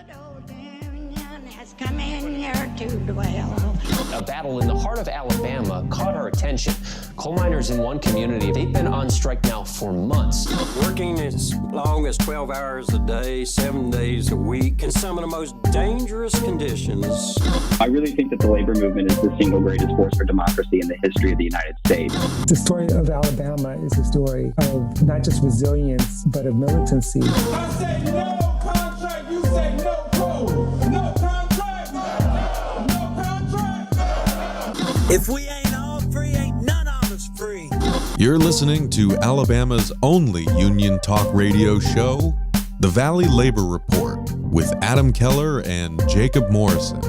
good old union has come in here to dwell. A battle in the heart of Alabama caught our attention. Coal miners in one community, they've been on strike now for months. Working as long as 12 hours a day, 7 days a week, in some of the most dangerous conditions. I really think that the labor movement is the single greatest force for democracy in the history of the United States. The story of Alabama is a story of not just resilience, but of militancy. I say no contract, you say no code. No contract, no contract. If we ain't all free, ain't none of us free. You're listening to Alabama's only union talk radio show, The Valley Labor Report, with Adam Keller and Jacob Morrison.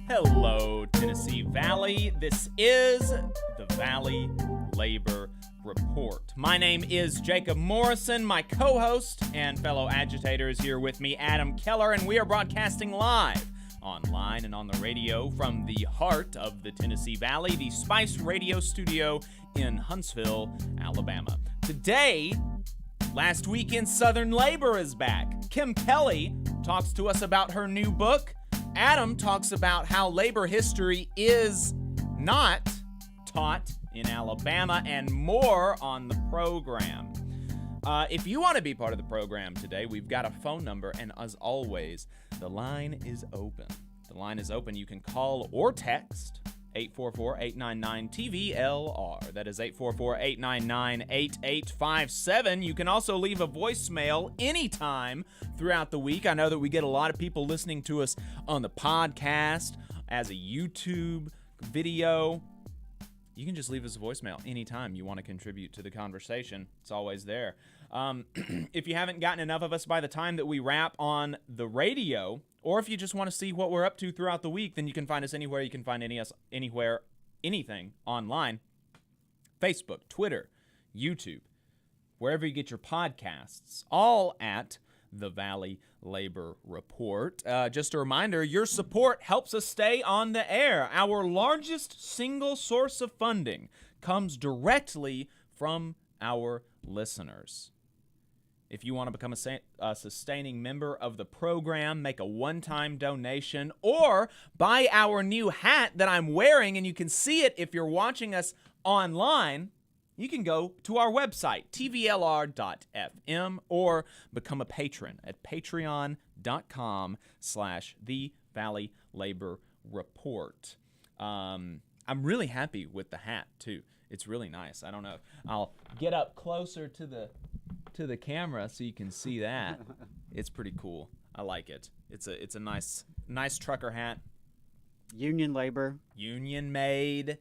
Hello, Tennessee Valley. This is the Valley Labor Report. My name is Jacob Morrison. My co-host and fellow agitator is here with me, Adam Keller, and we are broadcasting live online and on the radio from the heart of the Tennessee Valley, the Spice Radio Studio in Huntsville, Alabama. Today, Last Weekend Southern Labor is back. Kim Kelly talks to us about her new book. Adam talks about how labor history is not taught in Alabama, and more on the program. If you want to be part of the program today, we've got a phone number, and as always, the line is open. The line is open. You can call or text 844-899-TVLR. That is 844-899-8857. You can also leave a voicemail anytime throughout the week. I know that we get a lot of people listening to us on the podcast, as a YouTube video. You can just leave us a voicemail anytime you want to contribute to the conversation. It's always there. If you haven't gotten enough of us by the time that we wrap on the radio, or if you just want to see what we're up to throughout the week, then you can find us anywhere. You can find anywhere, anything online. Facebook, Twitter, YouTube, wherever you get your podcasts, all at the Valley Labor Report. Just a reminder, your support helps us stay on the air. Our largest single source of funding comes directly from our listeners. If you want to become a sustaining member of the program, make a one-time donation, or buy our new hat that I'm wearing, and you can see it if you're watching us online, you can go to our website, tvlr.fm, or become a patron at patreon.com/The Valley Labor Report. I'm really happy with the hat, too. It's really nice. I don't know. I'll get up closer to the camera so you can see that. It's pretty cool. I like it. It's a nice trucker hat. Union labor. Union made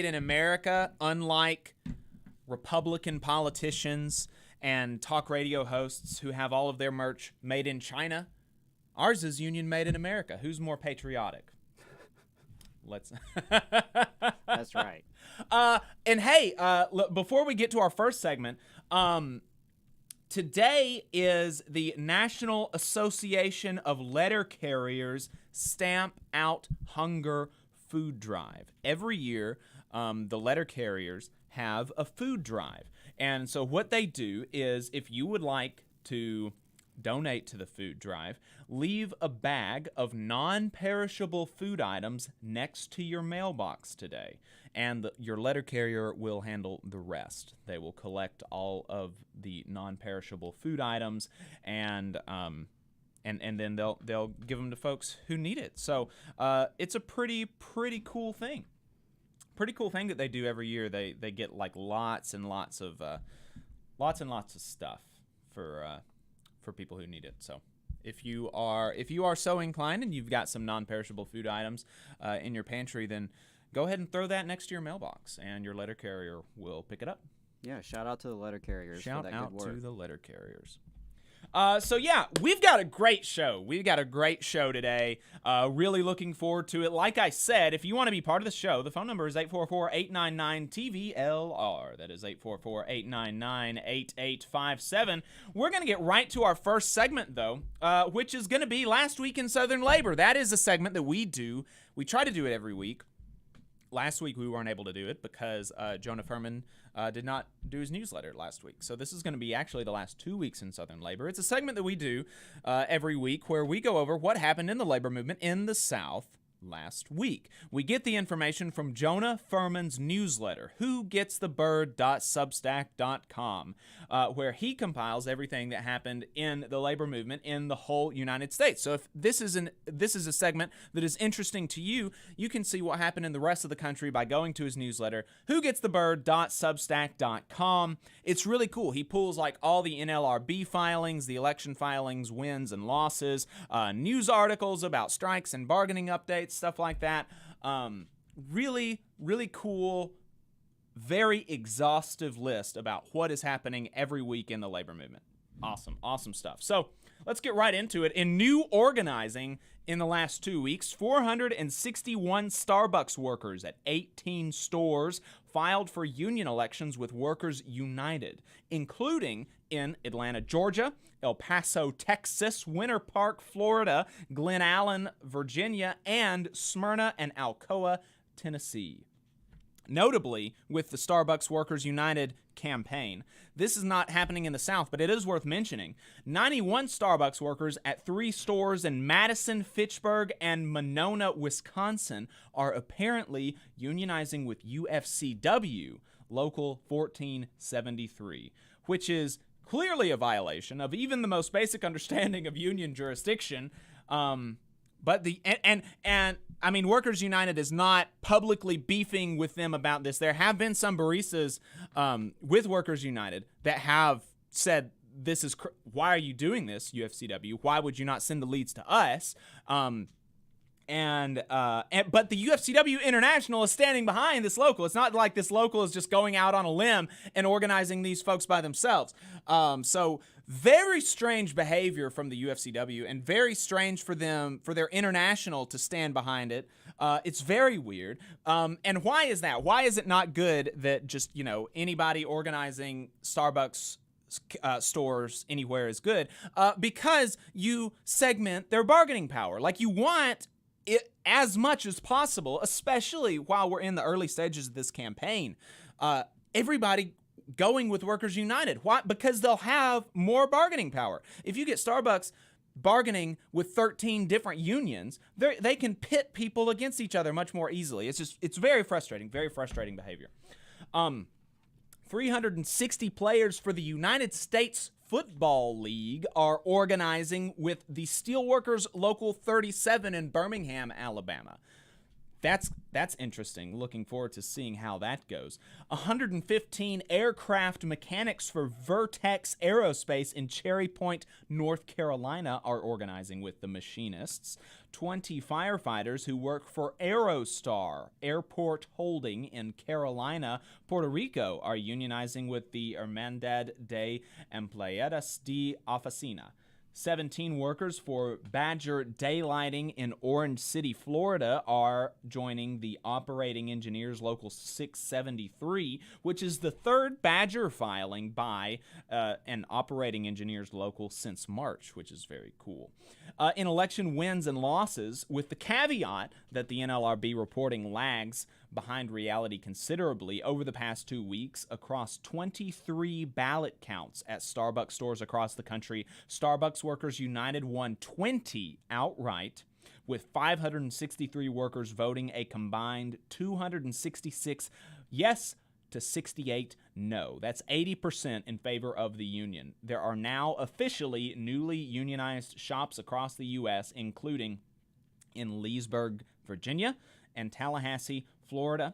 in America, unlike Republican politicians and talk radio hosts who have all of their merch made in China. Ours is union made in America. Who's more patriotic? Let's. That's right. And hey, look, before we get to our first segment, today is the National Association of Letter Carriers Stamp Out Hunger Food Drive. Every year, the letter carriers have a food drive. And so what they do is, if you would like to donate to the food drive, leave a bag of non-perishable food items next to your mailbox today, and your letter carrier will handle the rest. They will collect all of the non-perishable food items, and then they'll give them to folks who need it. So it's a pretty cool thing. Pretty cool thing that they do every year. They get like lots and lots of stuff for people who need it. So if you are so inclined and you've got some non-perishable food items in your pantry, then go ahead and throw that next to your mailbox, and your letter carrier will pick it up. Yeah, shout out to the letter carriers. Shout for that out good work. to the letter carriers. So yeah, we've got a great show. Today. Really looking forward to it. Like I said, if you want to be part of the show, the phone number is 844-899-TVLR. That is 844-899-8857. We're going to get right to our first segment, though, which is going to be Last Week in Southern Labor. That is a segment that we do. We try to do it every week, Last week we weren't able to do it because Jonah Furman did not do his newsletter last week. So this is going to be actually the last 2 weeks in Southern labor. It's a segment that we do every week where we go over what happened in the labor movement in the South last week. We get the information from Jonah Furman's newsletter, whogetsthebird.substack.com, where he compiles everything that happened in the labor movement in the whole United States. So if this is a segment that is interesting to you, you can see what happened in the rest of the country by going to his newsletter, whogetsthebird.substack.com. It's really cool. He pulls like all the NLRB filings, the election filings, wins and losses, news articles about strikes and bargaining updates, stuff like that. Really, really cool, very exhaustive list about what is happening every week in the labor movement. Awesome stuff. So let's get right into it. In new organizing in the last 2 weeks, 461 Starbucks workers at 18 stores filed for union elections with Workers United, including in Atlanta, Georgia, El Paso, Texas, Winter Park, Florida, Glen Allen, Virginia, and Smyrna and Alcoa, Tennessee. Notably, with the Starbucks Workers United campaign, this is not happening in the South, but it is worth mentioning. 91 Starbucks workers at 3 stores in Madison, Fitchburg, and Monona, Wisconsin are apparently unionizing with UFCW, Local 1473, which is clearly a violation of even the most basic understanding of union jurisdiction. But I mean, Workers United is not publicly beefing with them about this. There have been some baristas with Workers United that have said, "This is why are you doing this, UFCW? Why would you not send the leads to us?" But the UFCW International is standing behind this local. It's not like this local is just going out on a limb and organizing these folks by themselves. So very strange behavior from the UFCW, and very strange for them, for their international to stand behind it. It's very weird. And why is that? Why is it not good that just, anybody organizing Starbucks stores anywhere is good? Because you segment their bargaining power. Like, you want it as much as possible, especially while we're in the early stages of this campaign. Everybody going with Workers United. Why? Because they'll have more bargaining power. If you get Starbucks bargaining with 13 different unions, they can pit people against each other much more easily. It's very frustrating behavior. 360 players for the United States Football League are organizing with the Steelworkers Local 37 in Birmingham, Alabama. That's interesting. Looking forward to seeing how that goes. 115 aircraft mechanics for Vertex Aerospace in Cherry Point, North Carolina are organizing with the Machinists. 20 firefighters who work for Aerostar Airport Holding in Carolina, Puerto Rico are unionizing with the Hermandad de Empleados de Oficina. 17 workers for Badger Daylighting in Orange City, Florida are joining the Operating Engineers Local 673, which is the third Badger filing by an Operating Engineers Local since March, which is very cool. In election wins and losses, with the caveat that the NLRB reporting lags behind reality considerably over the past 2 weeks across 23 ballot counts at Starbucks stores across the country, Starbucks Workers United won 20 outright, with 563 workers voting a combined 266 yes to 68 no. That's 80% in favor of the union. There are now officially newly unionized shops across the U.S., including in Leesburg, Virginia, and Tallahassee, Florida.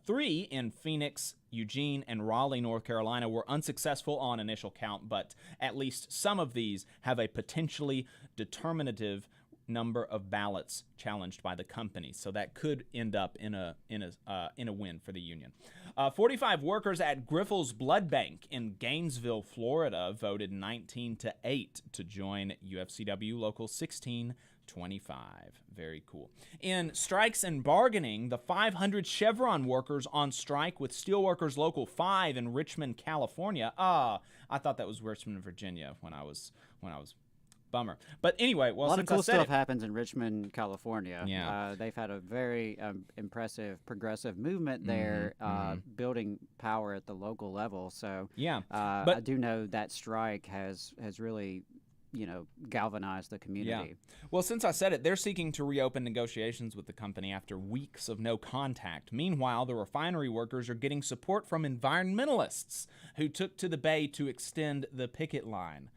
3 in Phoenix, Eugene, and Raleigh, North Carolina were unsuccessful on initial count, but at least some of these have a potentially determinative number of ballots challenged by the company, so that could end up in a win for the union. 45 workers at Grifols Blood Bank in Gainesville, Florida, voted 19-8 to join UFCW Local 1625. Very cool. In strikes and bargaining, the 500 Chevron workers on strike with Steelworkers Local 5 in Richmond, California. I thought that was Richmond, Virginia when I was bummer. But anyway, well, a lot of since cool I said stuff it, happens in Richmond, California. Yeah. They've had a very impressive progressive movement there, building power at the local level. So yeah, but I do know that strike has really, galvanized the community. Yeah. Well, since I said it, they're seeking to reopen negotiations with the company after weeks of no contact. Meanwhile, the refinery workers are getting support from environmentalists who took to the Bay to extend the picket line.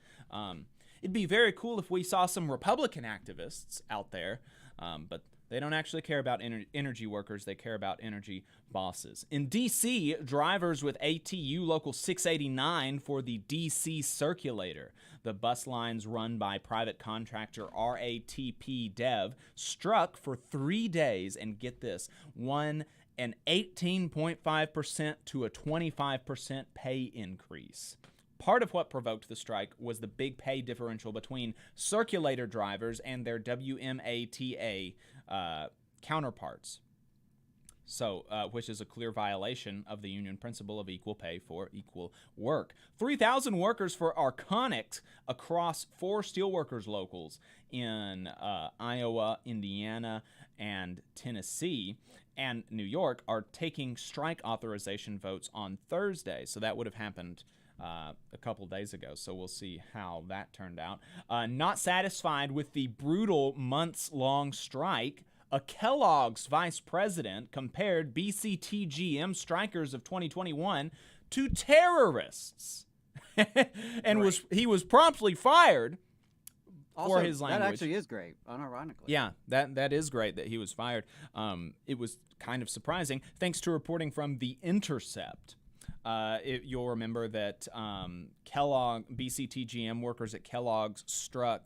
It'd be very cool if we saw some Republican activists out there, but they don't actually care about energy workers. They care about energy bosses. In D.C., drivers with ATU Local 689 for the D.C. Circulator, the bus lines run by private contractor RATP Dev, struck for 3 days, and get this, won an 18.5% to a 25% pay increase. Part of what provoked the strike was the big pay differential between circulator drivers and their WMATA counterparts, which is a clear violation of the union principle of equal pay for equal work. 3,000 workers for Arconic across 4 steelworkers locals in Iowa, Indiana, and Tennessee, and New York are taking strike authorization votes on Thursday. So that would have happened a couple days ago, so we'll see how that turned out. Not satisfied with the brutal months-long strike, a Kellogg's vice president compared BCTGM strikers of 2021 to terrorists, and he was promptly fired also, for his language. That actually is great, unironically. Yeah, that is great that he was fired. It was kind of surprising, thanks to reporting from The Intercept. You'll remember that BCTGM workers at Kellogg's struck,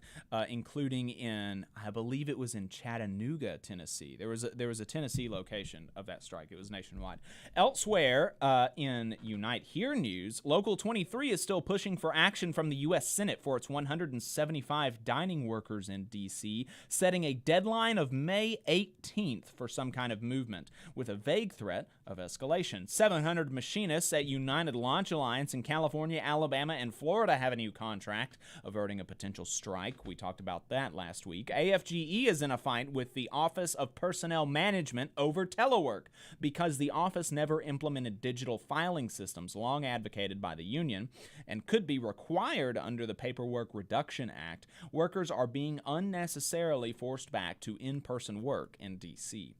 including in, I believe it was in Chattanooga, Tennessee. There was a Tennessee location of that strike. It was nationwide. Elsewhere, in Unite Here news, Local 23 is still pushing for action from the U.S. Senate for its 175 dining workers in D.C., setting a deadline of May 18th for some kind of movement, with a vague threat of escalation. 700 machinists at United Launch Alliance in California, Alabama, and Florida have a new contract, averting a potential strike. We talked about that last week. AFGE is in a fight with the Office of Personnel Management over telework because the office never implemented digital filing systems long advocated by the union and could be required under the Paperwork Reduction Act. Workers are being unnecessarily forced back to in-person work in D.C.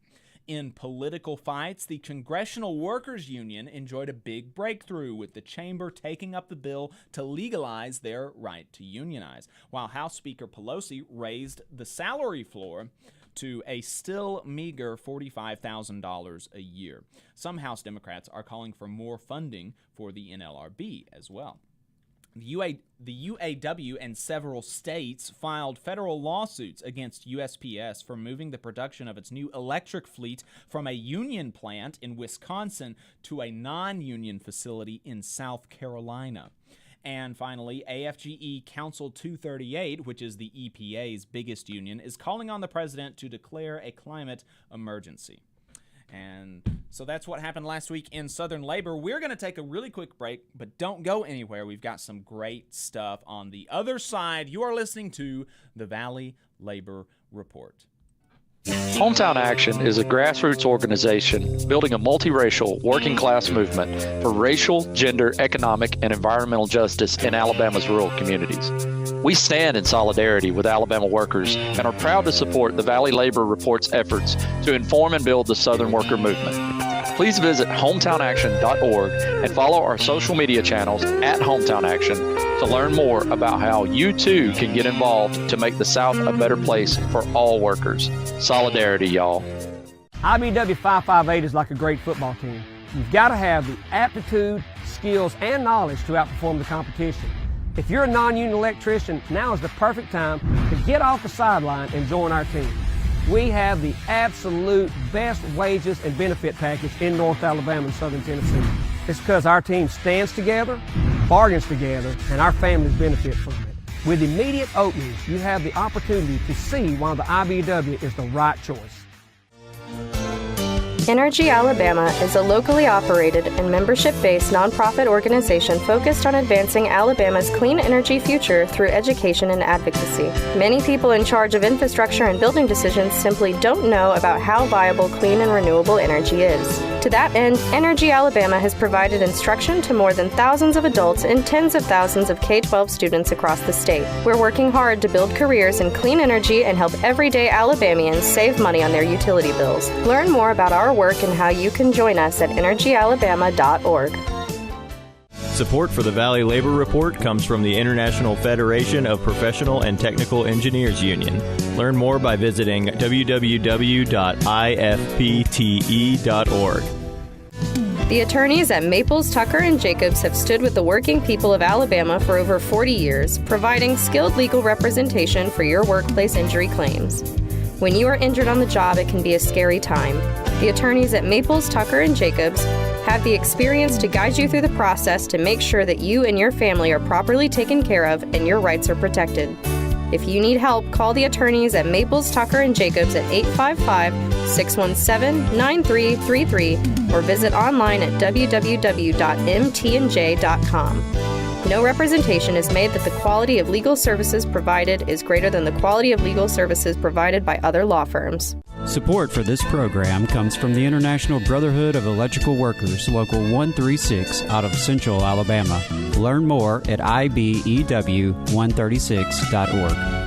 In political fights, the Congressional Workers Union enjoyed a big breakthrough, with the chamber taking up the bill to legalize their right to unionize, while House Speaker Pelosi raised the salary floor to a still meager $45,000 a year. Some House Democrats are calling for more funding for the NLRB as well. The UAW and several states filed federal lawsuits against USPS for moving the production of its new electric fleet from a union plant in Wisconsin to a non-union facility in South Carolina. And finally, AFGE Council 238, which is the EPA's biggest union, is calling on the president to declare a climate emergency. And so that's what happened last week in Southern labor. We're going to take a really quick break, but don't go anywhere. We've got some great stuff on the other side. You are listening to the Valley Labor Report. Hometown Action is a grassroots organization building a multiracial working class movement for racial, gender, economic, and environmental justice in Alabama's rural communities. We stand in solidarity with Alabama workers and are proud to support the Valley Labor Report's efforts to inform and build the Southern worker movement. Please visit hometownaction.org and follow our social media channels at Hometown Action to learn more about how you too can get involved to make the South a better place for all workers. Solidarity, y'all. IBW 558 is like a great football team. You've got to have the aptitude, skills, and knowledge to outperform the competition. If you're a non-union electrician, now is the perfect time to get off the sideline and join our team. We have the absolute best wages and benefit package in North Alabama and Southern Tennessee. It's because our team stands together, bargains together, and our families benefit from it. With immediate openings, you have the opportunity to see why the IBW is the right choice. Energy Alabama is a locally operated and membership-based nonprofit organization focused on advancing Alabama's clean energy future through education and advocacy. Many people in charge of infrastructure and building decisions simply don't know about how viable clean and renewable energy is. To that end, Energy Alabama has provided instruction to more than thousands of adults and tens of thousands of K-12 students across the state. We're working hard to build careers in clean energy and help everyday Alabamians save money on their utility bills. Learn more about our work and how you can join us at energyalabama.org. Support for the Valley Labor Report comes from the International Federation of Professional and Technical Engineers Union. Learn more by visiting www.ifpte.org. The attorneys at Maples, Tucker & Jacobs have stood with the working people of Alabama for over 40 years, providing skilled legal representation for your workplace injury claims. When you are injured on the job, it can be a scary time. The attorneys at Maples, Tucker & Jacobs have the experience to guide you through the process to make sure that you and your family are properly taken care of and your rights are protected. If you need help, call the attorneys at Maples, Tucker & Jacobs at 855-617-9333 or visit online at www.mtnj.com. No representation is made that the quality of legal services provided is greater than the quality of legal services provided by other law firms. Support for this program comes from the International Brotherhood of Electrical Workers, Local 136 out of Central Alabama. Learn more at ibew136.org.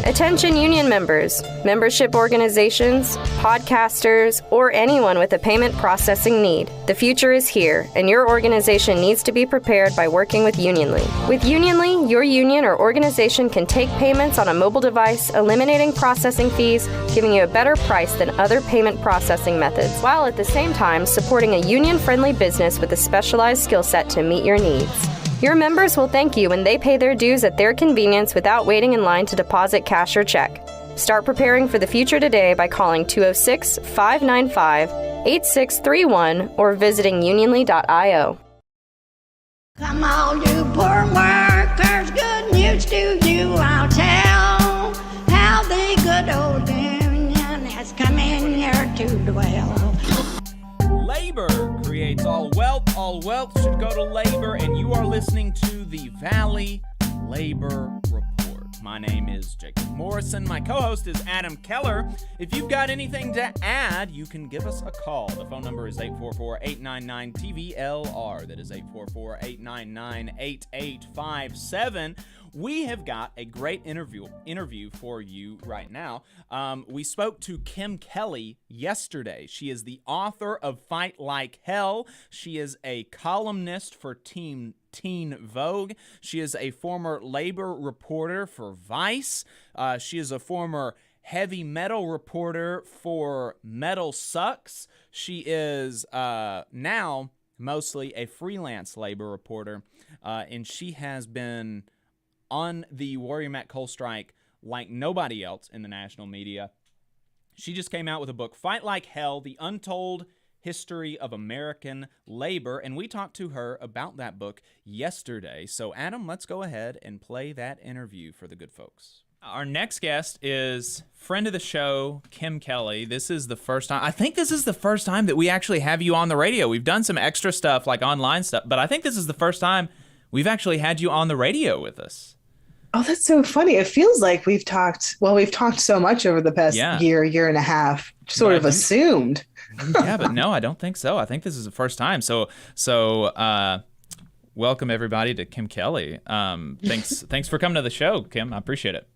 Attention union members, membership organizations, podcasters, or anyone with a payment processing need. The future is here, and your organization needs to be prepared by working with Unionly. With Unionly, your union or organization can take payments on a mobile device, eliminating processing fees, giving you a better price than other payment processing methods, while at the same time supporting a union-friendly business with a specialized skill set to meet your needs. Your members will thank you when they pay their dues at their convenience without waiting in line to deposit cash or check. Start preparing for the future today by calling 206-595-8631 or visiting unionly.io. Come all you poor workers, good news to you I'll tell. How the good old union has come in here to dwell. Labor creates all wealth. All wealth should go to labor, and you are listening to the Valley Labor Report. My name is Jacob Morrison. My co-host is Adam Keller. If you've got anything to add, you can give us a call. The phone number is 844-899-TVLR. That is 844-899-8857. We have got a great interview for you right now. We spoke to Kim Kelly yesterday. She is the author of Fight Like Hell. She is a columnist for Teen Vogue. She is a former labor reporter for Vice. She is a former heavy metal reporter for Metal Sucks. She is now mostly a freelance labor reporter, and she has been on the Warrior Matt Cole strike like nobody else in the national media. She just came out with a book, Fight Like Hell, The Untold History of American Labor, and we talked to her about that book yesterday. So, Adam, let's go ahead and play that interview for the good folks. Our next guest is friend of the show, Kim Kelly. This is the first time, I think this is the first time that we actually have you on the radio. We've done some extra stuff, like online stuff, but I think this is the first time we've actually had you on the radio with us. Oh, that's so funny. It feels like we've talked so much over the past year and a half, sort of assumed. Yeah, but no, I don't think so. I think this is the first time. So welcome everybody to Kim Kelly. Thanks for coming to the show, Kim. I appreciate it.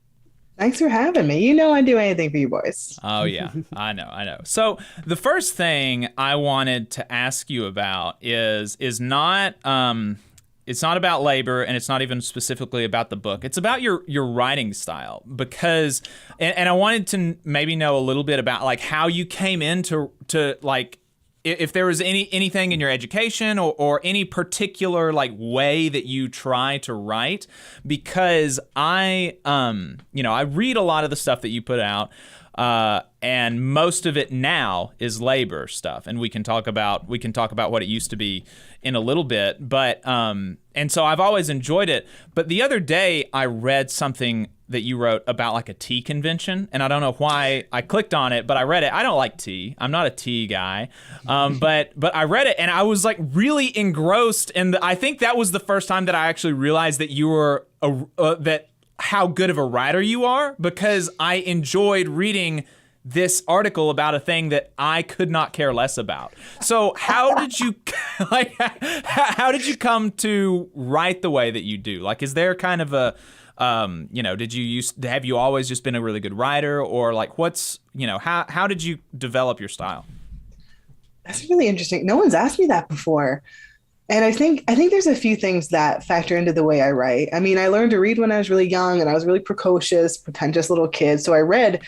Thanks for having me. You know I'd do anything for you boys. Oh, yeah. I know. So the first thing I wanted to ask you about is not it's not about labor, and it's not even specifically about the book. It's about your writing style, because and I wanted to maybe know a little bit about like how you came into like if there was anything in your education or any particular like way that you try to write, because I read a lot of the stuff that you put out, and most of it now is labor stuff, and we can talk about what it used to be in a little bit, but and so I've always enjoyed it. But the other day I read something that you wrote about like a tea convention, and I don't know why I clicked on it, but I read it. I don't like tea. I'm not a tea guy, but I read it and I was like really engrossed, and I think that was the first time that I actually realized that you were that how good of a writer you are, because I enjoyed reading this article about a thing that I could not care less about. So how did you how did you come to write the way that you do? Like, is there kind of a have you always just been a really good writer, or like what's, how did you develop your style? That's really interesting. No one's asked me that before. And I think there's a few things that factor into the way I write. I mean, I learned to read when I was really young, and I was really precocious, pretentious little kid. So I read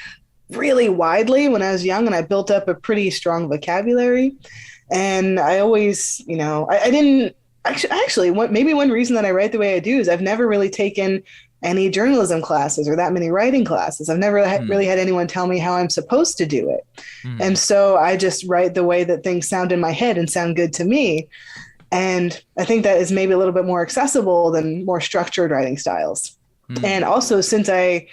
really widely when I was young, and I built up a pretty strong vocabulary. And I always, I didn't actually maybe one reason that I write the way I do is I've never really taken any journalism classes or that many writing classes. I've never really had anyone tell me how I'm supposed to do it. And so I just write the way that things sound in my head and sound good to me. And I think that is maybe a little bit more accessible than more structured writing styles. And also, since I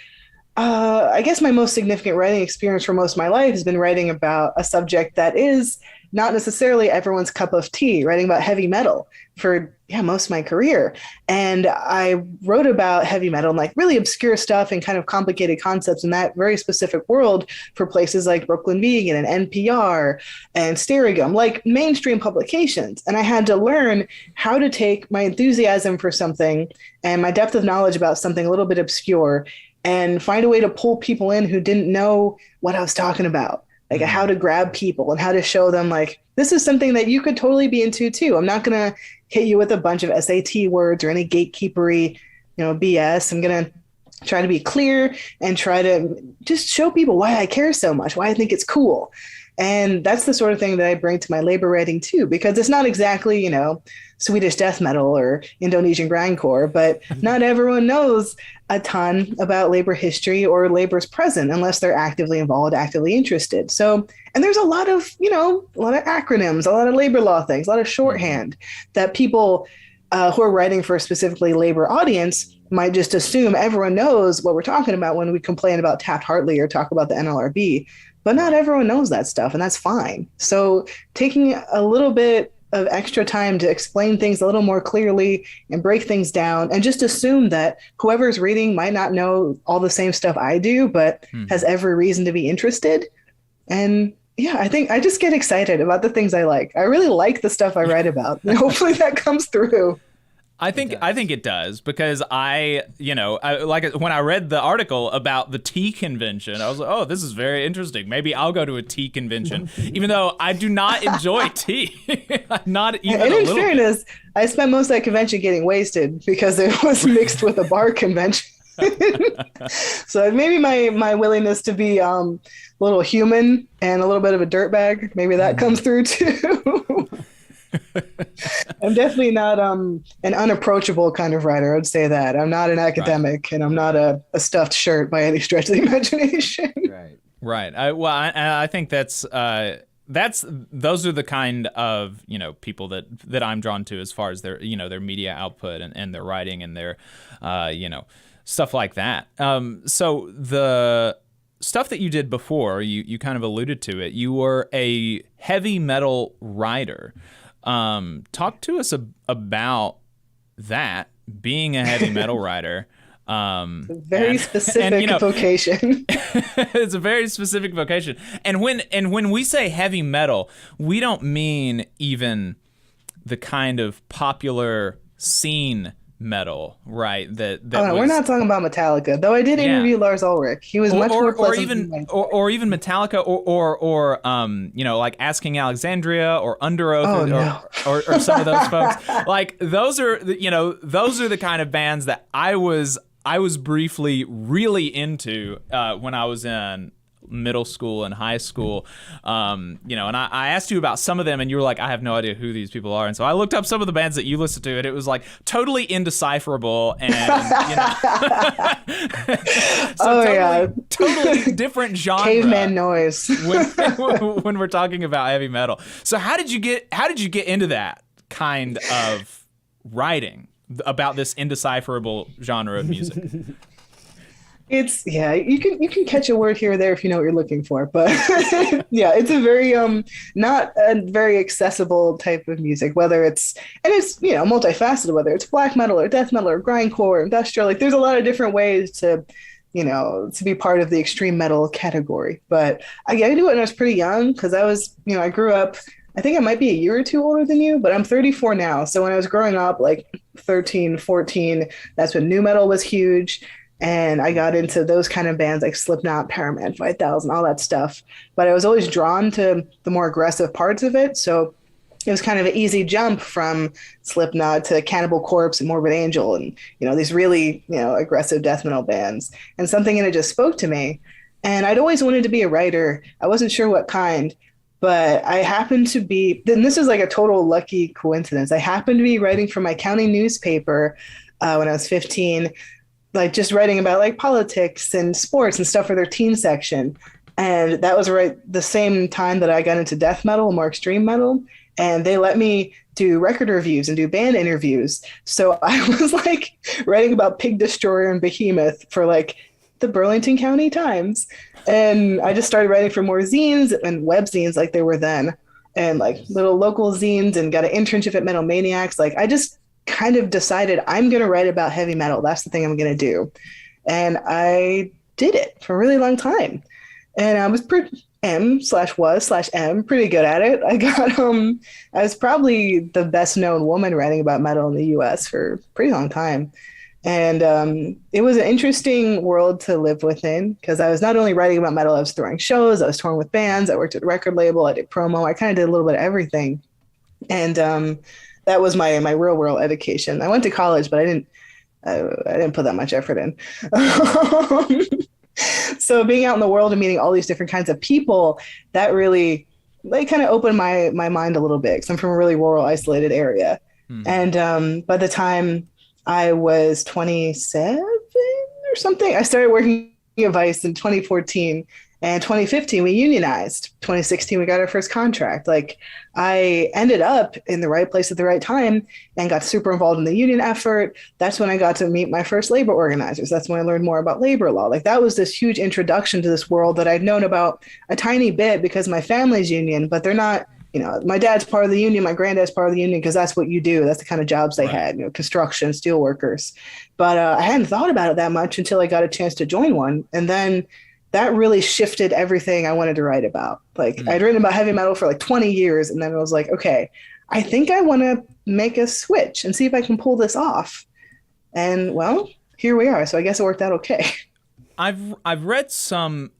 guess my most significant writing experience for most of my life has been writing about a subject that is not necessarily everyone's cup of tea, writing about heavy metal for most of my career. And I wrote about heavy metal and like really obscure stuff and kind of complicated concepts in that very specific world for places like Brooklyn Vegan and NPR and Stereogum, like mainstream publications. And I had to learn how to take my enthusiasm for something and my depth of knowledge about something a little bit obscure and find a way to pull people in who didn't know what I was talking about, like how to grab people and how to show them like, this is something that you could totally be into too. I'm not going to hit you with a bunch of SAT words or any gatekeepery, BS. I'm going to try to be clear and try to just show people why I care so much, why I think it's cool. And that's the sort of thing that I bring to my labor writing too, because it's not exactly, Swedish death metal or Indonesian grindcore, but not everyone knows a ton about labor history or labor's present unless they're actively involved, actively interested. So, and there's a lot of acronyms, a lot of labor law things, a lot of shorthand that people who are writing for a specifically labor audience might just assume everyone knows what we're talking about when we complain about Taft-Hartley or talk about the NLRB. But not everyone knows that stuff, and that's fine. So taking a little bit of extra time to explain things a little more clearly and break things down and just assume that whoever's reading might not know all the same stuff I do, but has every reason to be interested. And I think I just get excited about the things I like. I really like the stuff I write about. And hopefully that comes through. I think it does, because like when I read the article about the tea convention, I was like, oh, this is very interesting. Maybe I'll go to a tea convention, even though I do not enjoy tea. Not even and a in little fairness, I spent most of that convention getting wasted because it was mixed with a bar convention. So maybe my willingness to be a little human and a little bit of a dirtbag, maybe that comes through too. I'm definitely not an unapproachable kind of writer. I would say that. I'm not an academic, and I'm not a stuffed shirt by any stretch of the imagination. Right. I think that's those are the kind of people that I'm drawn to as far as their their media output and their writing and their stuff like that. So the stuff that you did before, you kind of alluded to it. You were a heavy metal writer. Talk to us about that, being a heavy metal writer. Very specific vocation. It's a very specific vocation. And when we say heavy metal, we don't mean even the kind of popular scene metal, right? We're not talking about Metallica, though. I did interview Lars Ulrich. He was much more pleasant, or even Metallica, or like Asking Alexandria or Under Oath, or some of those folks. Like those are the kind of bands that I was briefly really into when I was in middle school and high school, and I asked you about some of them, and you were like, I have no idea who these people are. And so I looked up some of the bands that you listened to, and it was like totally indecipherable, and totally different genre. Caveman noise. when we're talking about heavy metal. So how did you get into that kind of writing about this indecipherable genre of music? You can catch a word here or there if you know what you're looking for, but yeah, it's a very not a very accessible type of music, it's multifaceted, whether it's black metal or death metal or grindcore or industrial. Like there's a lot of different ways to be part of the extreme metal category. But I knew it when I was pretty young because I grew up, I think I might be a year or two older than you, but I'm 34 now. So when I was growing up, like 13, 14, that's when nu metal was huge. And I got into those kind of bands like Slipknot, Paraman, 5000, all that stuff. But I was always drawn to the more aggressive parts of it. So it was kind of an easy jump from Slipknot to Cannibal Corpse and Morbid Angel and, these really, aggressive death metal bands. And something in it just spoke to me. And I'd always wanted to be a writer. I wasn't sure what kind, but I happened to be, and this is like a total lucky coincidence. I happened to be writing for my county newspaper when I was 15, like just writing about like politics and sports and stuff for their teen section. And that was right the same time that I got into death metal, more extreme metal. And they let me do record reviews and do band interviews. So I was like writing about Pig Destroyer and Behemoth for like the Burlington County Times. And I just started writing for more zines and web zines like they were then, and like little local zines, and got an internship at Metal Maniacs. Like I just kind of decided I'm going to write about heavy metal. That's the thing I'm going to do. And I did it for a really long time. And I was pretty good at it. I was probably the best known woman writing about metal in the US for a pretty long time. And it was an interesting world to live within because I was not only writing about metal, I was throwing shows, I was touring with bands, I worked at a record label, I did promo, I kind of did a little bit of everything. And that was my real world education. I went to college, but I didn't put that much effort in. So being out in the world and meeting all these different kinds of people, that really kind of opened my mind a little bit because I'm from a really rural, isolated area. And by the time I was 27 or something, I started working at Vice in 2014. And 2015, we unionized. 2016, we got our first contract. Like I ended up in the right place at the right time and got super involved in the union effort. That's when I got to meet my first labor organizers. That's when I learned more about labor law. Like that was this huge introduction to this world that I'd known about a tiny bit because my family's union, but they're not, my dad's part of the union, my granddad's part of the union, because that's what you do. That's the kind of jobs they had, construction, steel workers. But I hadn't thought about it that much until I got a chance to join one. And then that really shifted everything I wanted to write about. Like I'd written about heavy metal for like 20 years. And then I was like, okay, I think I want to make a switch and see if I can pull this off. And well, here we are. So I guess it worked out okay. I've read some,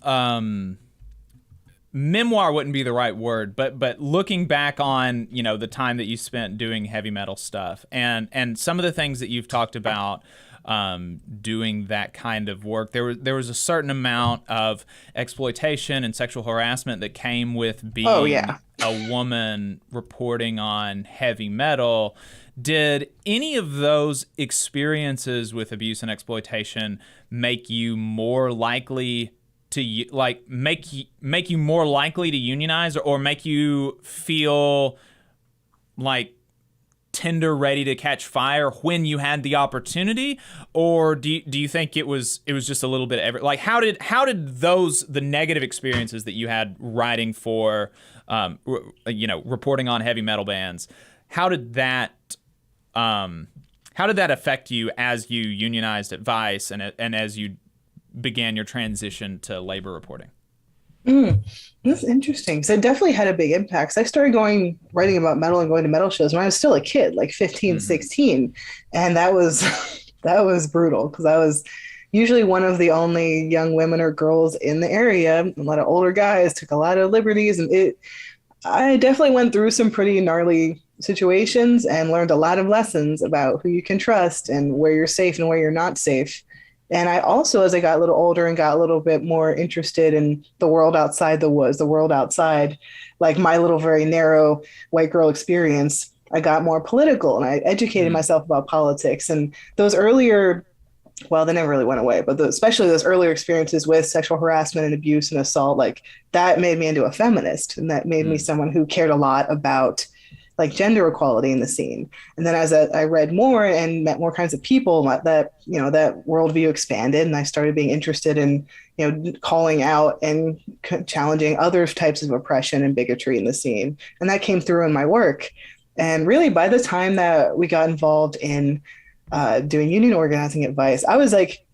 memoir wouldn't be the right word, but looking back on, the time that you spent doing heavy metal stuff and some of the things that you've talked about, doing that kind of work, there was a certain amount of exploitation and sexual harassment that came with being a woman reporting on heavy metal. Did any of those experiences with abuse and exploitation make you more likely to make you more likely to unionize, or make you feel like tender, ready to catch fire when you had the opportunity? Or do you think it was just a little bit of like how did the negative experiences that you had writing for reporting on heavy metal bands, how did that affect you as you unionized at Vice and as you began your transition to labor reporting? That's interesting. So it definitely had a big impact. So I started writing about metal and going to metal shows when I was still a kid, like 15, 16. And that was brutal because I was usually one of the only young women or girls in the area. A lot of older guys took a lot of liberties, and I definitely went through some pretty gnarly situations and learned a lot of lessons about who you can trust and where you're safe and where you're not safe. And I also, as I got a little older and got a little bit more interested in the world outside the woods, the world outside, like my little very narrow white girl experience, I got more political and I educated myself about politics. And those earlier, well, they never really went away, but especially those earlier experiences with sexual harassment and abuse and assault, like that made me into a feminist. And that made me someone who cared a lot about like gender equality in the scene. And then as I read more and met more kinds of people, that worldview expanded, and I started being interested in, calling out and challenging other types of oppression and bigotry in the scene. And that came through in my work. And really, by the time that we got involved in doing union organizing advice, I was like,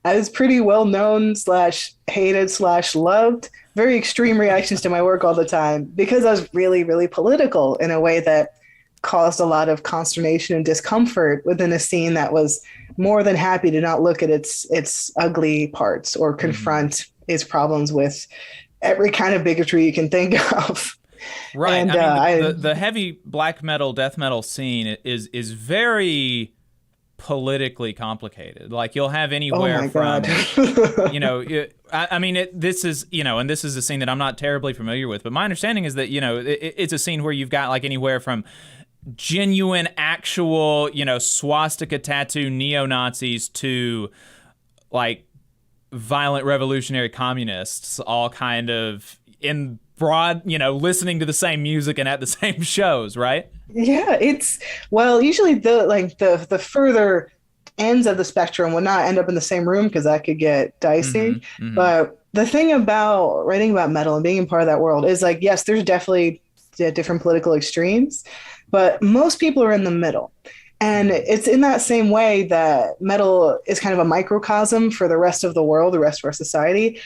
I was pretty well known / hated / loved. Very extreme reactions to my work all the time because I was really, really political in a way that caused a lot of consternation and discomfort within a scene that was more than happy to not look at its ugly parts or confront its problems with every kind of bigotry you can think of. Right. And, I mean, the heavy black metal, death metal scene is very politically complicated. Like you'll have anywhere from, this is, and this is a scene that I'm not terribly familiar with, but my understanding is that, it's a scene where you've got like anywhere from genuine, actual, swastika tattoo neo-Nazis to like violent revolutionary communists all kind of in broad, listening to the same music and at the same shows, right? Yeah, usually the further ends of the spectrum would not end up in the same room because that could get dicey. But the thing about writing about metal and being a part of that world is like, yes, there's definitely different political extremes, but most people are in the middle. And it's in that same way that metal is kind of a microcosm for the rest of the world, the rest of our society.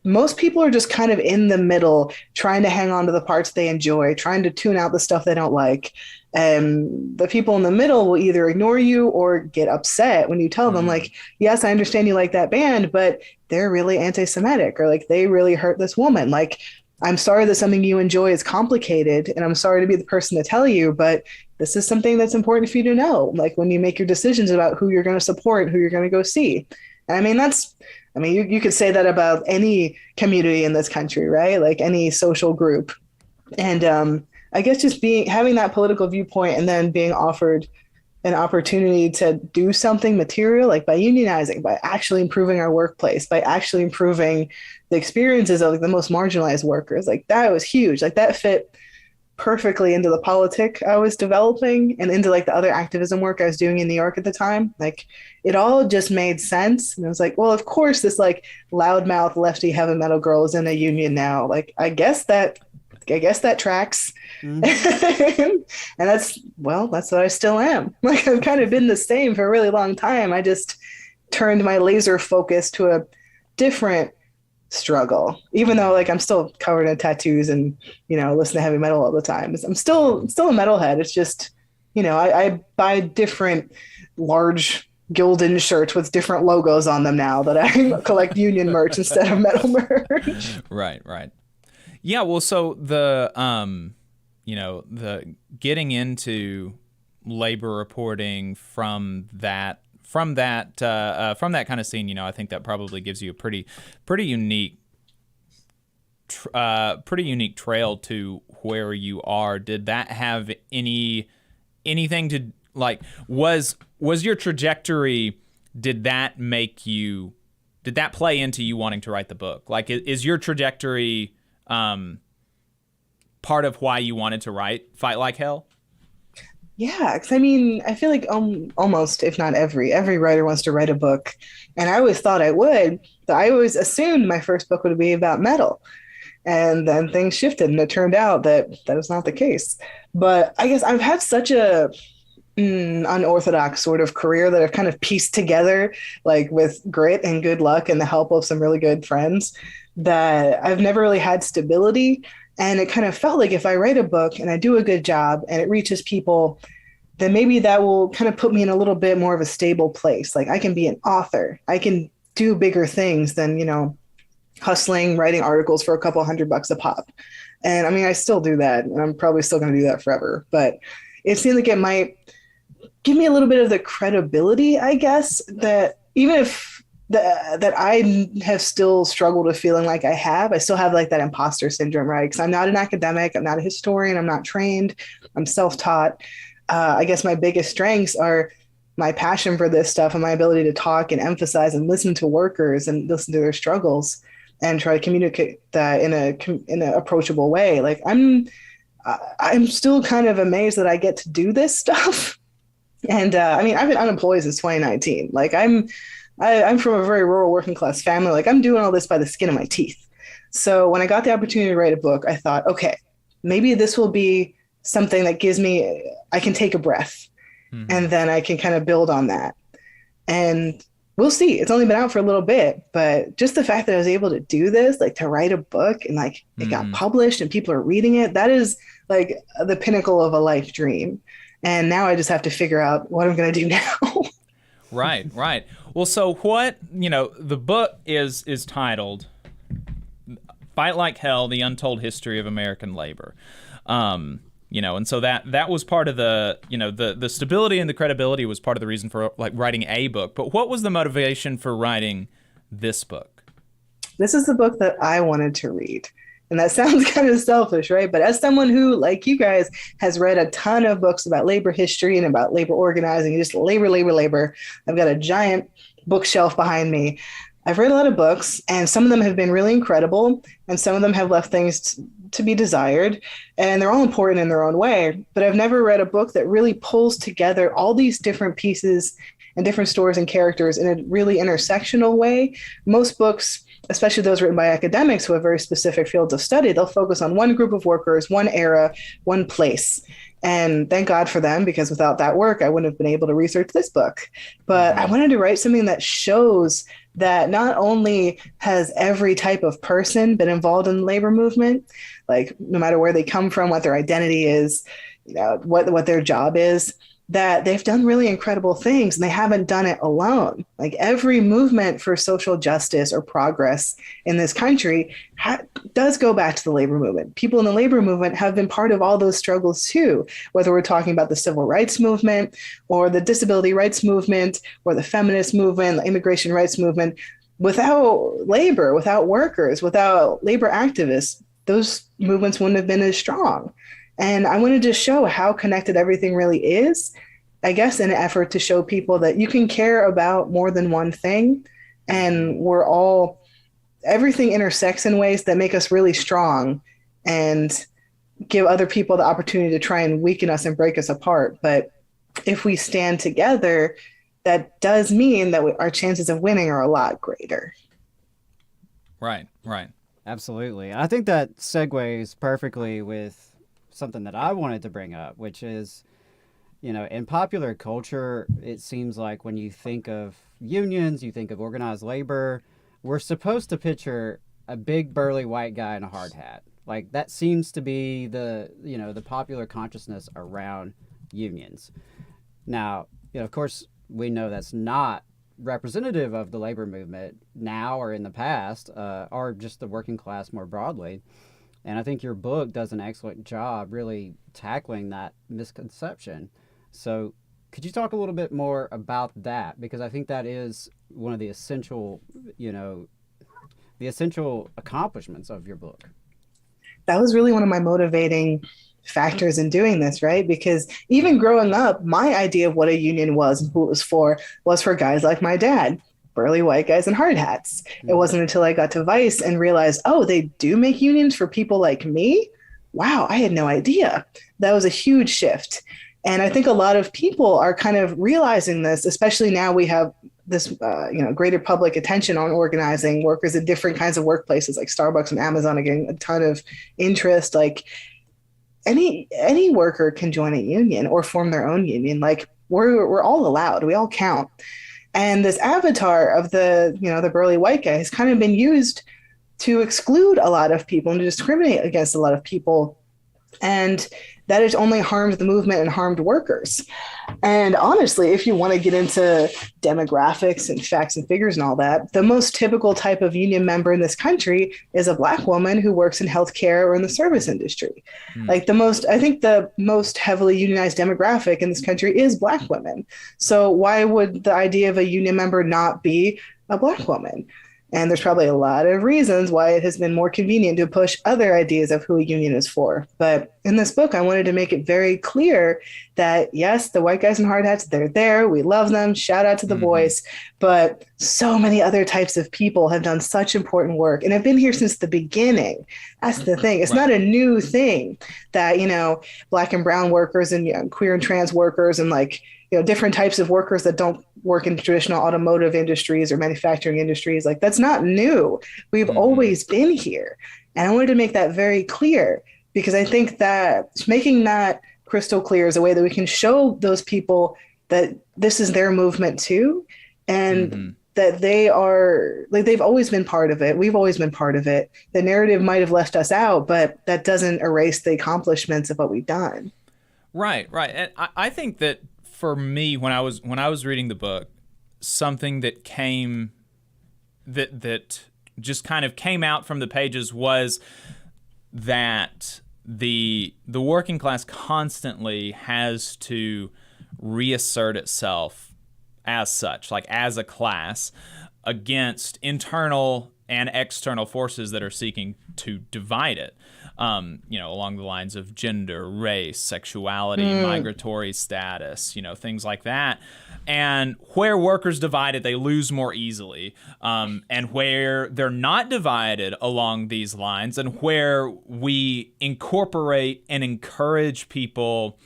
Most people are just kind of in the middle, trying to hang on to the parts they enjoy, trying to tune out the stuff they don't like. And the people in the middle will either ignore you or get upset when you tell them, like, yes, I understand you like that band, but they're really anti-Semitic, or like they really hurt this woman. Like, I'm sorry that something you enjoy is complicated, and I'm sorry to be the person to tell you, but this is something that's important for you to know, like when you make your decisions about who you're going to support, who you're going to go see. And I mean, you could say that about any community in this country, right? Like any social group. And I guess just having that political viewpoint and then being offered an opportunity to do something material, like by unionizing, by actually improving our workplace, by actually improving the experiences of like the most marginalized workers, like that was huge. Like that fit perfectly into the politic I was developing and into like the other activism work I was doing in New York at the time. Like it all just made sense. And I was like, well, of course this like loudmouth lefty heavy metal girl is in a union now. Like, I guess that tracks. Mm-hmm. And that's what I still am. Like I've kind of been the same for a really long time. I just turned my laser focus to a different struggle, even though like I'm still covered in tattoos and listen to heavy metal all the time. I'm still a metalhead. It's just I buy different large Gildan shirts with different logos on them now that I collect union merch instead of metal merch. Right. Yeah, well, so the the getting into labor reporting from that kind of scene, I think that probably gives you a pretty unique trail to where you are. Did that have anything to like? Was your trajectory? Did that play into you wanting to write the book? Like, is your trajectory part of why you wanted to Fight Like Hell? Yeah, because I mean, I feel like almost, if not every writer wants to write a book. And I always thought I would. So I always assumed my first book would be about metal. And then things shifted, and it turned out that was not the case. But I guess I've had such a unorthodox sort of career that I've kind of pieced together, like with grit and good luck and the help of some really good friends, that I've never really had stability. And it kind of felt like if I write a book and I do a good job and it reaches people, then maybe that will kind of put me in a little bit more of a stable place. Like I can be an author. I can do bigger things than, hustling, writing articles for a couple $100 a pop. And I mean, I still do that, and I'm probably still going to do that forever. But it seemed like it might give me a little bit of the credibility, I guess, that even if that I have still struggled with feeling like I still have like that imposter syndrome, right? Because I'm not an academic, I'm not a historian, I'm not trained, I'm self-taught. I guess my biggest strengths are my passion for this stuff and my ability to talk and emphasize and listen to workers and listen to their struggles and try to communicate that in an approachable way. Like I'm still kind of amazed that I get to do this stuff. And I mean, I've been unemployed since 2019. Like I'm from a very rural working class family. Like I'm doing all this by the skin of my teeth. So when I got the opportunity to write a book, I thought, okay, maybe this will be something that gives me, I can take a breath and then I can kind of build on that. And we'll see. It's only been out for a little bit, but just the fact that I was able to do this, like to write a book and like it got published and people are reading it, that is like the pinnacle of a life dream. And now I just have to figure out what I'm going to do now. Right. Well, so what, the book is titled Fight Like Hell, The Untold History of American Labor. And so that was part of the, the stability and the credibility was part of the reason for like writing a book. But what was the motivation for writing this book? This is the book that I wanted to read. And that sounds kind of selfish, right? But as someone who, like you guys, has read a ton of books about labor history and about labor organizing, just labor, I've got a giant bookshelf behind me. I've read a lot of books, and some of them have been really incredible, and some of them have left things to be desired, and they're all important in their own way. But I've never read a book that really pulls together all these different pieces and different stories and characters in a really intersectional way. Most books, especially those written by academics who have very specific fields of study, they'll focus on one group of workers, one era, one place. And thank God for them, because without that work, I wouldn't have been able to research this book. But I wanted to write something that shows that not only has every type of person been involved in the labor movement, like no matter where they come from, what their identity is, what their job is, that they've done really incredible things and they haven't done it alone. Like every movement for social justice or progress in this country does go back to the labor movement. People in the labor movement have been part of all those struggles too, whether we're talking about the civil rights movement or the disability rights movement or the feminist movement, the immigration rights movement. Without labor, without workers, without labor activists, those movements wouldn't have been as strong. And I wanted to show how connected everything really is, I guess, in an effort to show people that you can care about more than one thing. And everything intersects in ways that make us really strong and give other people the opportunity to try and weaken us and break us apart. But if we stand together, that does mean that our chances of winning are a lot greater. Right. Absolutely. I think that segues perfectly with something that I wanted to bring up, which is, in popular culture, it seems like when you think of unions, you think of organized labor, we're supposed to picture a big burly white guy in a hard hat. Like that seems to be the popular consciousness around unions. Now, of course, we know that's not representative of the labor movement now or in the past, or just the working class more broadly. And I think your book does an excellent job really tackling that misconception. So could you talk a little bit more about that? Because I think that is one of the essential, accomplishments of your book. That was really one of my motivating factors in doing this, right? Because even growing up, my idea of what a union was and who it was for guys like my dad. Burly white guys in hard hats. It wasn't until I got to Vice and realized, oh, they do make unions for people like me? Wow, I had no idea. That was a huge shift. And I think a lot of people are kind of realizing this, especially now we have this greater public attention on organizing. Workers at different kinds of workplaces like Starbucks and Amazon are getting a ton of interest. Like any worker can join a union or form their own union. Like we're all allowed. We all count. And this avatar of the burly white guy has kind of been used to exclude a lot of people and to discriminate against a lot of people. And that has only harmed the movement and harmed workers. And honestly, if you want to get into demographics and facts and figures and all that, the most typical type of union member in this country is a Black woman who works in healthcare or in the service industry. Like the most heavily unionized demographic in this country is Black women. So why would the idea of a union member not be a Black woman? And there's probably a lot of reasons why it has been more convenient to push other ideas of who a union is for. But in this book, I wanted to make it very clear that, yes, the white guys in hard hats, they're there. We love them. Shout out to the boys. But so many other types of people have done such important work and have been here since the beginning. That's the thing. It's not a new thing that, Black and brown workers and queer and trans workers and different types of workers that don't work in traditional automotive industries or manufacturing industries. That's not new. We've always been here. And I wanted to make that very clear because I think that making that crystal clear is a way that we can show those people that this is their movement too. And that they are, they've always been part of it. We've always been part of it. The narrative might have left us out, but that doesn't erase the accomplishments of what we've done. Right. And I think that for me, when I was reading the book, something that just kind of came out from the pages was that the working class constantly has to reassert itself as such, as a class, against internal and external forces that are seeking to divide it. Along the lines of gender, race, sexuality, migratory status, things like that. And where workers divided, they lose more easily. And where they're not divided along these lines, and where we incorporate and encourage people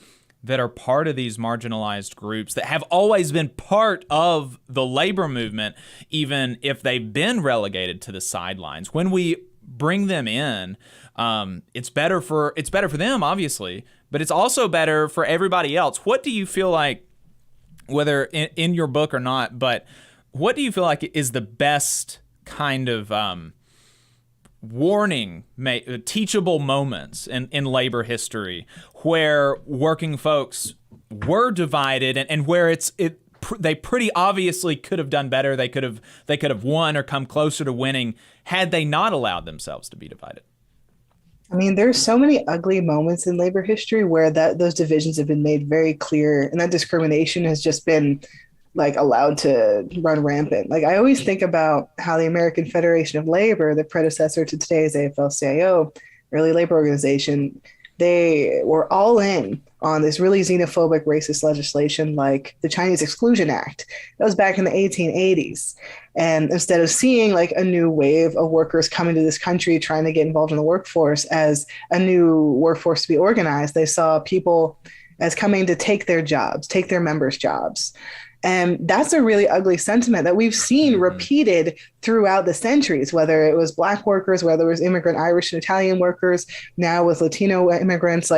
that are part of these marginalized groups that have always been part of the labor movement, even if they've been relegated to the sidelines. When we bring them in, it's better for them, obviously, but it's also better for everybody else. What do you feel like, whether in your book or not, but what do you feel like is the best kind of teachable moments in labor history where working folks were divided and where they pretty obviously could have done better. They could have won or come closer to winning had they not allowed themselves to be divided. I mean, there's so many ugly moments in labor history where those divisions have been made very clear, and that discrimination has just been allowed to run rampant. I always think about how the American Federation of Labor, the predecessor to today's AFL-CIO, early labor organization, they were all in on this really xenophobic, racist legislation like the Chinese Exclusion Act. That was back in the 1880s. And instead of seeing a new wave of workers coming to this country trying to get involved in the workforce as a new workforce to be organized, they saw people as coming to take their jobs, take their members' jobs. And that's a really ugly sentiment that we've seen repeated throughout the centuries, whether it was Black workers, whether it was immigrant Irish and Italian workers, now with Latino immigrants.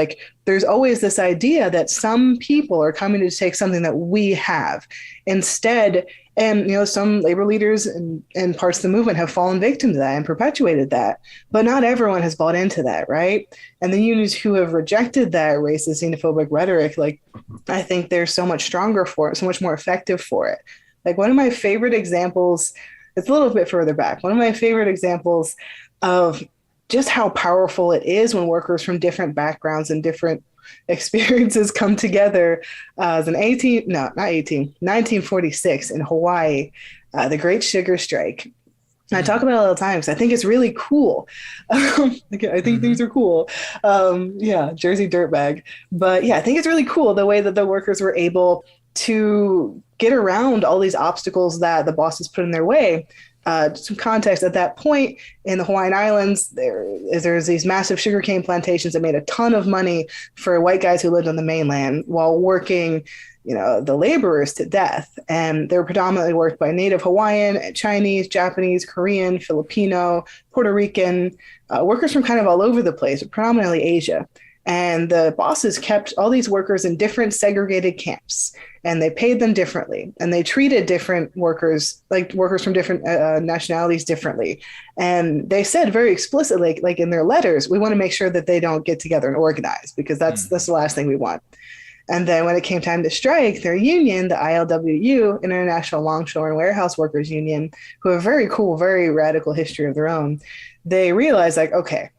There's always this idea that some people are coming to take something that we have instead. And, some labor leaders and parts of the movement have fallen victim to that and perpetuated that. But not everyone has bought into that, right? And the unions who have rejected that racist, xenophobic rhetoric, I think they're so much stronger for it, so much more effective for it. One of my favorite examples, it's a little bit further back, one of my favorite examples of just how powerful it is when workers from different backgrounds and different experiences come together as 1946 in Hawaii, the Great Sugar Strike. And I talk about it all the time because I think it's really cool. I think things are cool. Jersey dirtbag. But I think it's really cool the way that the workers were able to get around all these obstacles that the bosses put in their way. Some context, at that point in the Hawaiian Islands, there's these massive sugarcane plantations that made a ton of money for white guys who lived on the mainland while working, the laborers to death. And they were predominantly worked by Native Hawaiian, Chinese, Japanese, Korean, Filipino, Puerto Rican, workers from kind of all over the place, but predominantly Asia. And the bosses kept all these workers in different segregated camps, and they paid them differently, and they treated different workers, workers from different nationalities, differently. And they said very explicitly, in their letters, we want to make sure that they don't get together and organize, because that's the last thing we want. And then when it came time to strike, their union, the ILWU, International Longshore and Warehouse Workers Union, who have a very cool, very radical history of their own, they realized okay,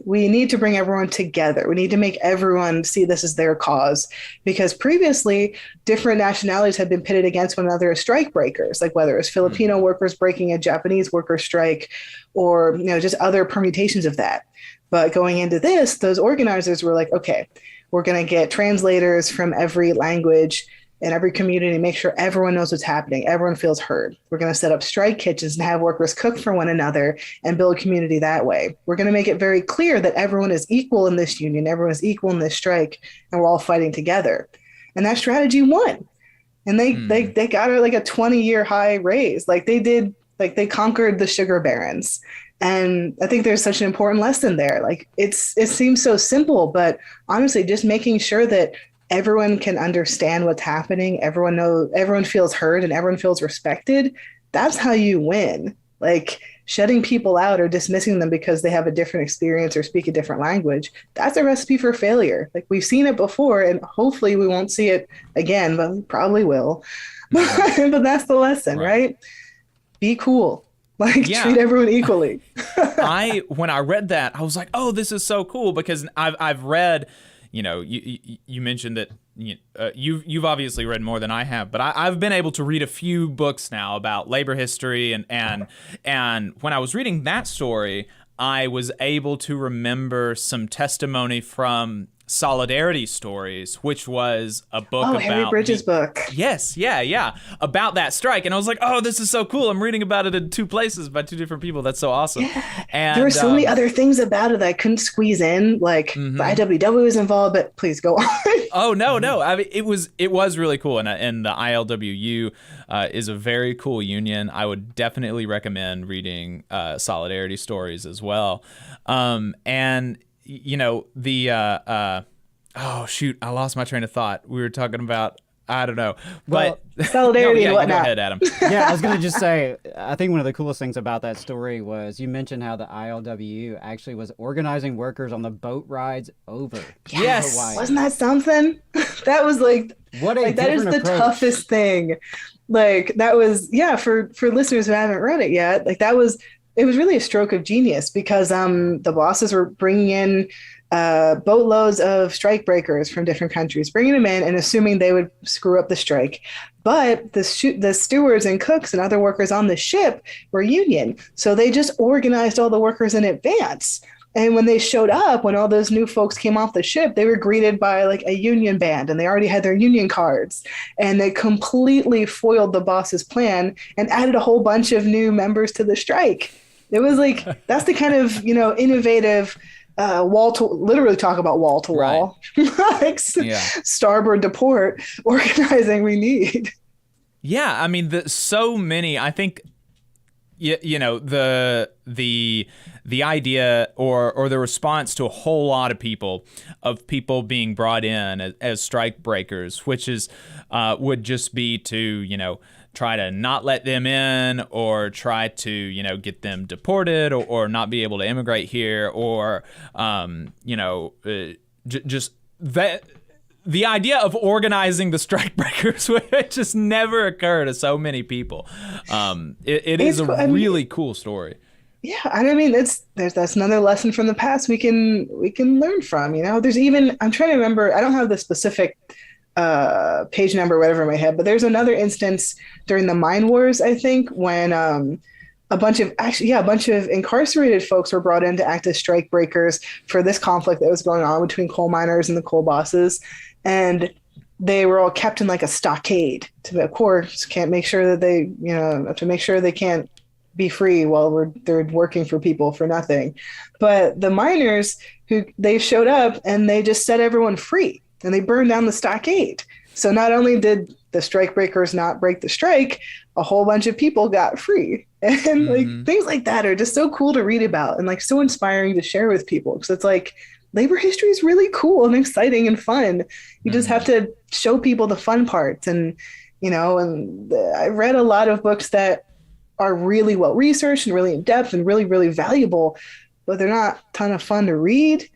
we need to bring everyone together. We need to make everyone see this as their cause, because previously different nationalities had been pitted against one another as strike breakers, like whether it was Filipino workers breaking a Japanese worker strike or, just other permutations of that. But going into this, those organizers were like, okay, we're going to get translators from every language in every community, make sure everyone knows what's happening. Everyone feels heard. We're going to set up strike kitchens and have workers cook for one another and build community that way. We're going to make it very clear that everyone is equal in this union, everyone is equal in this strike, and we're all fighting together. And that strategy won. And they got like a 20-year high raise. Like they conquered the sugar barons. And I think there's such an important lesson there. Like it seems so simple, but honestly, just making sure that everyone can understand what's happening. Everyone feels heard and everyone feels respected. That's how you win. Like shutting people out or dismissing them because they have a different experience or speak a different language. That's a recipe for failure. Like we've seen it before, and hopefully we won't see it again, but we probably will. But that's the lesson, right? Be cool. Like treat everyone equally. When I read that, I was like, oh, this is so cool, because I've read, you mentioned that you've obviously read more than I have, but I've been able to read a few books now about labor history, and when I was reading that story, I was able to remember some testimony from Solidarity Stories, which was a book about Harry Bridges' book. Yes, yeah, about that strike, and I was like, oh, this is so cool. I'm reading about it in two places by two different people. That's so awesome. Yeah. And there were so many other things about it that I couldn't squeeze in, like the IWW was involved, but please go on. Oh no! I mean, it was really cool, and the ILWU is a very cool union. I would definitely recommend reading Solidarity Stories as well. And oh shoot, I lost my train of thought. We were talking about, I don't know, but solidarity and whatnot. Go ahead, Adam. Yeah, I was gonna just say, I think one of the coolest things about that story was you mentioned how the ILWU actually was organizing workers on the boat rides over. Yes, Hawaii. wasn't that something? That was that is the toughest thing. Like that was for listeners who haven't read it yet. Like it was really a stroke of genius, because the bosses were bringing in boatloads of strike breakers from different countries, bringing them in and assuming they would screw up the strike. But the stewards and cooks and other workers on the ship were union. So they just organized all the workers in advance. And when they showed up, when all those new folks came off the ship, they were greeted by like a union band, and they already had their union cards. And they completely foiled the boss's plan and added a whole bunch of new members to the strike. It was like, that's the kind of, innovative literally talk about wall to wall, like starboard to port organizing we need. Yeah. I mean, so many, I think, the idea or the response to a whole lot of people being brought in as strike breakers, which is, would just be to, try to not let them in, or try to, get them deported, or not be able to immigrate here, or, just that. The idea of organizing the strikebreakers, it just never occurred to so many people. It is a really cool story. Yeah, and I mean that's another lesson from the past we can learn from. There's even, I'm trying to remember, I don't have the specific page number or whatever in my head, but there's another instance during the mine wars, I think, when a bunch of incarcerated folks were brought in to act as strike breakers for this conflict that was going on between coal miners and the coal bosses. And they were all kept in like a stockade to, of course, can't make sure that they, to make sure they can't be free while they're working for people for nothing. But the miners they showed up and they just set everyone free, and they burned down the stockade. So not only did the strike breakers not break the strike, a whole bunch of people got free. And like things like that are just so cool to read about and like so inspiring to share with people. Because it's like, labor history is really cool and exciting and fun. You just have to show people the fun parts. And, I read a lot of books that are really well researched and really in depth and really, really valuable, but they're not a ton of fun to read.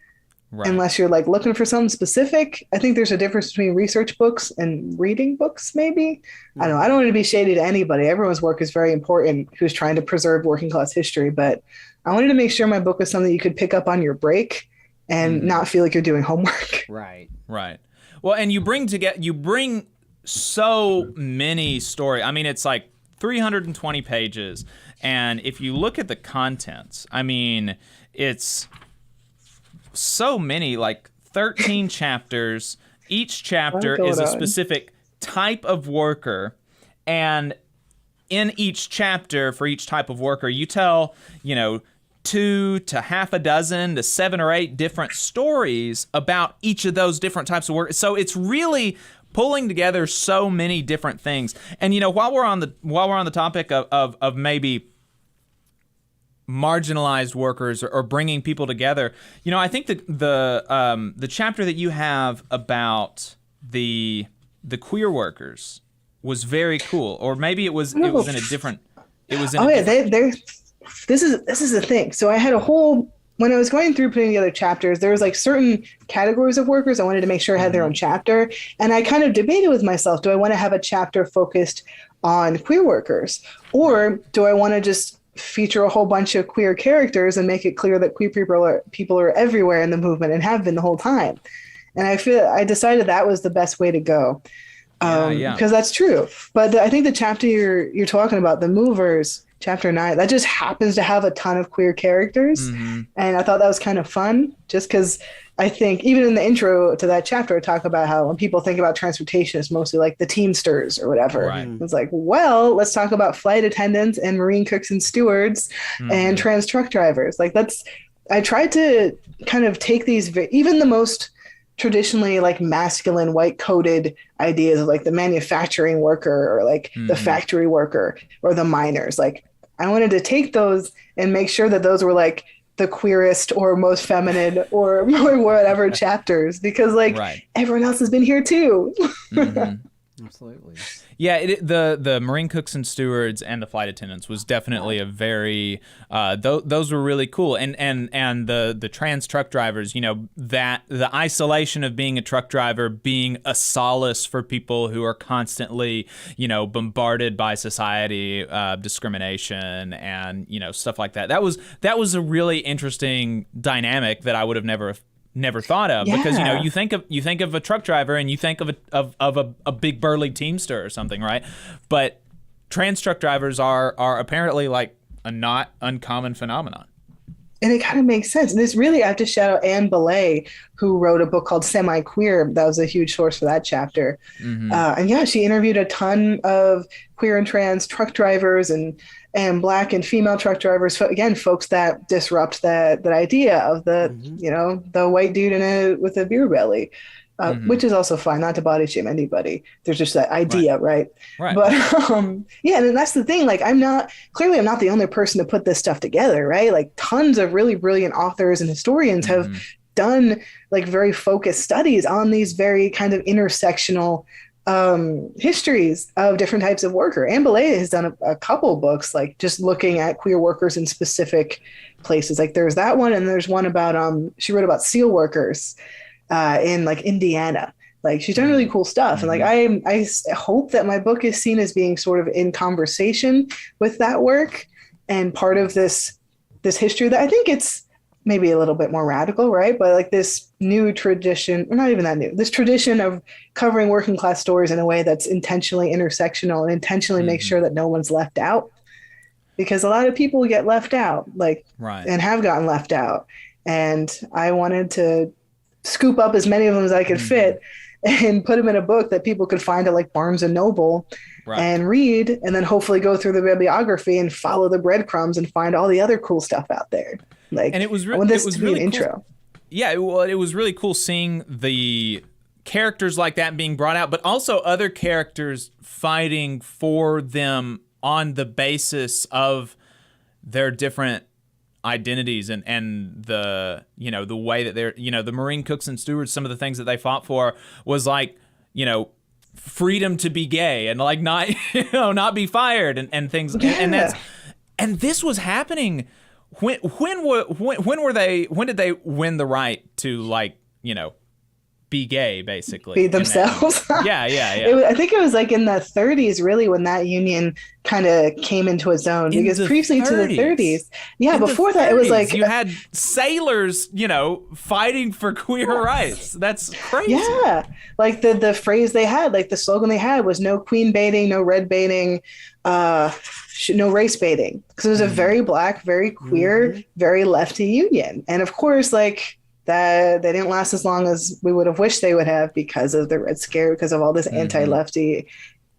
unless you're like looking for something specific. I think there's a difference between research books and reading books, maybe. I don't know. I don't want to be shady to anybody. Everyone's work is very important who's trying to preserve working class history, but I wanted to make sure my book was something you could pick up on your break and not feel like you're doing homework. Right. Well, and you bring so many stories. I mean, it's like 320 pages, and if you look at the contents, I mean, it's so many, like 13 chapters. Each chapter is a specific type of worker, and in each chapter for each type of worker, you tell, 2 to half a dozen to 7 or 8 different stories about each of those different types of work. So it's really pulling together so many different things. And while we're on the topic of maybe marginalized workers or bringing people together, I think the chapter that you have about the queer workers was very cool. Or maybe it was in a different. This is the thing. So I had when I was going through putting together chapters, there was like certain categories of workers I wanted to make sure had their own chapter. And I kind of debated with myself, do I want to have a chapter focused on queer workers? Or do I want to just feature a whole bunch of queer characters and make it clear that queer people are everywhere in the movement and have been the whole time? And I decided that was the best way to go. Because that's true. But I think the chapter you're talking about, the movers, chapter 9, that just happens to have a ton of queer characters. And I thought that was kind of fun, just because I think even in the intro to that chapter, I talk about how when people think about transportation, it's mostly like the Teamsters or whatever. Right. It's like, well, let's talk about flight attendants and marine cooks and stewards and trans truck drivers. Like I tried to kind of take these, even the most traditionally like masculine white coded ideas of like the manufacturing worker or like the factory worker or the miners. Like I wanted to take those and make sure that those were like the queerest or most feminine or whatever chapters, because like everyone else has been here too. Absolutely. Yeah, the marine cooks and stewards and the flight attendants was definitely a very those were really cool, and the trans truck drivers, that the isolation of being a truck driver being a solace for people who are constantly bombarded by society, discrimination and stuff like that. That was a really interesting dynamic that I would have never thought of, because you think of a truck driver and you think of a big burly Teamster or something, right? But trans truck drivers are apparently like a not uncommon phenomenon. And it kind of makes sense. And this really, I have to shout out Anne Belay, who wrote a book called Semi-Queer. That was a huge source for that chapter. And she interviewed a ton of queer and trans truck drivers and Black and female truck drivers. Again, folks that disrupt that idea of the white dude with a beer belly, which is also fine, not to body shame anybody. There's just that idea, right? But and that's the thing. Like I'm not the only person to put this stuff together, right? Like tons of really brilliant authors and historians have done like very focused studies on these very kind of intersectional histories of different types of worker. Anne Belay has done a couple books, like just looking at queer workers in specific places. Like there's that one, and there's one about she wrote about steel workers in like Indiana. Like she's done really cool stuff. And like I hope that my book is seen as being sort of in conversation with that work and part of this history that I think it's maybe a little bit more radical, right? But like this new tradition, or not even that new, this tradition of covering working class stories in a way that's intentionally intersectional and intentionally make sure that no one's left out. Because a lot of people get left out, and have gotten left out. And I wanted to scoop up as many of them as I could fit and put them in a book that people could find at like Barnes and Noble and read, and then hopefully go through the bibliography and follow the breadcrumbs and find all the other cool stuff out there. Like, and it was really cool. Intro. Yeah, well, it was really cool seeing the characters like that being brought out, but also other characters fighting for them on the basis of their different identities and the the way that they're the marine cooks and stewards. Some of the things that they fought for was like freedom to be gay and like not not be fired and things and this was happening when did they win the right to, like, you know, be gay, basically? Be themselves. Yeah. I think it was like in the 30s, really, when that union kind of came into its own. Because previously to the 30s, before that, it was like you had sailors, you know, fighting for queer rights. That's crazy. Yeah, like the phrase they had, like the slogan they had was "No queen baiting, no red baiting, no race baiting," because it was a very black, very queer, very lefty union, and of course, like. That they didn't last as long as we would have wished they would have because of the Red Scare, because of all this anti-lefty,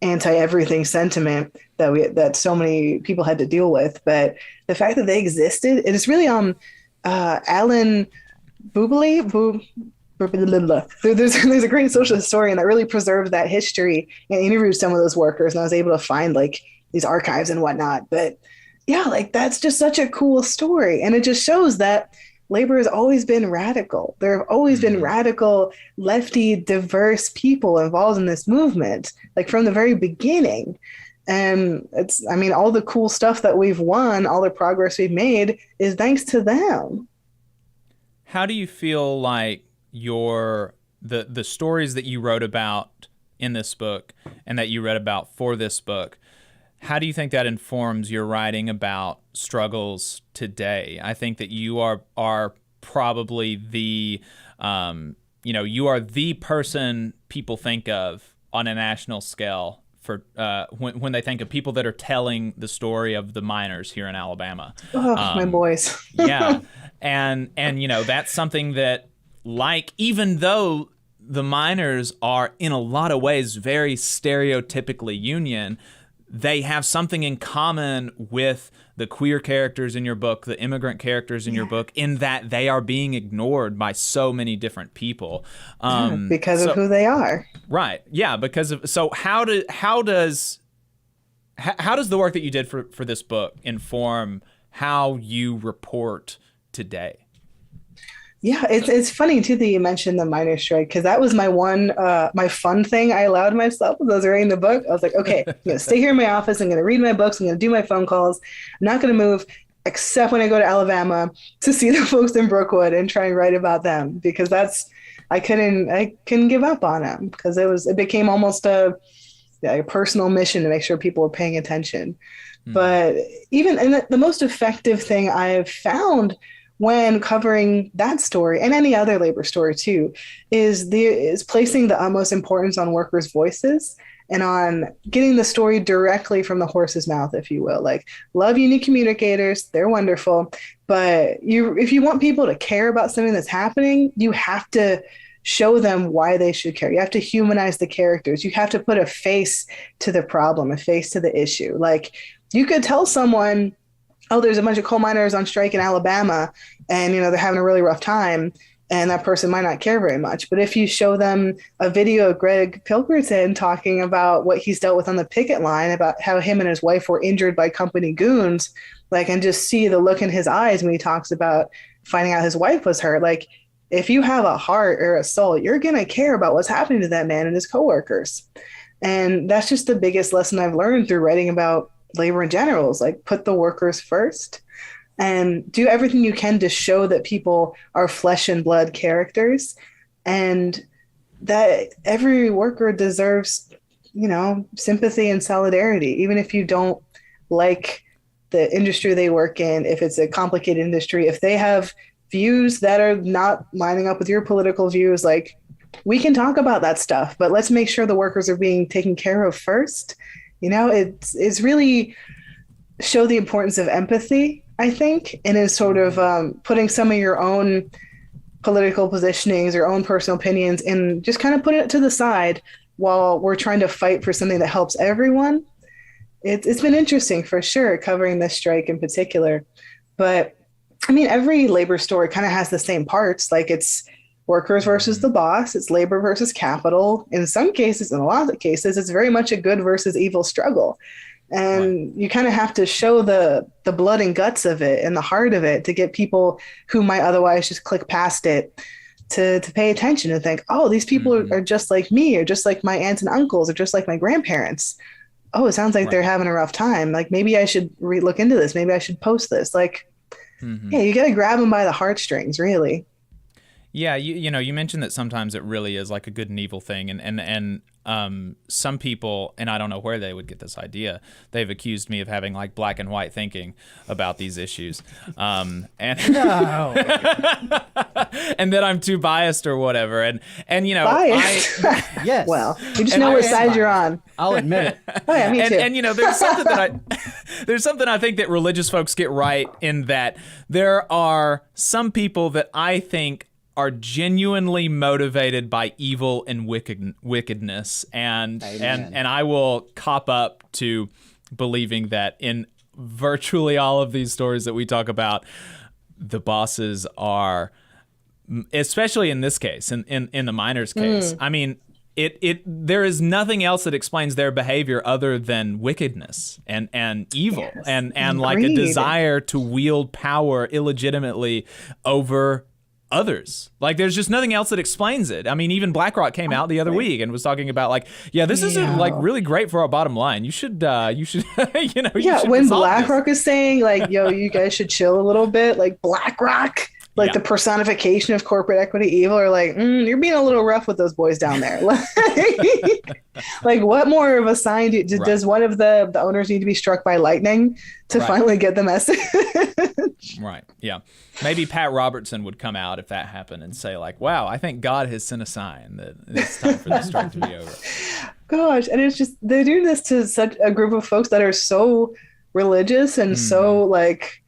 anti-everything sentiment that so many people had to deal with. But the fact that they existed, it is really Alan Bublé. There's a great social historian that really preserved that history and interviewed some of those workers, and I was able to find like these archives and whatnot. But yeah, like that's just such a cool story, and it just shows that labor has always been radical. There have always been radical, lefty, diverse people involved in this movement, like from the very beginning. And all the cool stuff that we've won, all the progress we've made is thanks to them. How do you feel like the stories that you wrote about in this book and that you read about for this book, how do you think that informs your writing about struggles today? I think that you are probably the, you are the person people think of on a national scale for when they think of people that are telling the story of the miners here in Alabama. Oh, my boys. Yeah, and that's something that, like, even though the miners are in a lot of ways very stereotypically union, they have something in common with the queer characters in your book, the immigrant characters in your book, in that they are being ignored by so many different people. Because of who they are. Right. Yeah. How does the work that you did for this book inform how you report today? Yeah, it's funny too that you mentioned the miners' strike, because that was my my fun thing I allowed myself as I was writing the book. I was like, okay, I'm gonna stay here in my office. I'm gonna read my books. I'm gonna do my phone calls. I'm not gonna move except when I go to Alabama to see the folks in Brookwood and try and write about them, because I couldn't give up on them, because it became almost a personal mission to make sure people were paying attention. But even the most effective thing I have found when covering that story and any other labor story too, is placing the utmost importance on workers' voices and on getting the story directly from the horse's mouth, if you will. Like, love union communicators, they're wonderful, but if you want people to care about something that's happening, you have to show them why they should care. You have to humanize the characters. You have to put a face to the problem, a face to the issue. Like, you could tell someone, oh, there's a bunch of coal miners on strike in Alabama and, they're having a really rough time, and that person might not care very much. But if you show them a video of Greg Pilkerton talking about what he's dealt with on the picket line, about how him and his wife were injured by company goons, like, and just see the look in his eyes when he talks about finding out his wife was hurt. Like, if you have a heart or a soul, you're going to care about what's happening to that man and his coworkers. And that's just the biggest lesson I've learned through writing about labor in general, is like, put the workers first and do everything you can to show that people are flesh and blood characters, and that every worker deserves, sympathy and solidarity, even if you don't like the industry they work in, if it's a complicated industry, if they have views that are not lining up with your political views, like, we can talk about that stuff, but let's make sure the workers are being taken care of first. It's really show the importance of empathy, I think, and is sort of putting some of your own political positionings, your own personal opinions, and just kind of putting it to the side while we're trying to fight for something that helps everyone. It's been interesting for sure, covering this strike in particular. But every labor story kind of has the same parts. Like, it's workers versus the boss, it's labor versus capital. In some cases, in a lot of cases, it's very much a good versus evil struggle. And you kind of have to show the blood and guts of it and the heart of it to get people who might otherwise just click past it to pay attention and think, oh, these people are just like me, or just like my aunts and uncles, or just like my grandparents. Oh, it sounds like they're having a rough time. Like, maybe I should look into this. Maybe I should post this. Like, Mm-hmm. Yeah, you got to grab them by the heartstrings, really. Yeah, you mentioned that sometimes it really is like a good and evil thing, and some people, and I don't know where they would get this idea, they've accused me of having like black and white thinking about these issues, and No. and that I'm too biased or whatever, and Biased? Yes. Well, you just know what side you're on. I'll admit it. Oh yeah, me too. And there's something there's something I think that religious folks get right in that there are some people that I think are genuinely motivated by evil and wickedness, and I will cop up to believing that in virtually all of these stories that we talk about, the bosses are, especially in this case, in the miners' case. I mean, there is nothing else that explains their behavior other than wickedness and evil, Yes. and like a desire to wield power illegitimately over others. Like, there's just nothing else that explains it. I mean, even BlackRock came out the other week and was talking about like, this isn't like really great for our bottom line. You should you should when BlackRock is saying like, yo, you guys should chill a little bit, like BlackRock, like the personification of corporate equity evil, are like, you're being a little rough with those boys down there. Like, what more of a sign does one of the owners need to be struck by lightning to finally get the message? Right. Yeah. Maybe Pat Robertson would come out if that happened and say like, wow, I think God has sent a sign that it's time for this strike to be over. Gosh. And it's just, they're doing this to such a group of folks that are so religious and so like,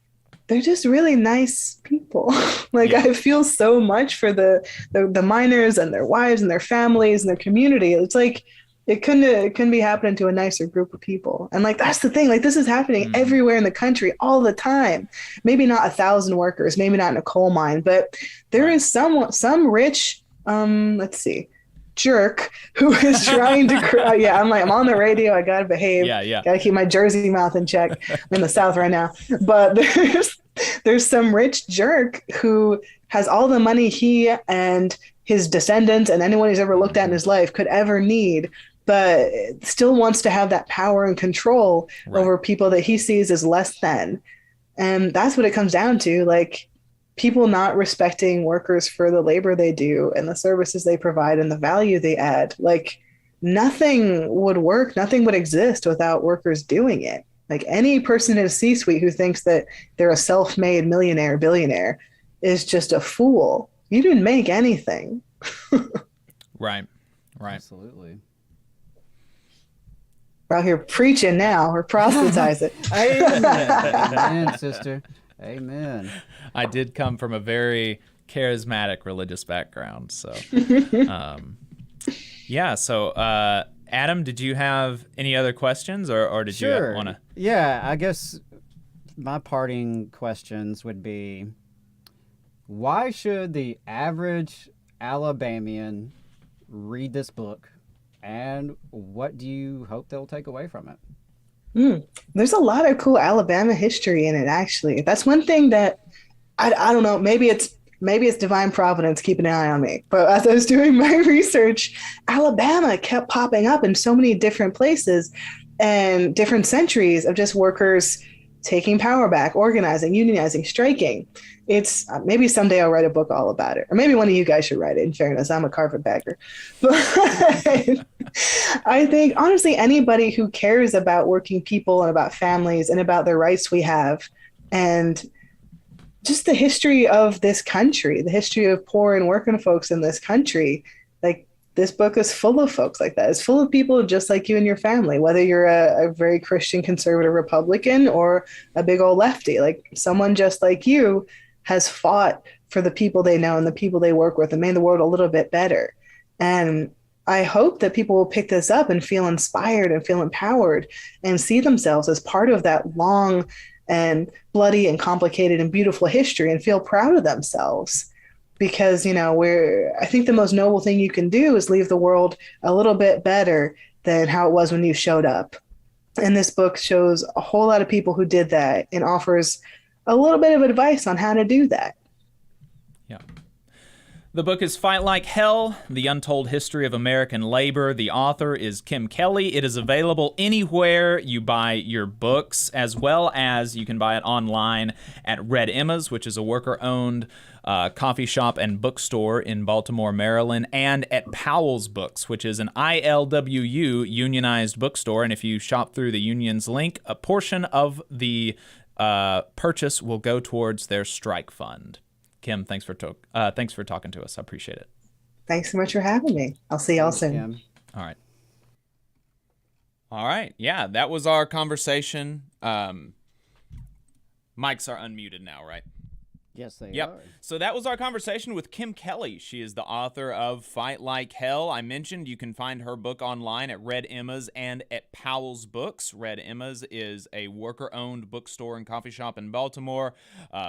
they're just really nice people. I feel so much for the miners and their wives and their families and their community. It's like, it couldn't be happening to a nicer group of people. And like, that's the thing, like this is happening everywhere in the country all the time. Maybe not 1,000 workers, maybe not in a coal mine, but there is some rich, jerk who is trying to I'm on the radio, I gotta behave, gotta keep my Jersey mouth in check. I'm in the South right now, but there's some rich jerk who has all the money he and his descendants and anyone he's ever looked at in his life could ever need, but still wants to have that power and control over people that he sees as less than. And that's what it comes down to, like people not respecting workers for the labor they do and the services they provide and the value they add. Like nothing would work, nothing would exist without workers doing it. Like any person in a C-suite who thinks that they're a self-made millionaire, billionaire is just a fool. You didn't make anything. Right. Absolutely. We're out here preaching now. We're proselytizing. Amen, sister. Amen. I did come from a very charismatic religious background, so So Adam, did you have any other questions, or did you want to? Yeah, I guess my parting questions would be, why should the average Alabamian read this book, and what do you hope they'll take away from it? There's a lot of cool Alabama history in it, actually. That's one thing that I don't know, maybe it's divine providence keeping an eye on me. But as I was doing my research, Alabama kept popping up in so many different places and different centuries of just workers taking power back, organizing, unionizing, striking. It's maybe someday I'll write a book all about it, or maybe one of you guys should write it. In fairness, I'm a carpetbagger. But I think honestly, anybody who cares about working people and about families and about the rights we have, and just the history of this country, the history of poor and working folks in this country, like this book is full of folks like that. It's full of people just like you and your family, whether you're a very Christian conservative Republican or a big old lefty, like someone just like you has fought for the people they know and the people they work with and made the world a little bit better. And I hope that people will pick this up and feel inspired and feel empowered and see themselves as part of that long and bloody and complicated and beautiful history and feel proud of themselves. Because, I think the most noble thing you can do is leave the world a little bit better than how it was when you showed up. And this book shows a whole lot of people who did that and offers a little bit of advice on how to do that. Yeah. The book is Fight Like Hell, The Untold History of American Labor. The author is Kim Kelly. It is available anywhere you buy your books, as well as you can buy it online at Red Emma's, which is a worker-owned coffee shop and bookstore in Baltimore, Maryland, and at Powell's Books, which is an ILWU unionized bookstore. And if you shop through the union's link, a portion of the purchase will go towards their strike fund. Kim, thanks for talking to us. I appreciate it. Thanks so much for having me. I'll see y'all soon. Kim. All right. Yeah, that was our conversation. Mics are unmuted now, right? Yes, they Yep. are. So that was our conversation with Kim Kelly. She is the author of Fight Like Hell. I mentioned you can find her book online at Red Emma's and at Powell's Books. Red Emma's is a worker-owned bookstore and coffee shop in Baltimore.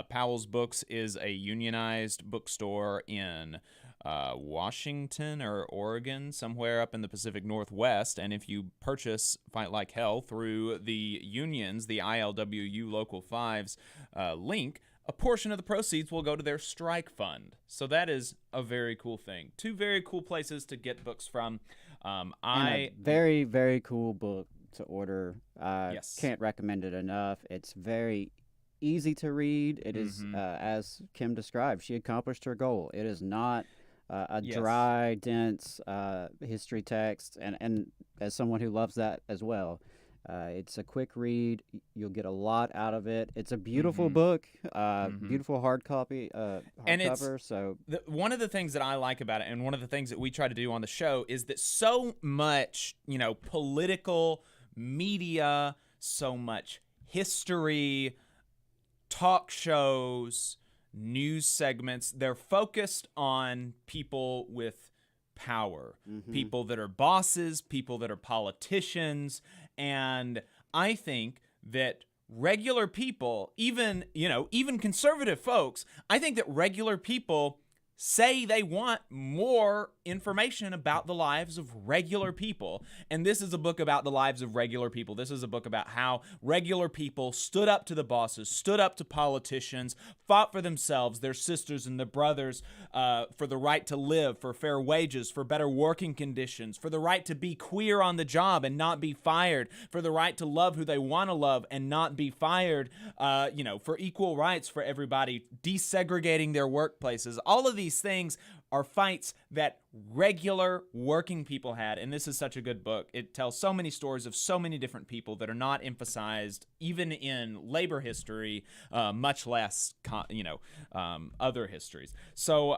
Powell's Books is a unionized bookstore in Washington or Oregon, somewhere up in the Pacific Northwest. And if you purchase Fight Like Hell through the unions, the ILWU Local 5's link, a portion of the proceeds will go to their strike fund. So that is a very cool thing. Two very cool places to get books from. And a very, very cool book to order. Yes. Can't recommend it enough. It's very easy to read. It is, as Kim described, she accomplished her goal. It is not a dry, dense history text. And as someone who loves that as well, it's a quick read. You'll get a lot out of it. It's a beautiful book, beautiful hardcover. So one of the things that I like about it, and one of the things that we try to do on the show, is that so much, political media, so much history, talk shows, news segments, they're focused on people with power, people that are bosses, people that are politicians. And I think that regular people, even conservative folks, I think that regular people say they want more information about the lives of regular people. And this is a book about the lives of regular people. This is a book about how regular people stood up to the bosses, stood up to politicians, fought for themselves, their sisters and their brothers, for the right to live, for fair wages, for better working conditions, for the right to be queer on the job and not be fired, for the right to love who they want to love and not be fired, for equal rights for everybody, desegregating their workplaces. All of these things are fights that regular working people had, and this is such a good book. It tells so many stories of so many different people that are not emphasized even in labor history, much less other histories. So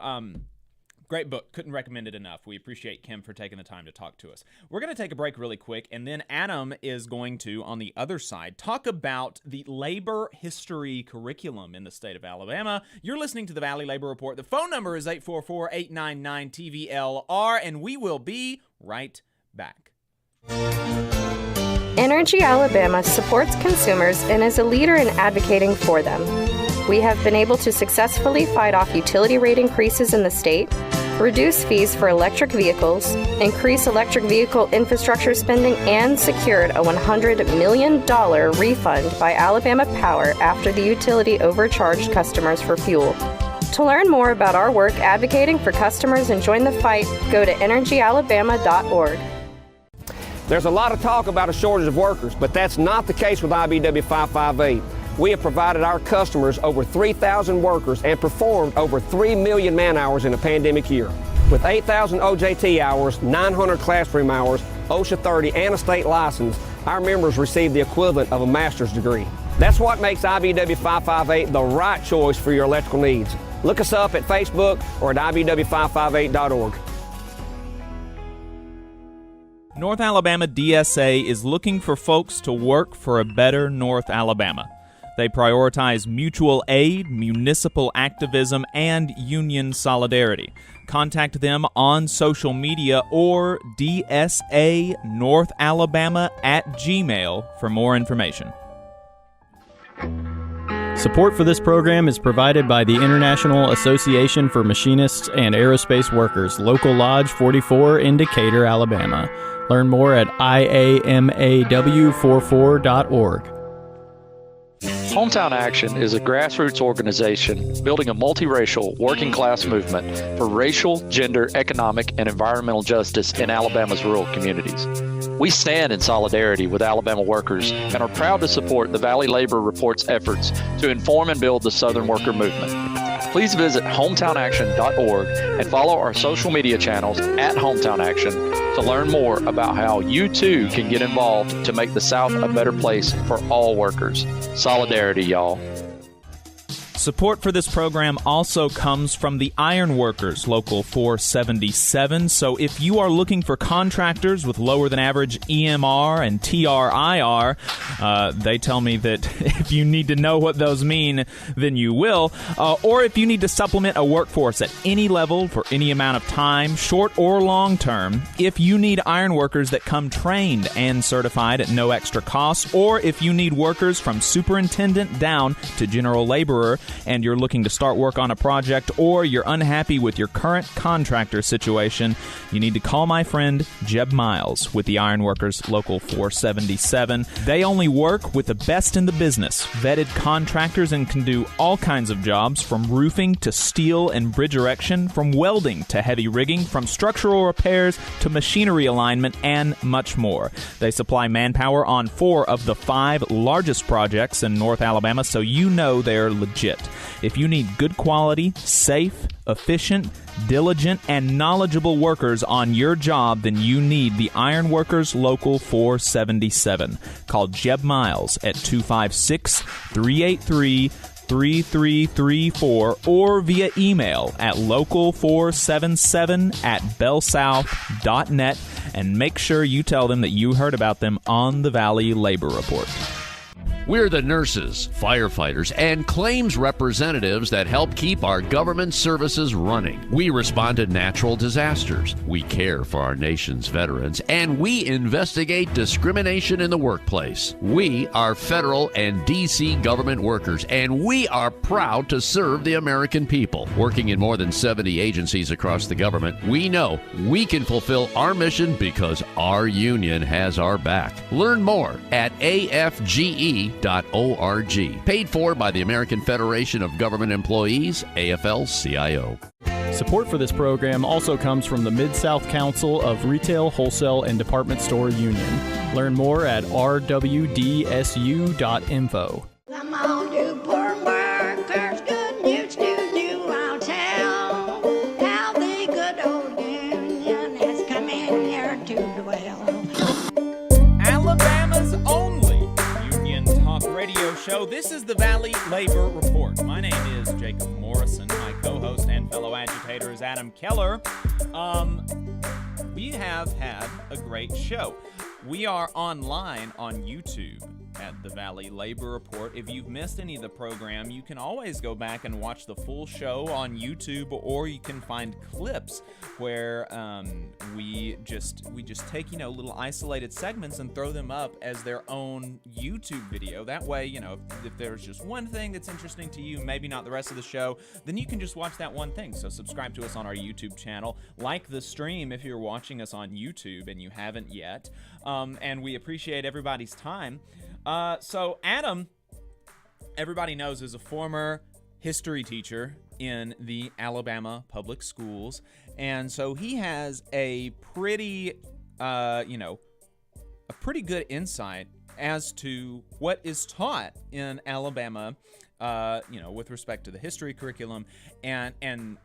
great book. Couldn't recommend it enough. We appreciate Kim for taking the time to talk to us. We're going to take a break really quick, and then Adam is going to, on the other side, talk about the labor history curriculum in the state of Alabama. You're listening to the Valley Labor Report. The phone number is 844-899-TVLR, and we will be right back. Energy Alabama supports consumers and is a leader in advocating for them. We have been able to successfully fight off utility rate increases in the state, reduce fees for electric vehicles, increase electric vehicle infrastructure spending, and secured a $100 million refund by Alabama Power after the utility overcharged customers for fuel. To learn more about our work advocating for customers and join the fight, go to energyalabama.org. There's a lot of talk about a shortage of workers, but that's not the case with IBW 558. We have provided our customers over 3,000 workers and performed over 3 million man-hours in a pandemic year. With 8,000 OJT hours, 900 classroom hours, OSHA 30, and a state license, our members receive the equivalent of a master's degree. That's what makes IBW 558 the right choice for your electrical needs. Look us up at Facebook or at IBW558.org. North Alabama DSA is looking for folks to work for a better North Alabama. They prioritize mutual aid, municipal activism, and union solidarity. Contact them on social media or dsanorthalabama@gmail for more information. Support for this program is provided by the International Association for Machinists and Aerospace Workers, Local Lodge 44 in Decatur, Alabama. Learn more at iamaw44.org. Hometown Action is a grassroots organization building a multiracial working class movement for racial, gender, economic, and environmental justice in Alabama's rural communities. We stand in solidarity with Alabama workers and are proud to support the Valley Labor Report's efforts to inform and build the Southern worker movement. Please visit hometownaction.org and follow our social media channels at Hometown Action to learn more about how you too can get involved to make the South a better place for all workers. Solidarity, y'all. Support for this program also comes from the Iron Workers, Local 477. So if you are looking for contractors with lower than average EMR and TRIR, they tell me that if you need to know what those mean, then you will. Or if you need to supplement a workforce at any level for any amount of time, short or long term, if you need iron workers that come trained and certified at no extra cost, or if you need workers from superintendent down to general laborer, and you're looking to start work on a project, or you're unhappy with your current contractor situation, you need to call my friend Jeb Miles with the Ironworkers Local 477. They only work with the best in the business, vetted contractors, and can do all kinds of jobs from roofing to steel and bridge erection, from welding to heavy rigging, from structural repairs to machinery alignment, and much more. They supply manpower on 4 of the 5 largest projects in North Alabama, so you know they're legit. If you need good quality, safe, efficient, diligent, and knowledgeable workers on your job, then you need the Ironworkers Local 477. Call Jeb Miles at 256-383-3334 or via email at local477@bellsouth.net, and make sure you tell them that you heard about them on the Valley Labor Report. We're the nurses, firefighters, and claims representatives that help keep our government services running. We respond to natural disasters. We care for our nation's veterans, and we investigate discrimination in the workplace. We are federal and D.C. government workers, and we are proud to serve the American people. Working in more than 70 agencies across the government, we know we can fulfill our mission because our union has our back. Learn more at afge.org. Paid for by the American Federation of Government Employees, AFL-CIO. Support for this program also comes from the Mid-South Council of Retail, Wholesale, and Department Store Union. Learn more at rwdsu.info. Come on, you poor workers, good news to you I'll tell, how the good old union has come in here to dwell. Alabama's only union talk radio show. This is the Valley Labor Report. My name is Jacob Morrison. My co-host and fellow agitator is Adam Keller. We have had a great show. We are online on YouTube at the Valley Labor Report. If you've missed any of the program, you can always go back and watch the full show on YouTube, or you can find clips where we just take, little isolated segments and throw them up as their own YouTube video. That way, if there's just one thing that's interesting to you, maybe not the rest of the show, then you can just watch that one thing. So subscribe to us on our YouTube channel. Like the stream if you're watching us on YouTube and you haven't yet. And we appreciate everybody's time. So Adam, everybody knows, is a former history teacher in the Alabama public schools. And so he has a pretty good insight as to what is taught in Alabama, with respect to the history curriculum and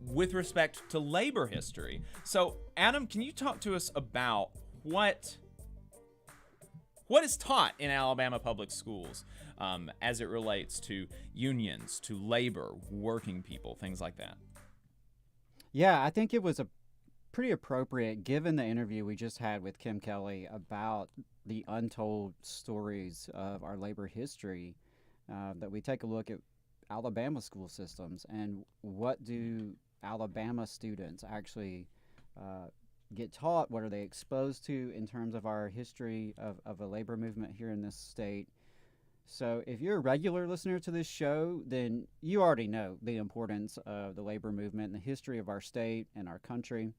with respect to labor history. So Adam, can you talk to us about what is taught in Alabama public schools as it relates to unions, to labor, working people, things like that? Yeah, I think it was pretty appropriate, given the interview we just had with Kim Kelly about the untold stories of our labor history, that we take a look at Alabama school systems and what do Alabama students actually get taught, what are they exposed to in terms of our history of a labor movement here in this state. So if you're a regular listener to this show, then you already know the importance of the labor movement and the history of our state and our country.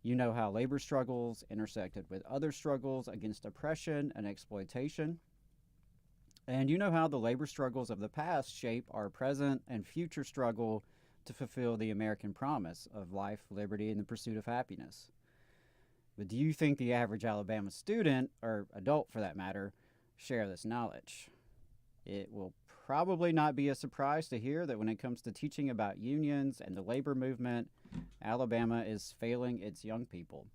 You know how labor struggles intersected with other struggles against oppression and exploitation. And you know how the labor struggles of the past shape our present and future struggle to fulfill the American promise of life, liberty, and the pursuit of happiness. But do you think the average Alabama student, or adult for that matter, share this knowledge? It will probably not be a surprise to hear that when it comes to teaching about unions and the labor movement, Alabama is failing its young people.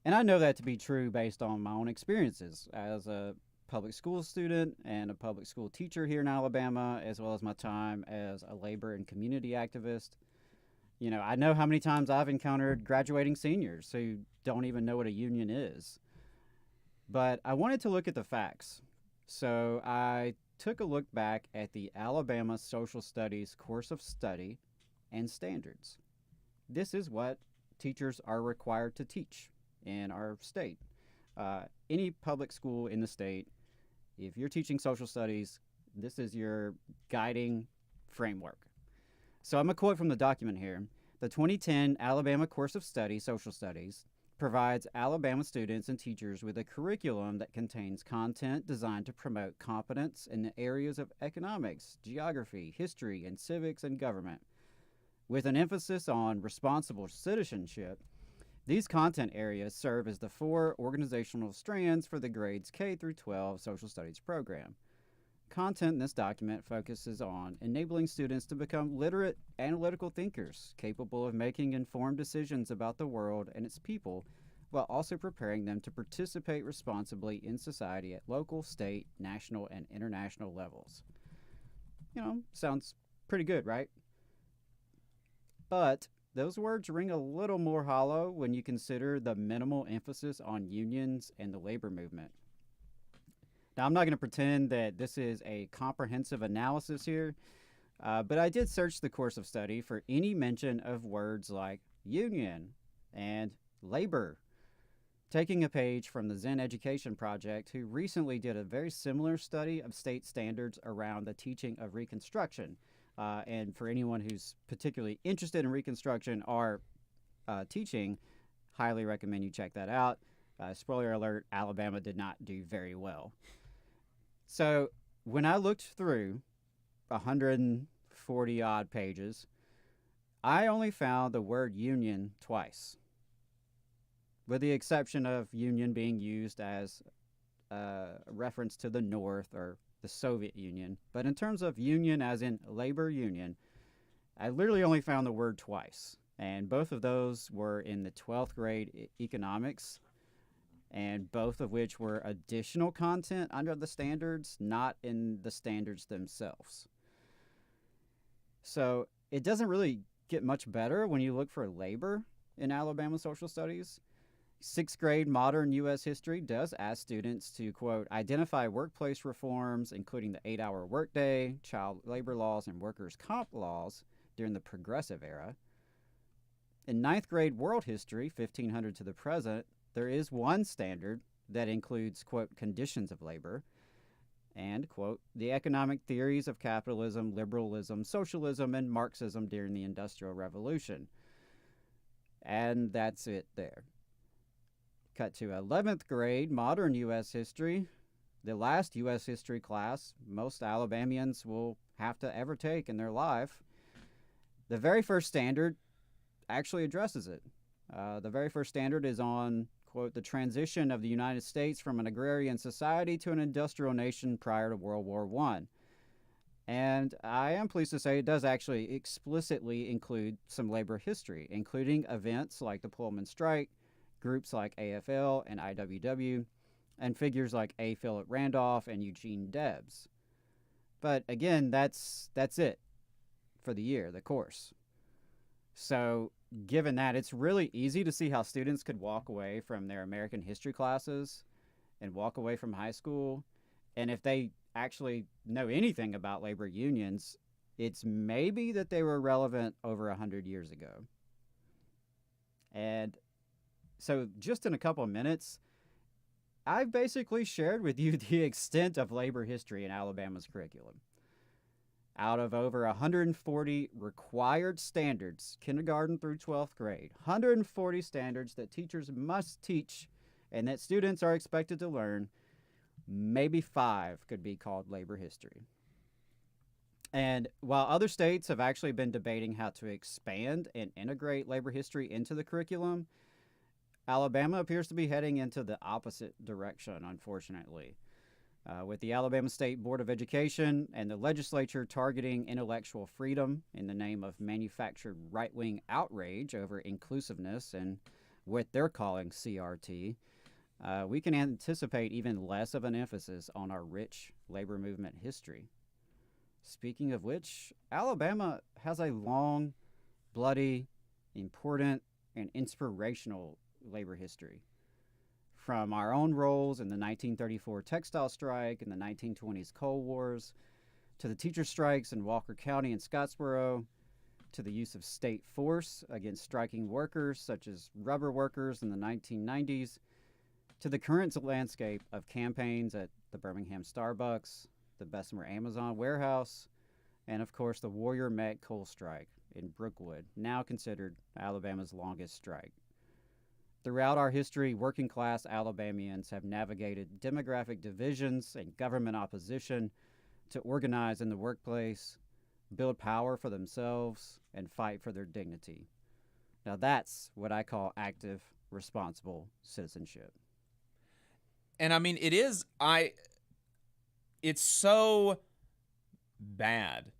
And I know that to be true based on my own experiences as a public school student and a public school teacher here in Alabama, as well as my time as a labor and community activist. You know, I know how many times I've encountered graduating seniors who don't even know what a union is. But I wanted to look at the facts. So I took a look back at the Alabama Social Studies course of study and standards. This is what teachers are required to teach in our state. Any public school in the state, if you're teaching social studies, this is your guiding framework. So I'm going to quote from the document here. The 2010 Alabama Course of Study, Social Studies, provides Alabama students and teachers with a curriculum that contains content designed to promote competence in the areas of economics, geography, history, and civics and government. With an emphasis on responsible citizenship, these content areas serve as the 4 organizational strands for the grades K through 12 social studies program. Content in this document focuses on enabling students to become literate, analytical thinkers, capable of making informed decisions about the world and its people, while also preparing them to participate responsibly in society at local, state, national, and international levels. You know, sounds pretty good, right? But those words ring a little more hollow when you consider the minimal emphasis on unions and the labor movement. Now, I'm not going to pretend that this is a comprehensive analysis here, but I did search the course of study for any mention of words like union and labor, taking a page from the Zen Education Project, who recently did a very similar study of state standards around the teaching of Reconstruction. And for anyone who's particularly interested in Reconstruction or teaching, highly recommend you check that out. Spoiler alert, Alabama did not do very well. So when I looked through 140 odd pages, I only found the word union twice, with the exception of union being used as a reference to the North or the Soviet Union. But in terms of union as in labor union, I literally only found the word twice. And both of those were in the 12th grade economics, and both of which were additional content under the standards, not in the standards themselves. So it doesn't really get much better when you look for labor in Alabama social studies. 6th grade modern U.S. history does ask students to, quote, identify workplace reforms, including the 8-hour workday, child labor laws, and workers' comp laws during the Progressive Era. In 9th grade world history, 1500 to the present, there is one standard that includes, quote, conditions of labor and, quote, the economic theories of capitalism, liberalism, socialism, and Marxism during the Industrial Revolution. And that's it there. Cut to 11th grade modern U.S. history, the last U.S. history class most Alabamians will have to ever take in their life. The very first standard actually addresses it. The very first standard is on, quote, the transition of the United States from an agrarian society to an industrial nation prior to World War I. And I am pleased to say it does actually explicitly include some labor history, including events like the Pullman strike, groups like AFL and IWW, and figures like A. Philip Randolph and Eugene Debs. But again, that's it for the year, the course. So given that, it's really easy to see how students could walk away from their American history classes and walk away from high school. And if they actually know anything about labor unions, it's maybe that they were relevant over 100 years ago. And so just in a couple of minutes, I've basically shared with you the extent of labor history in Alabama's curriculum. Out of over 140 required standards, kindergarten through 12th grade, 140 standards that teachers must teach and that students are expected to learn, maybe 5 could be called labor history. And while other states have actually been debating how to expand and integrate labor history into the curriculum, Alabama appears to be heading into the opposite direction, unfortunately. With the Alabama State Board of Education and the legislature targeting intellectual freedom in the name of manufactured right-wing outrage over inclusiveness and what they're calling CRT, we can anticipate even less of an emphasis on our rich labor movement history. Speaking of which, Alabama has a long, bloody, important, and inspirational labor history. From our own roles in the 1934 textile strike and the 1920s Coal Wars, to the teacher strikes in Walker County and Scottsboro, to the use of state force against striking workers such as rubber workers in the 1990s, to the current landscape of campaigns at the Birmingham Starbucks, the Bessemer Amazon warehouse, and of course the Warrior Met coal strike in Brookwood, now considered Alabama's longest strike. Throughout our history, working-class Alabamians have navigated demographic divisions and government opposition to organize in the workplace, build power for themselves, and fight for their dignity. Now that's what I call active, responsible citizenship. And I mean, it's so bad.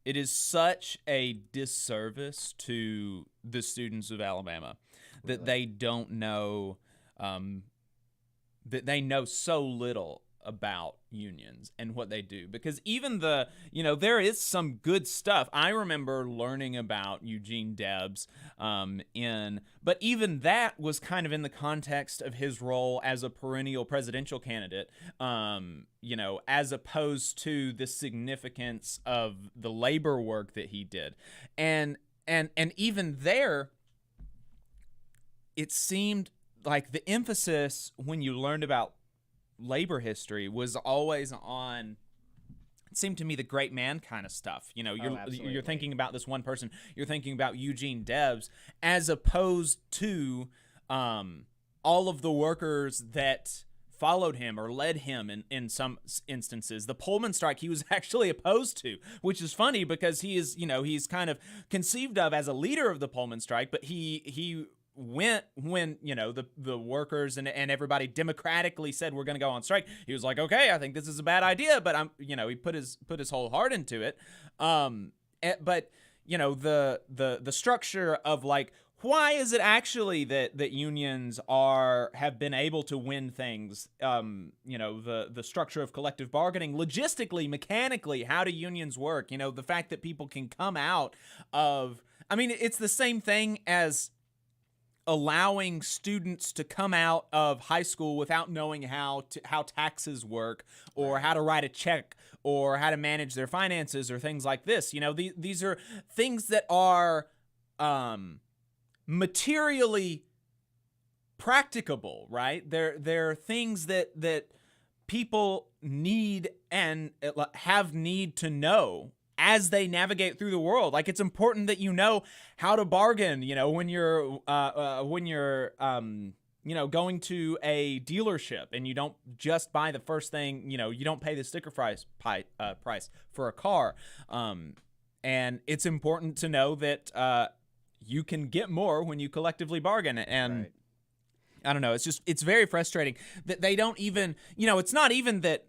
It is such a disservice to the students of Alabama that they don't know, that they know so little about unions and what they do. Because even there is some good stuff. I remember learning about Eugene Debs but even that was kind of in the context of his role as a perennial presidential candidate, as opposed to the significance of the labor work that he did. And even there, it seemed like the emphasis when you learned about labor history was always on, it seemed to me, the great man kind of stuff. You're thinking about this one person, you're thinking about Eugene Debs, as opposed to all of the workers that followed him or led him in some instances. The Pullman strike he was actually opposed to, which is funny because he is, he's kind of conceived of as a leader of the Pullman strike, but he went when the workers and everybody democratically said we're going to go on strike. He was like, okay, I think this is a bad idea, but he put his whole heart into it. But the structure of like, why is it actually that unions have been able to win things? The structure of collective bargaining, logistically, mechanically, how do unions work? The fact that people can come out of, it's the same thing as allowing students to come out of high school without knowing how taxes work or how to write a check or how to manage their finances or things like this. These are things that are materially practicable, right? They're things that people need and have need to know as they navigate through the world. Like, it's important that you know how to bargain, when you're going to a dealership and you don't just buy the first thing, you don't pay the sticker price for a car. And it's important to know that you can get more when you collectively bargain. And right. I don't know, it's very frustrating that they don't even, it's not even that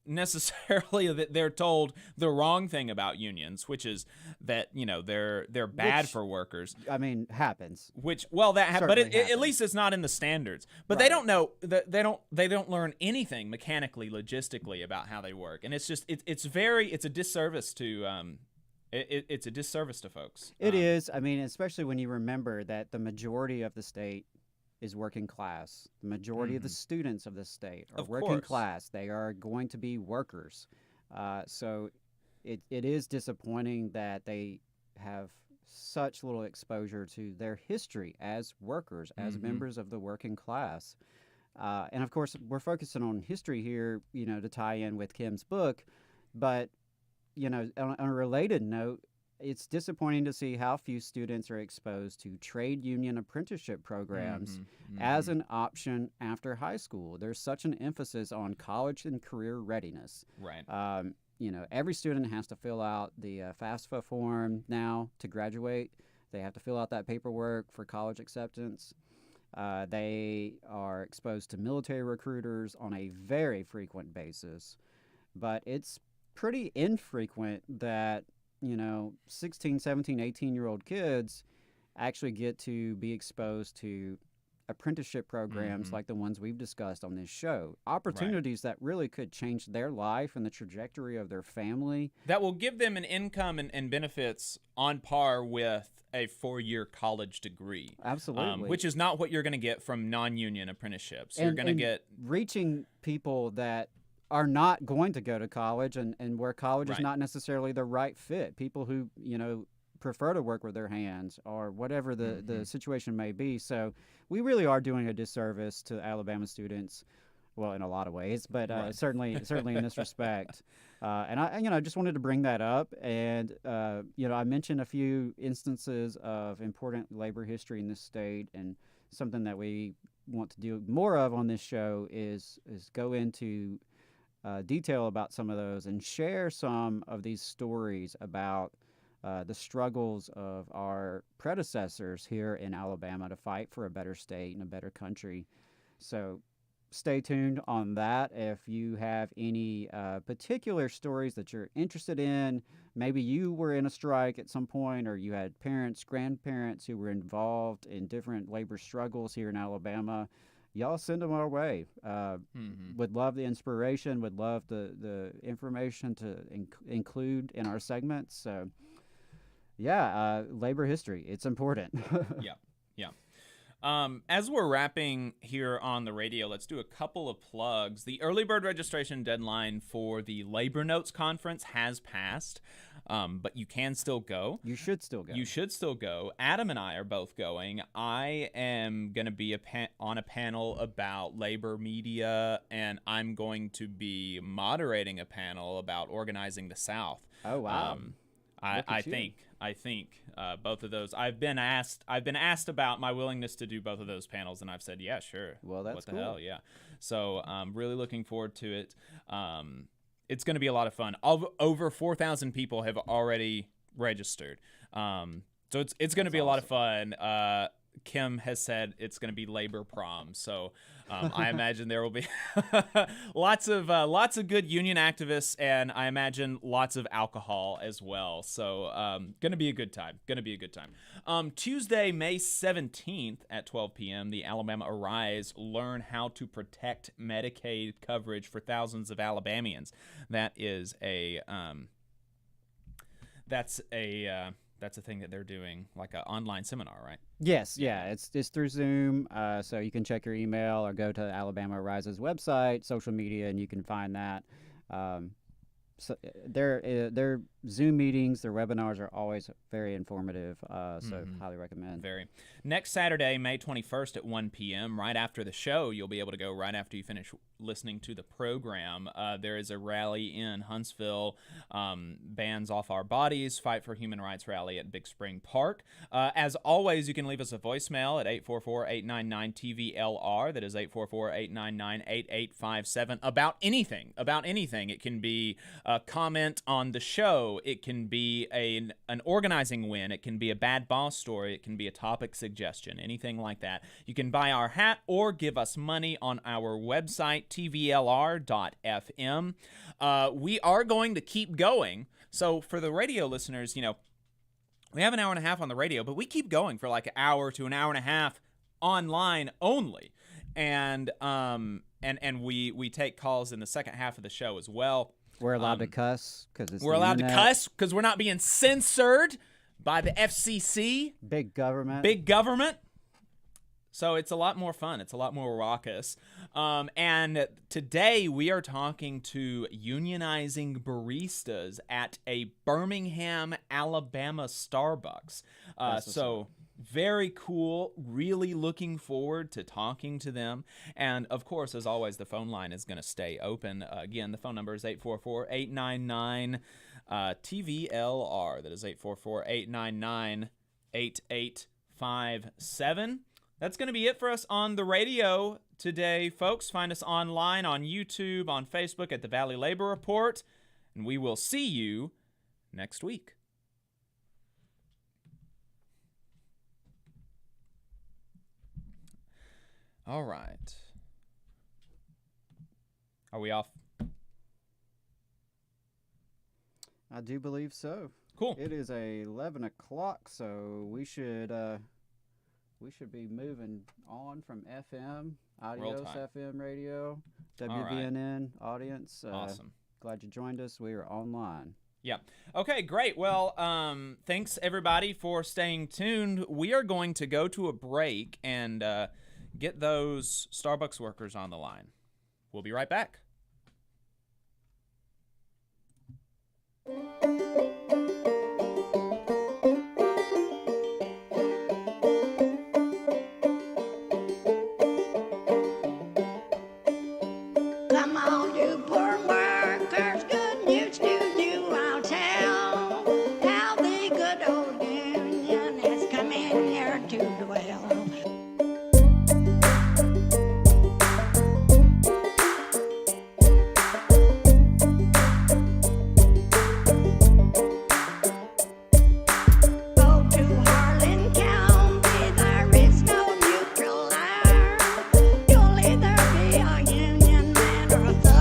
necessarily that they're told the wrong thing about unions, which is that they're bad for workers. Happens. But at least it's not in the standards. But right. They don't know that they don't learn anything mechanically, logistically about how they work, and it's just it's a disservice to it's a disservice to folks. It is. Especially when you remember that the majority of the state is working class. The majority of the students of the state are working class. They are going to be workers. So it is disappointing that they have such little exposure to their history as workers, as members of the working class. And of course, we're focusing on history here, to tie in with Kim's book. But, on a related note, it's disappointing to see how few students are exposed to trade union apprenticeship programs as an option after high school. There's such an emphasis on college and career readiness. Right. Every student has to fill out the FAFSA form now to graduate. They have to fill out that paperwork for college acceptance. They are exposed to military recruiters on a very frequent basis, but it's pretty infrequent that 16, 17, 18-year-old kids actually get to be exposed to apprenticeship programs like the ones we've discussed on this show. Opportunities that really could change their life and the trajectory of their family. That will give them an income and benefits on par with a 4-year college degree. Absolutely. Which is not what you're going to get from non-union apprenticeships. You're going to get... reaching people that are not going to go to college and where college is not necessarily the right fit. People who, prefer to work with their hands or whatever the situation may be. So we really are doing a disservice to Alabama students, well, in a lot of ways, but certainly in this respect. And I just wanted to bring that up. And, I mentioned a few instances of important labor history in this state, and something that we want to do more of on this show is go into detail about some of those and share some of these stories about the struggles of our predecessors here in Alabama to fight for a better state and a better country. So stay tuned on that. If you have any particular stories that you're interested in, maybe you were in a strike at some point, or you had parents, grandparents who were involved in different labor struggles here in Alabama, y'all send them our way. Would love the inspiration, would love the information to include in our segments. So labor history, it's important. Yeah. As we're wrapping here on the radio, let's do a couple of plugs. The early bird registration deadline for the Labor Notes Conference has passed, but you can still go. You should still go. You should still go. Adam and I are both going. I am going to be on a panel about labor media, and I'm going to be moderating a panel about organizing the South. Oh, wow. I think both of those. I've been asked about my willingness to do both of those panels, and I've said, yeah, sure. Well, that's what the cool. hell, yeah. So I'm really looking forward to it. It's going to be a lot of fun. Over 4,000 people have already registered, so it's going to be a lot of fun. Kim has said it's going to be labor prom, so I imagine there will be lots of good union activists, and I imagine lots of alcohol as well. So going to be a good time. Tuesday, May 17th at 12 p.m., the Alabama Arise Learn How to Protect Medicaid Coverage for Thousands of Alabamians. That's a thing that they're doing, like an online seminar, right? Yes, yeah, it's through Zoom, so you can check your email or go to Alabama Arise's website, social media, and you can find that. So their Zoom meetings, their webinars are always very informative, so highly recommend. Very. Next Saturday, May 21st at 1 p.m., right after the show, you'll be able to go right after you finish listening to the program. There is a rally in Huntsville, Bands Off Our Bodies, Fight for Human Rights rally at Big Spring Park. As always, you can leave us a voicemail at 844-899-TVLR. That is 844-899-8857 about anything. It can be a comment on the show. It can be an organizing win. It can be a bad boss story. It can be a topic suggestion, anything like that. You can buy our hat or give us money on our website, tvlr.fm. We are going to keep going. So for the radio listeners, we have an hour and a half on the radio, but we keep going for like an hour to an hour and a half online only. And we take calls in the second half of the show as well. We're allowed to cuss because we're allowed to cuss because we're not being censored by the FCC. Big government. So it's a lot more fun. It's a lot more raucous. And today we are talking to unionizing baristas at a Birmingham, Alabama Starbucks. Very cool. Really looking forward to talking to them. And, of course, as always, the phone line is going to stay open. Again, the phone number is 844-899 TVLR. That is 844-899-8857. That's going to be it for us on the radio today, folks. Find us online on YouTube, on Facebook at the Valley Labor Report, and we will see you next week. All right. Are we off? I do believe so. Cool. It is 11 o'clock, so we should be moving on from FM, Adios FM radio, WVNN audience. Awesome. Glad you joined us. We are online. Yeah. Okay, great. Well, thanks everybody for staying tuned. We are going to go to a break and get those Starbucks workers on the line. We'll be right back. Come on, you poor workers, good news to you I'll tell, how the good old union has come in here to dwell. You'll either be a union man or a thug.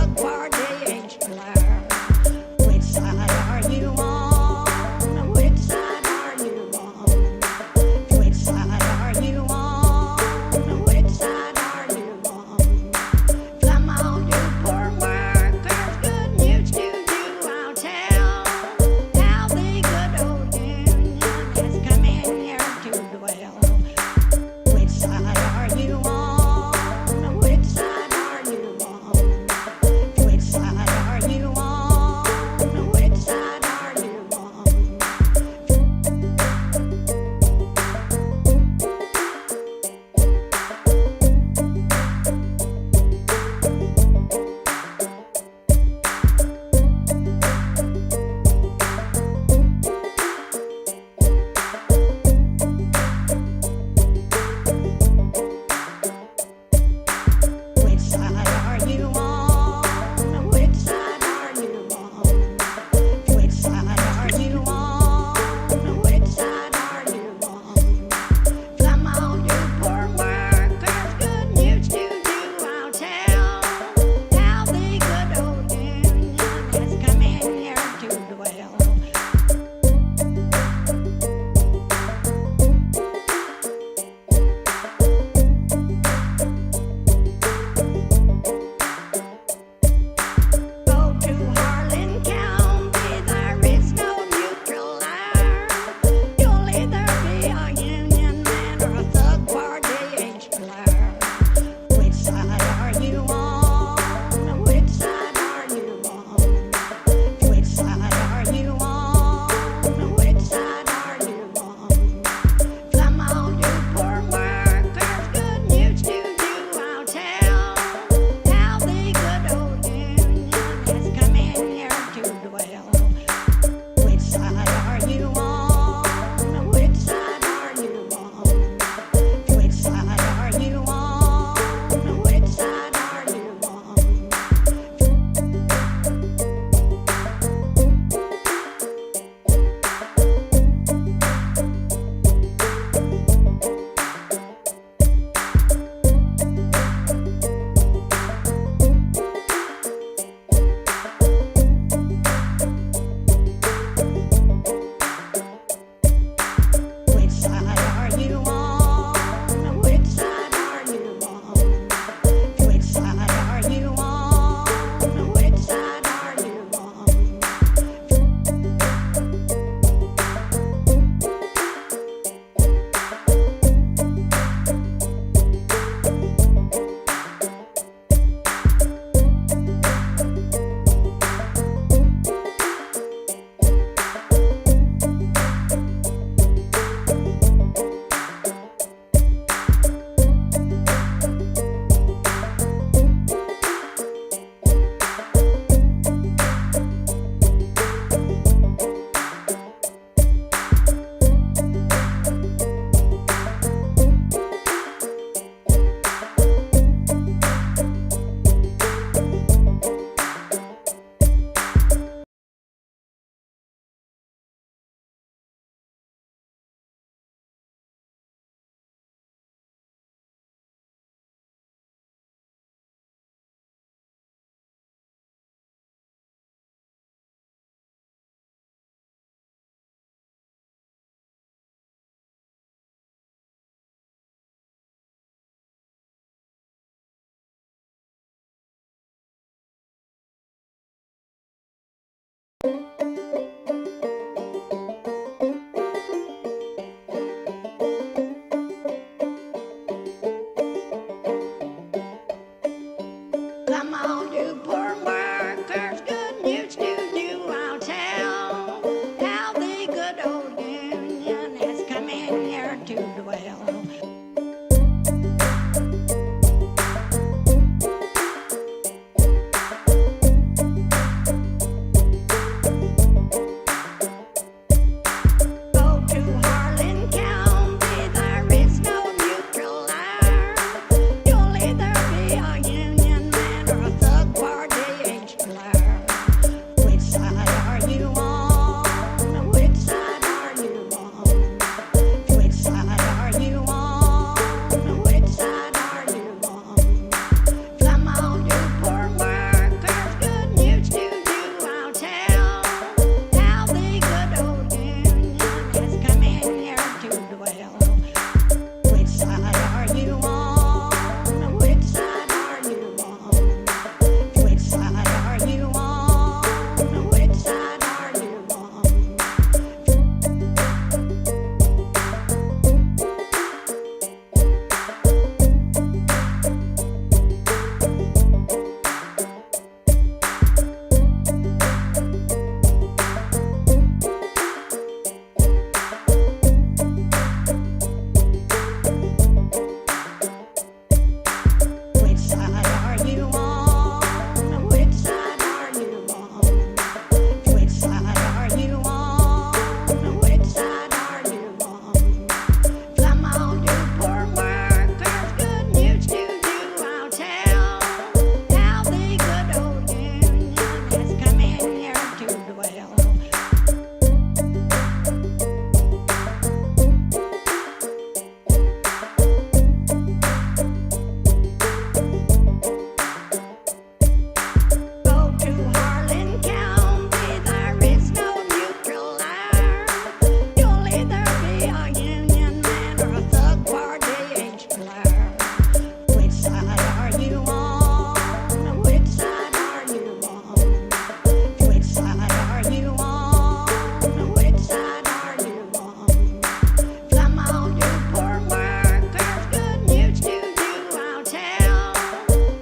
Come on, you poor workers, good news to you I'll tell. How the good old union has come in here to dwell. Go to Harlan County, there is no neutral there. You'll either be a union man or a thug party explorer. Which side are you on? Which side are you on? Which side are you on? Which side are you on? Come on, you poor workers, good news to you I'll tell. How the good old union has come in here to dwell. Which side are you on? Which side are you on? Which side are you on? Which side are you on? Which side are you on? Which side are you on? Which side are you on? Which side are you on? Come on, you poor workers, good news to you I'll tell. How the good old union has come in here to dwell. Go to Harlan County, there is no neutral there. You'll either be a union man or a thug party explorer. Which side are you on? Which side are you on? Which side are you on? Which side are you on? Come on, you poor workers, good news to you I'll tell.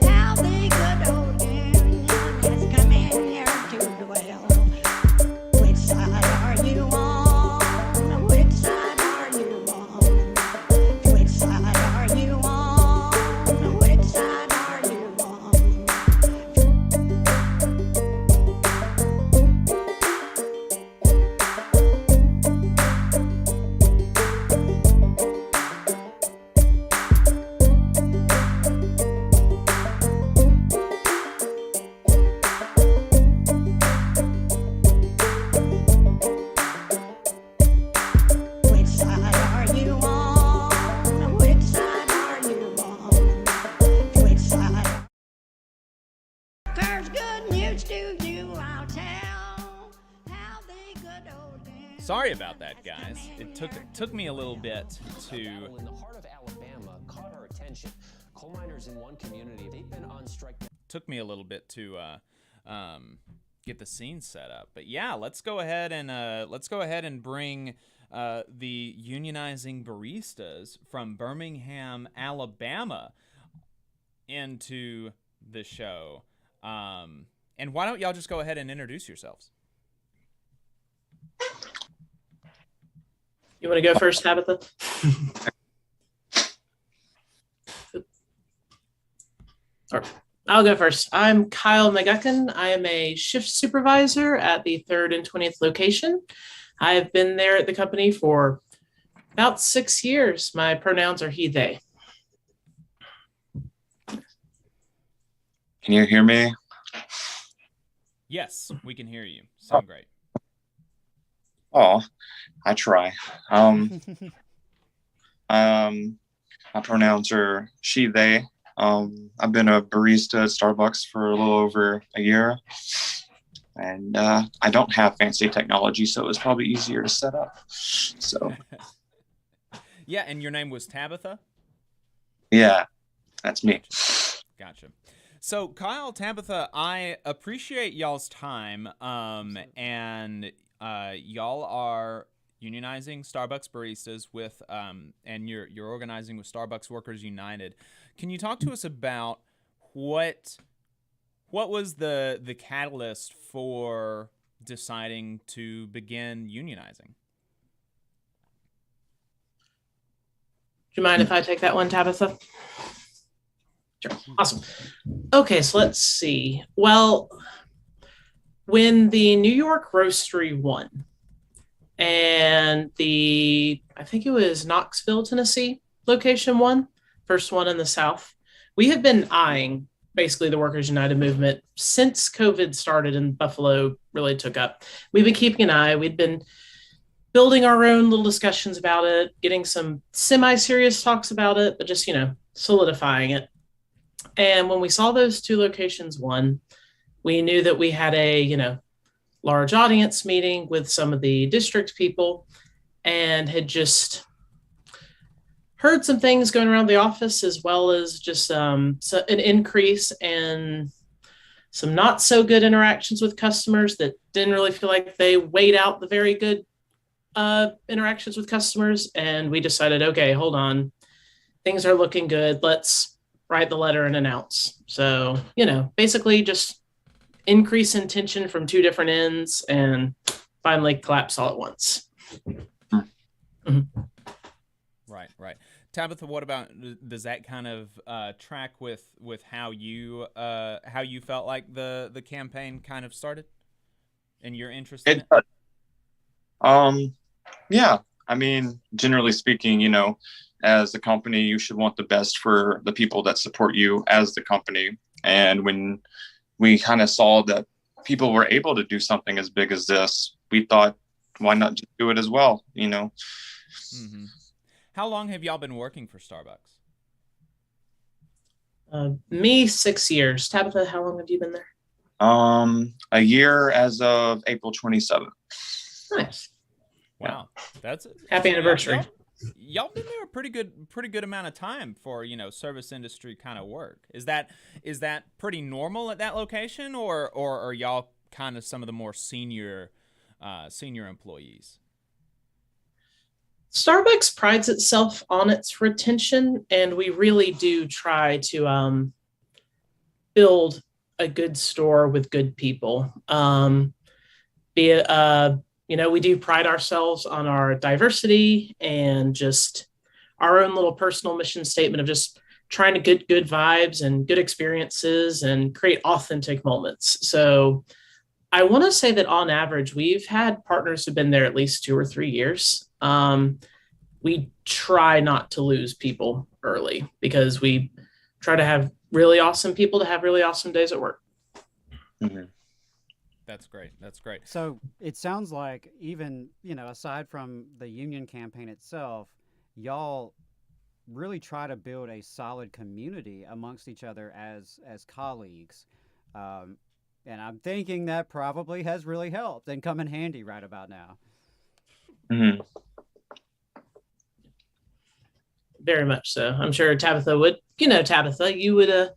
How the good old union has come in here to dwell. Which side are you on? Which side are you on? Which side are you on? Which side are you on? Which side are you on? Which side are you on? Which side? There's good news to you I'll tell. How the good old union Sorry about that, guys. It took me a little bit to. In the heart of Alabama caught our attention. Coal miners in one community, they've been on strike. Took me a little bit to get the scene set up, but yeah, let's go ahead and bring the unionizing baristas from Birmingham, Alabama, into the show. And why don't y'all just go ahead and introduce yourselves? You want to go first, Tabitha? Or I'll go first. I'm Kyle McGuckin. I am a shift supervisor at the 3rd and 20th location. I have been there at the company for about 6 years. My pronouns are he, they. Can you hear me? Yes, we can hear you. Sound great. Oh, I try. My pronouns are she, they. I've been a barista at Starbucks for a little over a year, and I don't have fancy technology, so it was probably easier to set up. So, yeah, and your name was Tabitha? Yeah, that's me. Gotcha. So, Kyle, Tabitha, I appreciate y'all's time, and y'all are unionizing Starbucks baristas with, and you're organizing with Starbucks Workers United. Can you talk to us about what was the catalyst for deciding to begin unionizing? Do you mind if I take that one, Tabitha? Sure. Awesome. Okay, so let's see. Well, when the New York Roastery won, and I think it was Knoxville, Tennessee location won, first one in the South, we have been eyeing basically the Workers United movement since COVID started and Buffalo really took up. We've been keeping an eye. We'd been building our own little discussions about it, getting some semi-serious talks about it, but just, solidifying it. And when we saw those two locations won, we knew that we had a, large audience meeting with some of the district people and had just heard some things going around the office, as well as just an increase in some not so good interactions with customers that didn't really feel like they weighed out the very good interactions with customers. And we decided, okay, hold on, things are looking good. Let's write the letter and announce. So, basically just increase in tension from two different ends and finally collapse all at once. Mm-hmm. Right. Tabitha, what about, does that kind of track with how you felt like the campaign kind of started and your interest in it? Yeah, I mean, generally speaking, as a company, you should want the best for the people that support you as the company. And when we kind of saw that people were able to do something as big as this, we thought, why not just do it as well, Mm-hmm. How long have y'all been working for Starbucks? Me, 6 years. Tabitha, how long have you been there? A year as of April 27th. Nice. Wow. That's happy anniversary. Y'all been there a pretty good amount of time for, service industry kind of work. Is that pretty normal at that location, or are y'all kind of some of the more senior employees? Starbucks prides itself on its retention, and we really do try to build a good store with good people. We do pride ourselves on our diversity and just our own little personal mission statement of just trying to get good vibes and good experiences and create authentic moments. So I want to say that on average, we've had partners who've been there at least 2 or 3 years. We try not to lose people early because we try to have really awesome people to have really awesome days at work. Mm-hmm. That's great. So it sounds like even, aside from the union campaign itself, y'all really try to build a solid community amongst each other as colleagues. And I'm thinking that probably has really helped and come in handy right about now. Mm-hmm. Very much so. I'm sure Tabitha would, Tabitha, you would,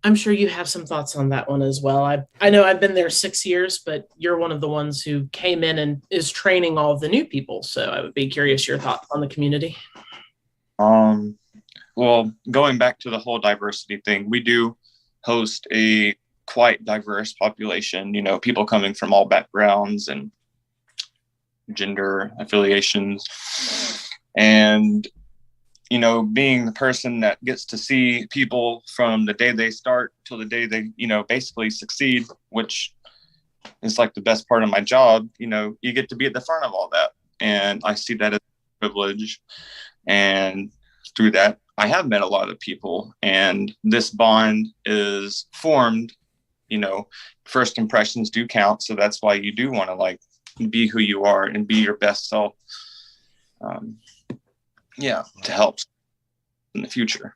I'm sure you have some thoughts on that one as well. I know I've been there 6 years, but you're one of the ones who came in and is training all of the new people. So I would be curious your thoughts on the community. Well, going back to the whole diversity thing, we do host a quite diverse population, people coming from all backgrounds and gender affiliations. And being the person that gets to see people from the day they start till the day they, basically succeed, which is like the best part of my job, you get to be at the front of all that. And I see that as a privilege. And through that, I have met a lot of people, and this bond is formed, first impressions do count. So that's why you do want to be who you are and be your best self. To help in the future.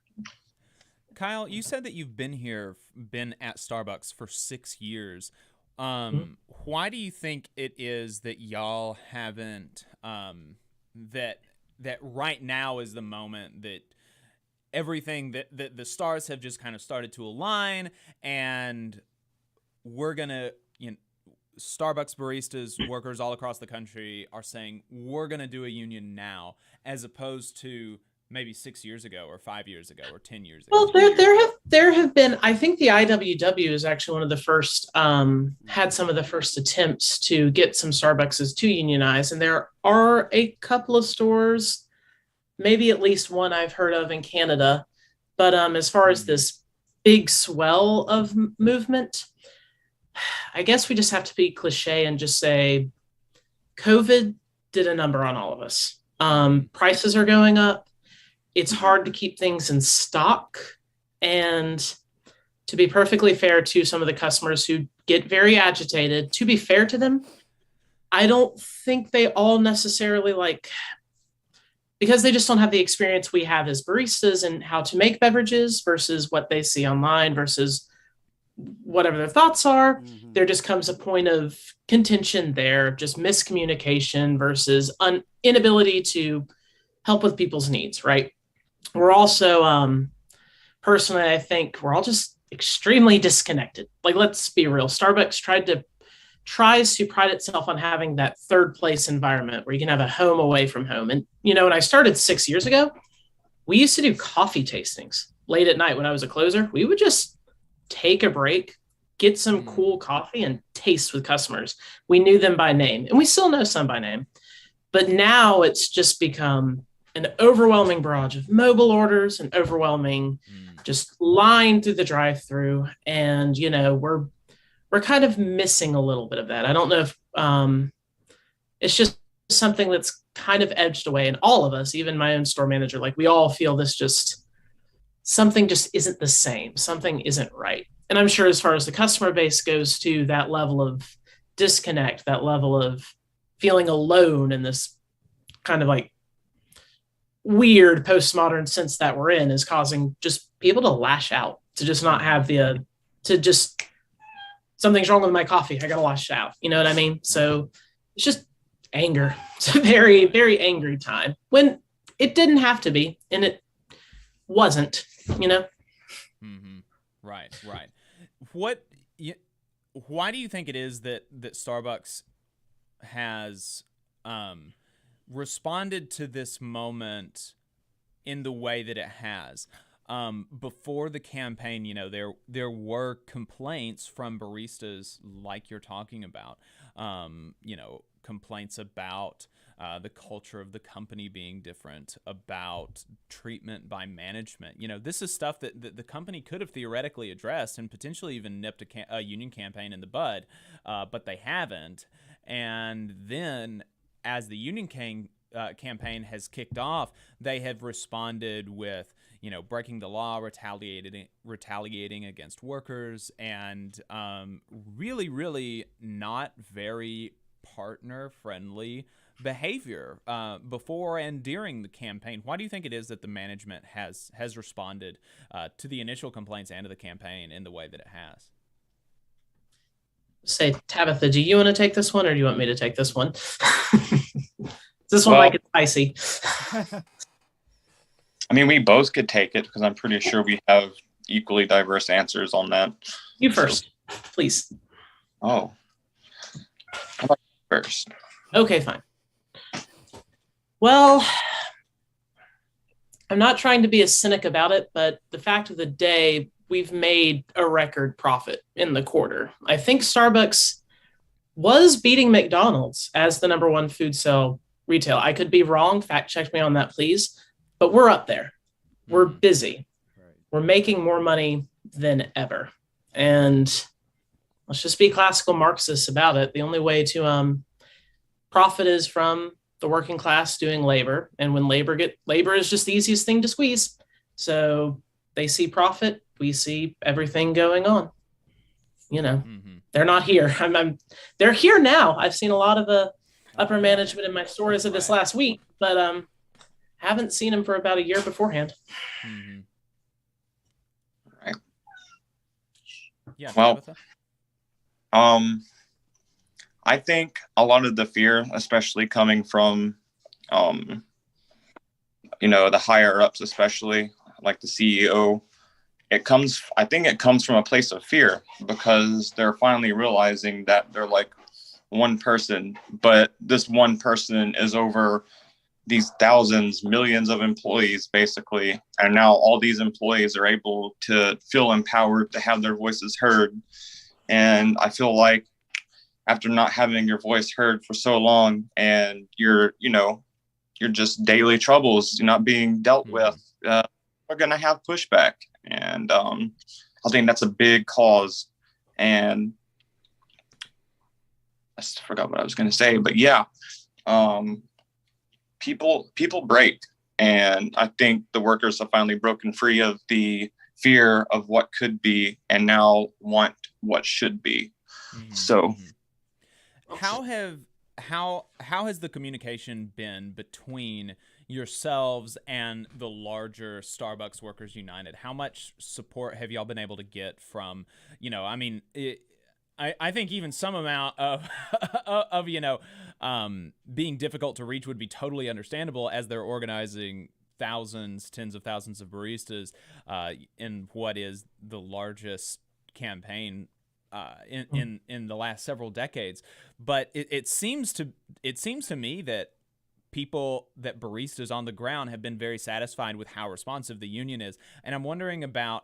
Kyle, you said that you've been at Starbucks for 6 years. Why do you think it is that y'all haven't, that right now is the moment that everything that the stars have just kind of started to align, and we're gonna, Starbucks baristas, workers all across the country are saying we're gonna do a union now, as opposed to maybe 6 years ago or 5 years ago or 10 years ago. Well, there have been, I think the IWW is actually one of the first, had some of the first attempts to get some Starbucks to unionize. And there are a couple of stores, maybe at least one I've heard of in Canada. But as far as this big swell of movement, I guess we just have to be cliche and just say COVID did a number on all of us. Prices are going up. It's hard to keep things in stock. And to be perfectly fair to some of the customers who get very agitated, to be fair to them, I don't think they all necessarily because they just don't have the experience we have as baristas and how to make beverages versus what they see online versus whatever their thoughts are. There just comes a point of contention there, just miscommunication versus inability to help with people's needs, right? We're also, personally, I think we're all just extremely disconnected. Let's be real. Starbucks tries to pride itself on having that third place environment where you can have a home away from home. And, when I started 6 years ago, we used to do coffee tastings late at night when I was a closer. We would just take a break, get some cool coffee and taste with customers. We knew them by name, and we still know some by name. But now it's just become an overwhelming barrage of mobile orders, an overwhelming just line through the drive-through. And, we're kind of missing a little bit of that. I don't know if it's just something that's kind of edged away in all of us, even my own store manager. We all feel this something just isn't the same. Something isn't right. And I'm sure as far as the customer base goes to that level of disconnect, that level of feeling alone in this kind of weird postmodern sense that we're in is causing just people to lash out, to just not have something's wrong with my coffee. I got to lash out. You know what I mean? So it's just anger. It's a very, very angry time when it didn't have to be, and it wasn't, Right. Why do you think it is that Starbucks has responded to this moment in the way that it has? Before the campaign, there were complaints from baristas like you're talking about, complaints about the culture of the company being different, about treatment by management. This is stuff that the company could have theoretically addressed and potentially even nipped a union campaign in the bud, but they haven't. And then as the union campaign has kicked off, they have responded with, breaking the law, retaliating against workers, and really, really not very partner-friendly behavior before and during the campaign. Why do you think it is that the management has responded to the initial complaints and to the campaign in the way that it has? Say, Tabitha, do you want to take this one, or do you want me to take this one? This one it's spicy. I mean, we both could take it because I'm pretty sure we have equally diverse answers on that. You first, please. Oh. How about you first? Okay, fine. Well, I'm not trying to be a cynic about it, but the fact of the day, we've made a record profit in the quarter. I think Starbucks was beating McDonald's as the number one food sale retail. I could be wrong. Fact check me on that, please. But we're up there. We're busy. We're making more money than ever. And let's just be classical Marxists about it. The only way to profit is from the working class doing labor. And when labor is just the easiest thing to squeeze. So they see profit. We see everything going on. They're not here. They're here now. I've seen a lot of the upper management in my store as of this last week, but haven't seen them for about a year beforehand. Right. Yeah. Well, I think a lot of the fear, especially coming from, the higher ups, especially, like the CEO, I think it comes from a place of fear, because they're finally realizing that they're like one person, but this one person is over these thousands, millions of employees, basically. And now all these employees are able to feel empowered to have their voices heard. And I feel like after not having your voice heard for so long, and you're just daily troubles not being dealt with, we're going to have pushback. And I think that's a big cause. And I forgot what I was going to say, but yeah, people break. And I think the workers have finally broken free of the fear of what could be, and now want what should be. So how has the communication been between yourselves and the larger Starbucks Workers United? How much support have y'all been able to get from, I think even some amount of being difficult to reach would be totally understandable, as they're organizing thousands, tens of thousands of baristas in what is the largest campaign in the last several decades. But it seems to me that baristas on the ground have been very satisfied with how responsive the union is. And I'm wondering about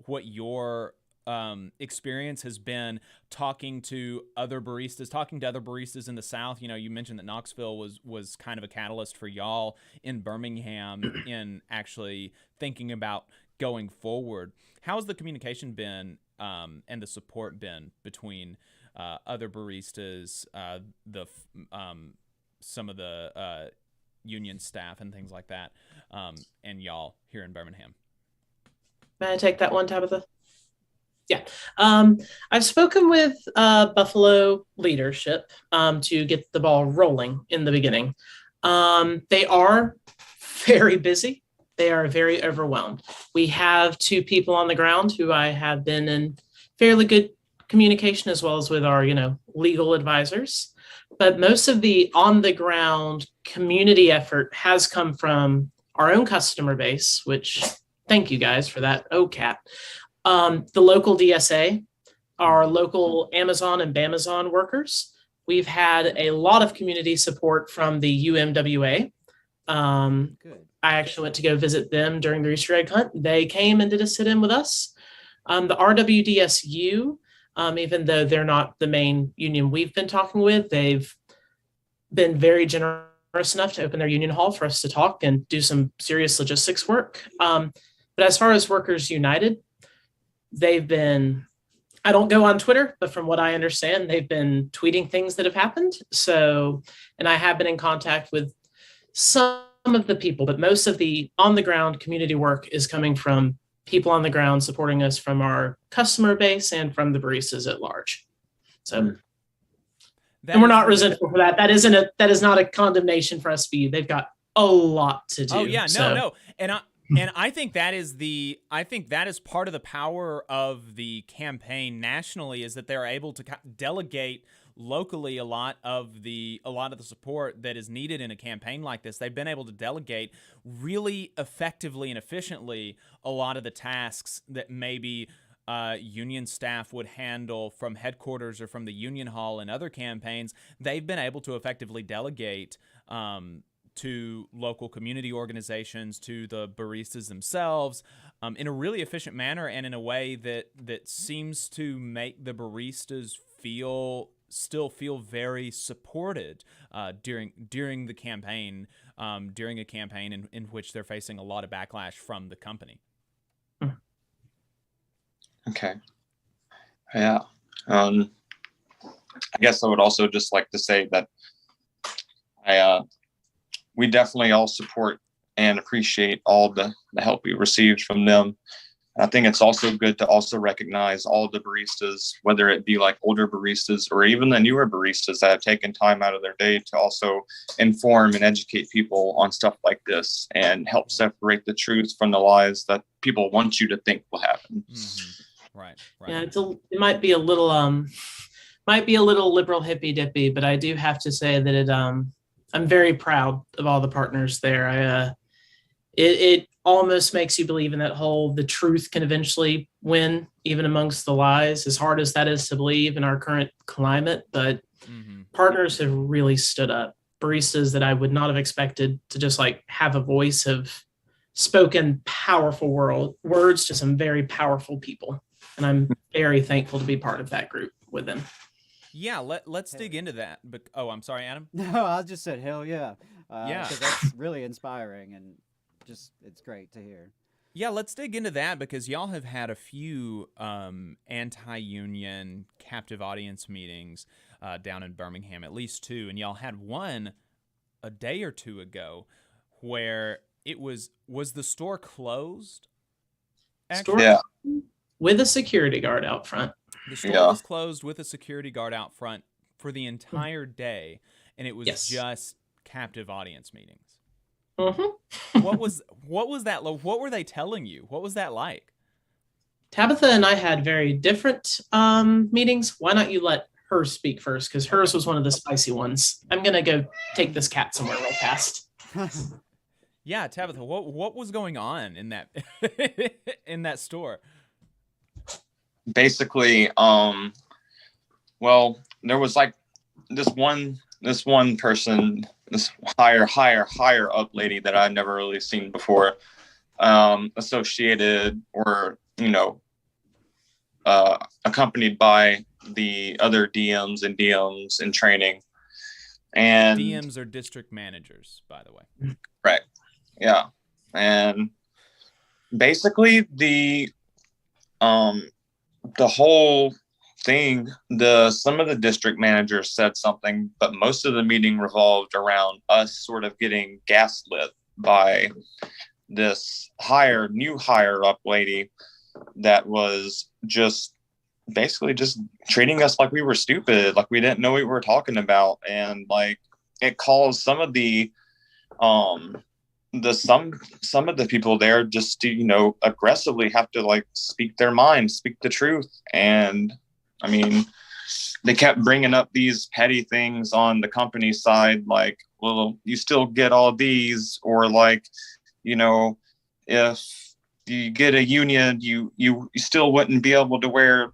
what your experience has been talking to other baristas in the South. You mentioned that Knoxville was kind of a catalyst for y'all in Birmingham in actually thinking about going forward. How has the communication been and the support been between other baristas, some of the union staff and things like that, and y'all here in Birmingham? May I take that one, Tabitha? Yeah. I've spoken with Buffalo leadership to get the ball rolling in the beginning. They are very busy. They are very overwhelmed. We have 2 people on the ground who I have been in fairly good communication, as well as with our, legal advisors. But most of the on the ground community effort has come from our own customer base, which thank you guys for that. OCAT. The local DSA, our local Amazon and Bamazon workers. We've had a lot of community support from the UMWA. I actually went to go visit them during the Easter egg hunt. They came and did a sit-in with us. The RWDSU, even though they're not the main union we've been talking with, they've been very generous enough to open their union hall for us to talk and do some serious logistics work. But as far as Workers United, they've been, I don't go on Twitter, but from what I understand, they've been tweeting things that have happened. So, and I have been in contact with some of the people, but most of the on the ground community work is coming from people on the ground supporting us from our customer base and from the baristas at large. So, and we're not resentful for that. That is not a condemnation for SBU. They've got a lot to do. Oh yeah, no. And I think that is part of the power of the campaign nationally, is that they're able to delegate locally a lot of the support that is needed in a campaign like this. They've been able to delegate really effectively and efficiently a lot of the tasks that maybe union staff would handle from headquarters or from the union hall in other campaigns. They've been able to effectively delegate to local community organizations, to the baristas themselves, in a really efficient manner, and in a way that seems to make the baristas still feel very supported during the campaign, during a campaign in which they're facing a lot of backlash from the company. Okay. Yeah. I guess I would also just like to say that we definitely all support and appreciate all the help we received from them. And I think it's also good to also recognize all the baristas, whether it be like older baristas or even the newer baristas that have taken time out of their day to also inform and educate people on stuff like this and help separate the truth from the lies that people want you to think will happen. Mm-hmm. Right. Yeah, it might be a little liberal hippy dippy, but I do have to say that I'm very proud of all the partners there. It almost makes you believe in that whole the truth can eventually win, even amongst the lies, as hard as that is to believe in our current climate. But partners have really stood up. Baristas that I would not have expected to just like have a voice have spoken powerful words to some very powerful people. And I'm very thankful to be part of that group with them. Yeah, let's dig into that. But I'm sorry, Adam. No, I just said hell yeah. Yeah, because that's really inspiring and just it's great to hear. Yeah, let's dig into that because y'all have had a few anti-union captive audience meetings down in Birmingham, at least 2, and y'all had one a day or 2 ago where it was the store closed? Actually? Yeah. With a security guard out front. The store was closed with a security guard out front for the entire day, and it was just captive audience meetings. What was that? What were they telling you? What was that like? Tabitha and I had very different meetings. Why not you let her speak first? Because hers was one of the spicy ones. I'm gonna go take this cat somewhere real fast. Yeah, Tabitha, what was going on in that in that store? Basically, well, there was like this one person, this higher up lady that I'd never really seen before, associated or, accompanied by the other DMs in training. And DMs are district managers, by the way. Right. Yeah. And basically the whole thing, some of the district managers said something, but most of the meeting revolved around us sort of getting gaslit by this new higher up lady that was just basically just treating us like we were stupid, like we didn't know what we were talking about. And like it caused some of the some of the people there just to aggressively have to like speak their mind, speak the truth. And I mean, they kept bringing up these petty things on the company side, like, well, you still get all these, or like, if you get a union, you still wouldn't be able to wear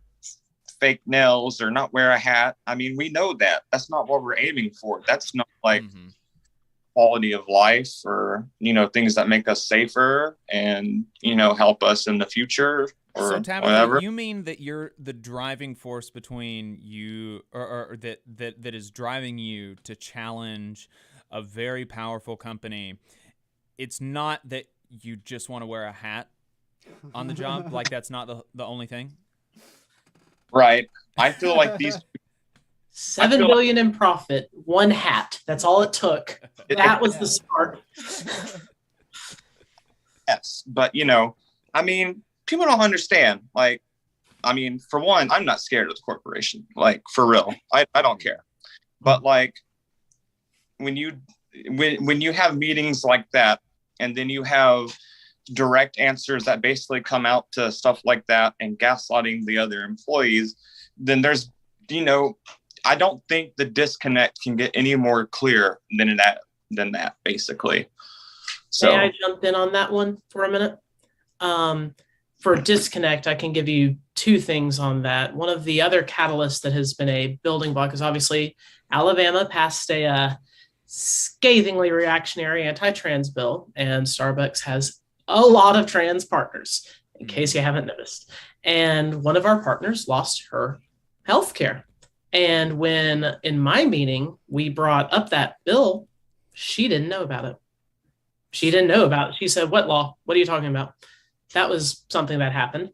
fake nails or not wear a hat. I mean, we know that that's not what we're aiming for. That's not like quality of life or things that make us safer and help us in the future or so Tabitha, whatever. You mean that you're the driving force between you or that is driving you to challenge a very powerful company? It's not that you just want to wear a hat on the job, like that's not the only thing. Right. I feel like these $7 billion in profit, one hat. That's all it took. That was the spark. Yes, but I mean, people don't understand. Like, I mean, for one, I'm not scared of the corporation. Like, for real, I don't care. But like, when you have meetings like that, and then you have direct answers that basically come out to stuff like that and gaslighting the other employees, then there's I don't think the disconnect can get any more clear than that basically. So may I jump in on that one for a minute? For disconnect, I can give you 2 things on that. One of the other catalysts that has been a building block is obviously Alabama passed a scathingly reactionary anti-trans bill, and Starbucks has a lot of trans partners, in case you haven't noticed. And one of our partners lost her health care. And when in my meeting, we brought up that bill, she didn't know about it. She said, "What law? What are you talking about?" That was something that happened.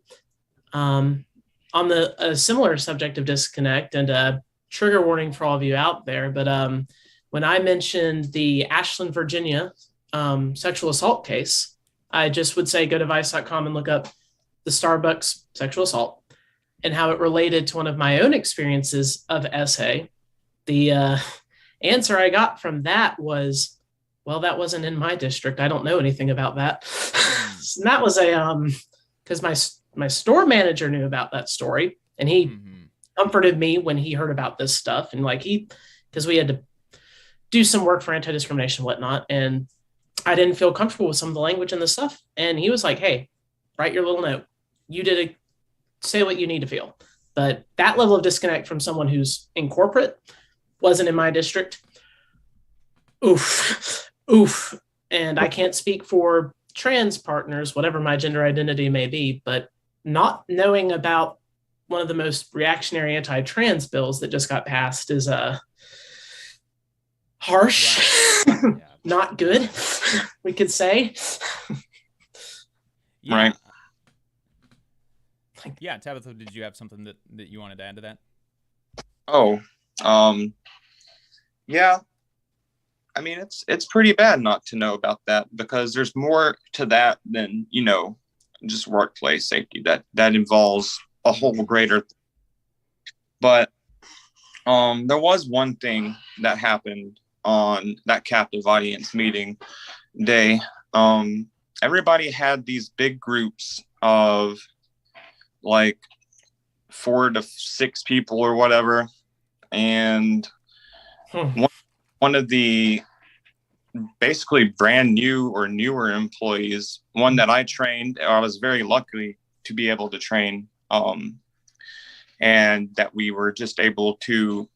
On a similar subject of disconnect, and a trigger warning for all of you out there, but when I mentioned the Ashland, Virginia sexual assault case, I just would say go to vice.com and look up the Starbucks sexual assault and how it related to one of my own experiences of SA. The answer I got from that was, well, that wasn't in my district. I don't know anything about that. And that was because my store manager knew about that story, and he comforted me when he heard about this stuff. And like because we had to do some work for anti-discrimination and whatnot. And I didn't feel comfortable with some of the language and the stuff. And he was like, hey, write your little note. You did say what you need to feel. But that level of disconnect from someone who's in corporate wasn't in my district. Oof. And I can't speak for trans partners, whatever my gender identity may be, but not knowing about one of the most reactionary anti-trans bills that just got passed is harsh. Right. Not good, we could say. Right. Yeah, Tabitha, did you have something that you wanted to add to that? Oh, yeah. I mean, it's pretty bad not to know about that, because there's more to that than, just workplace safety. That involves a whole greater. But there was one thing that happened on that captive audience meeting day. Everybody had these big groups of like 4 to 6 people or whatever, and one of the basically brand new or newer employees, one that I trained, I was very lucky to be able to train, and that we were just able to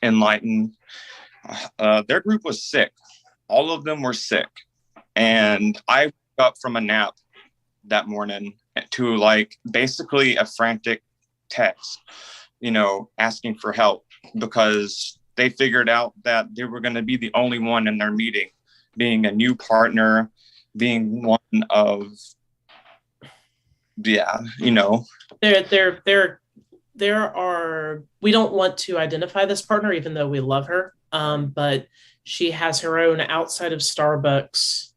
enlighten. Their group was sick. All of them were sick. And I woke up from a nap that morning to like basically a frantic text, asking for help, because they figured out that they were going to be the only one in their meeting, being a new partner, being one of, there are, we don't want to identify this partner, even though we love her. But she has her own outside of Starbucks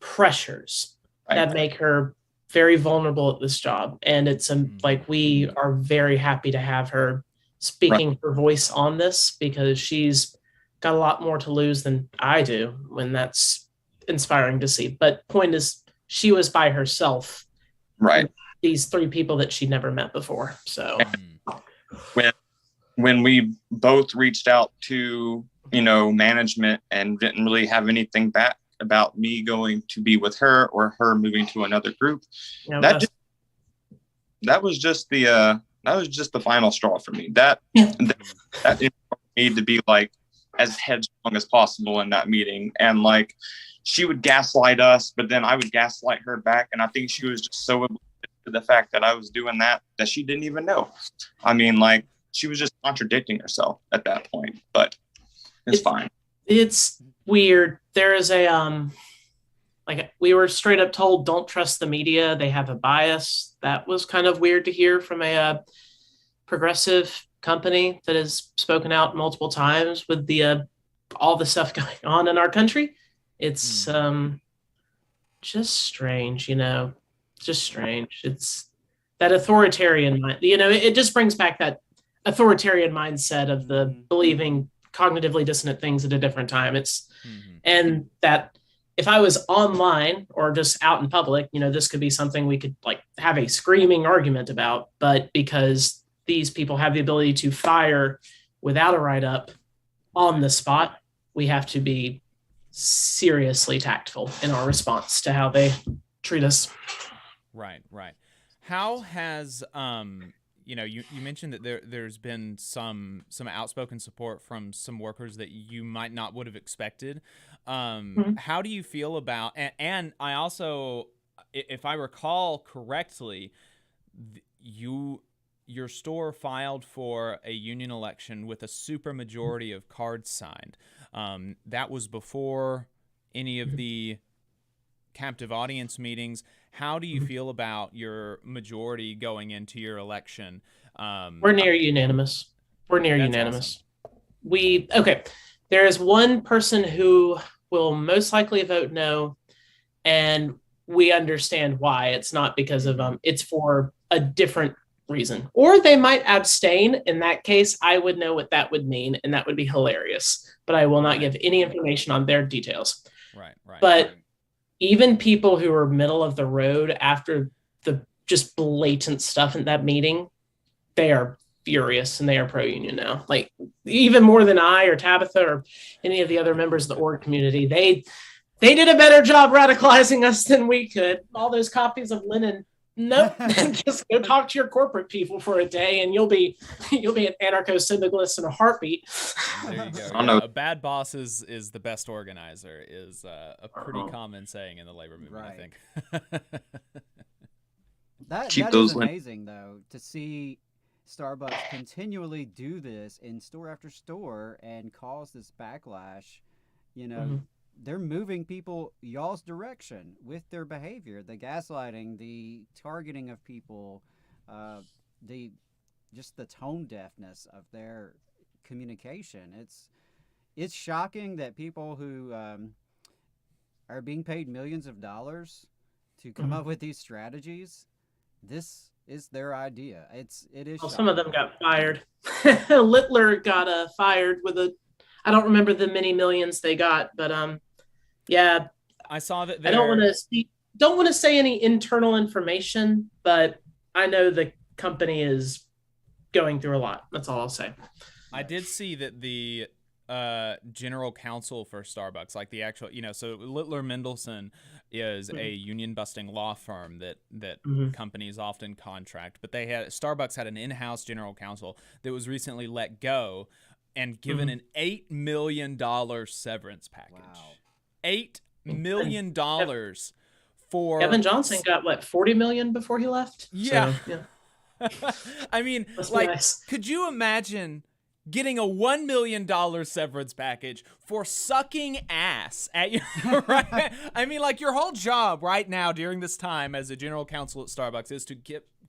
pressures that make her very vulnerable at this job. And it's like, we are very happy to have her speaking her voice on this, because she's got a lot more to lose than I do, when that's inspiring to see. But point is, she was by herself. Right. These 3 people that she'd never met before. So when we both reached out to, management and didn't really have anything back about me going to be with her or her moving to another group, that was just the final straw for me. That need to be like as headstrong as possible in that meeting. And like, she would gaslight us, but then I would gaslight her back. And I think she was just so to the fact that I was doing that she didn't even know. I mean, like, she was just contradicting herself at that point, but it's fine. It's weird. There is we were straight up told, don't trust the media. They have a bias. That was kind of weird to hear from a progressive company that has spoken out multiple times with the all the stuff going on in our country. It's just strange, just strange. It's that authoritarian mind, it just brings back that authoritarian mindset of the believing cognitively dissonant things at a different time. And that if I was online or just out in public, this could be something we could like have a screaming argument about, but because these people have the ability to fire without a write-up on the spot, we have to be seriously tactful in our response to how they treat us. Right. How has you mentioned that there's been some outspoken support from some workers that you might not would have expected. How do you feel about, and I also, if I recall correctly, your store filed for a union election with a supermajority of cards signed. That was before any of the captive audience meetings. How do you feel about your majority going into your election? We're near unanimous. Awesome. There is one person who will most likely vote no, and we understand why. It's not because of it's for a different reason, or they might abstain. In that case, I would know what that would mean, and that would be hilarious, but I will not give any information on their details. Right. But even people who are middle of the road after the just blatant stuff in that meeting, they are furious and they are pro-union now. Like, even more than I or Tabitha or any of the other members of the org community, They did a better job radicalizing us than we could. All those copies of Lenin. Nope. Just go talk to your corporate people for a day, and you'll be an anarcho-syndicalist in a heartbeat. There you go. I don't know. A bad boss is the best organizer is a pretty common saying in the labor movement, I think. That Keep is those amazing, though, to see Starbucks continually do this in store after store and cause this backlash. You know, they're moving people y'all's direction with their behavior, the gaslighting, the targeting of people, the tone deafness of their communication. It's shocking that people who are being paid millions of dollars to come up with these strategies, this is their idea. It is. Well, some of them got fired. Littler got fired with I don't remember the many millions they got, but yeah. I saw that. I don't want to say any internal information, but I know the company is going through a lot. That's all I'll say. I did see that the general counsel for Starbucks, like the actual, so Littler Mendelsohn is a union busting law firm that companies often contract, but Starbucks had an in-house general counsel that was recently let go and given an $8 million severance package. Wow. $8 million for Kevin Johnson got what, 40 million before he left? Yeah. So, yeah. I mean, could you imagine getting a $1 million severance package for sucking ass at your right? I mean, like, your whole job right now during this time as a general counsel at Starbucks is to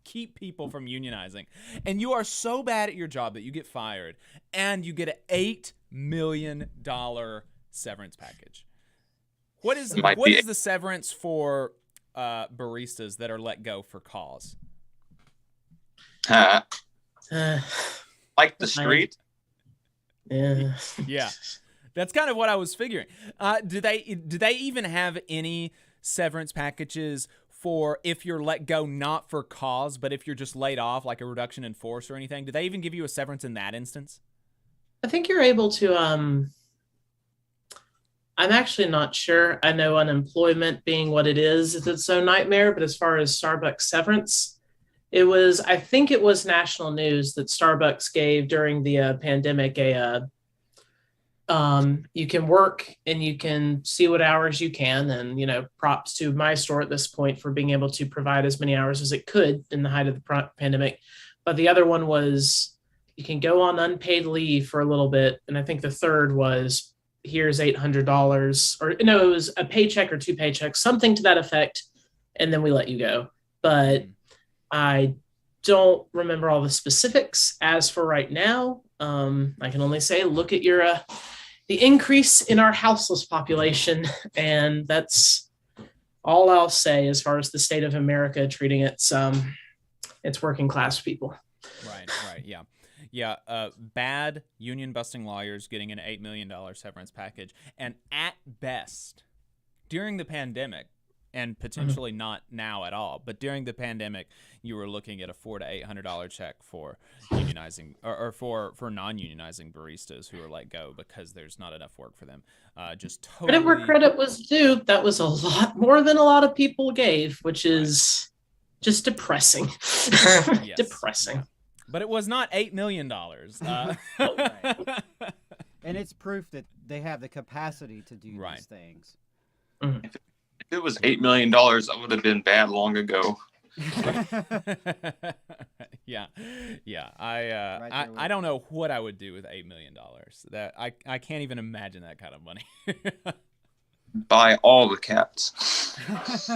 keep people from unionizing. And you are so bad at your job that you get fired and you get an $8 million severance package. What is the severance for baristas that are let go for cause? Like the street? Yeah. Yeah. That's kind of what I was figuring. Do they even have any severance packages for if you're let go not for cause, but if you're just laid off, like a reduction in force or anything? Do they even give you a severance in that instance? I think you're able to I'm actually not sure. I know unemployment being what it is its own nightmare, but as far as Starbucks severance, I think it was national news that Starbucks gave during the pandemic you can work and you can see what hours you can. And, props to my store at this point for being able to provide as many hours as it could in the height of the pandemic. But the other one was you can go on unpaid leave for a little bit. And I think the third was here's $800 or no, it was a paycheck or 2 paychecks, something to that effect. And then we let you go. But I don't remember all the specifics as for right now. I can only say, look at the increase in our houseless population. And that's all I'll say as far as the state of America treating its working class people. Right. Yeah. Yeah, bad union busting lawyers getting an $8 million severance package. And at best, during the pandemic, and potentially not now at all, but during the pandemic, you were looking at a $400 to $800 check for unionizing or for non-unionizing baristas who are let go because there's not enough work for them. Just totally. Credit where credit was due. That was a lot more than a lot of people gave, which is just depressing. Yes. Depressing. Yeah. But it was not $8 million. And it's proof that they have the capacity to do these things. If it was $8 million, I would have been bad long ago. Yeah. I don't know what I would do with $8 million. That I can't even imagine that kind of money. Buy all the cats.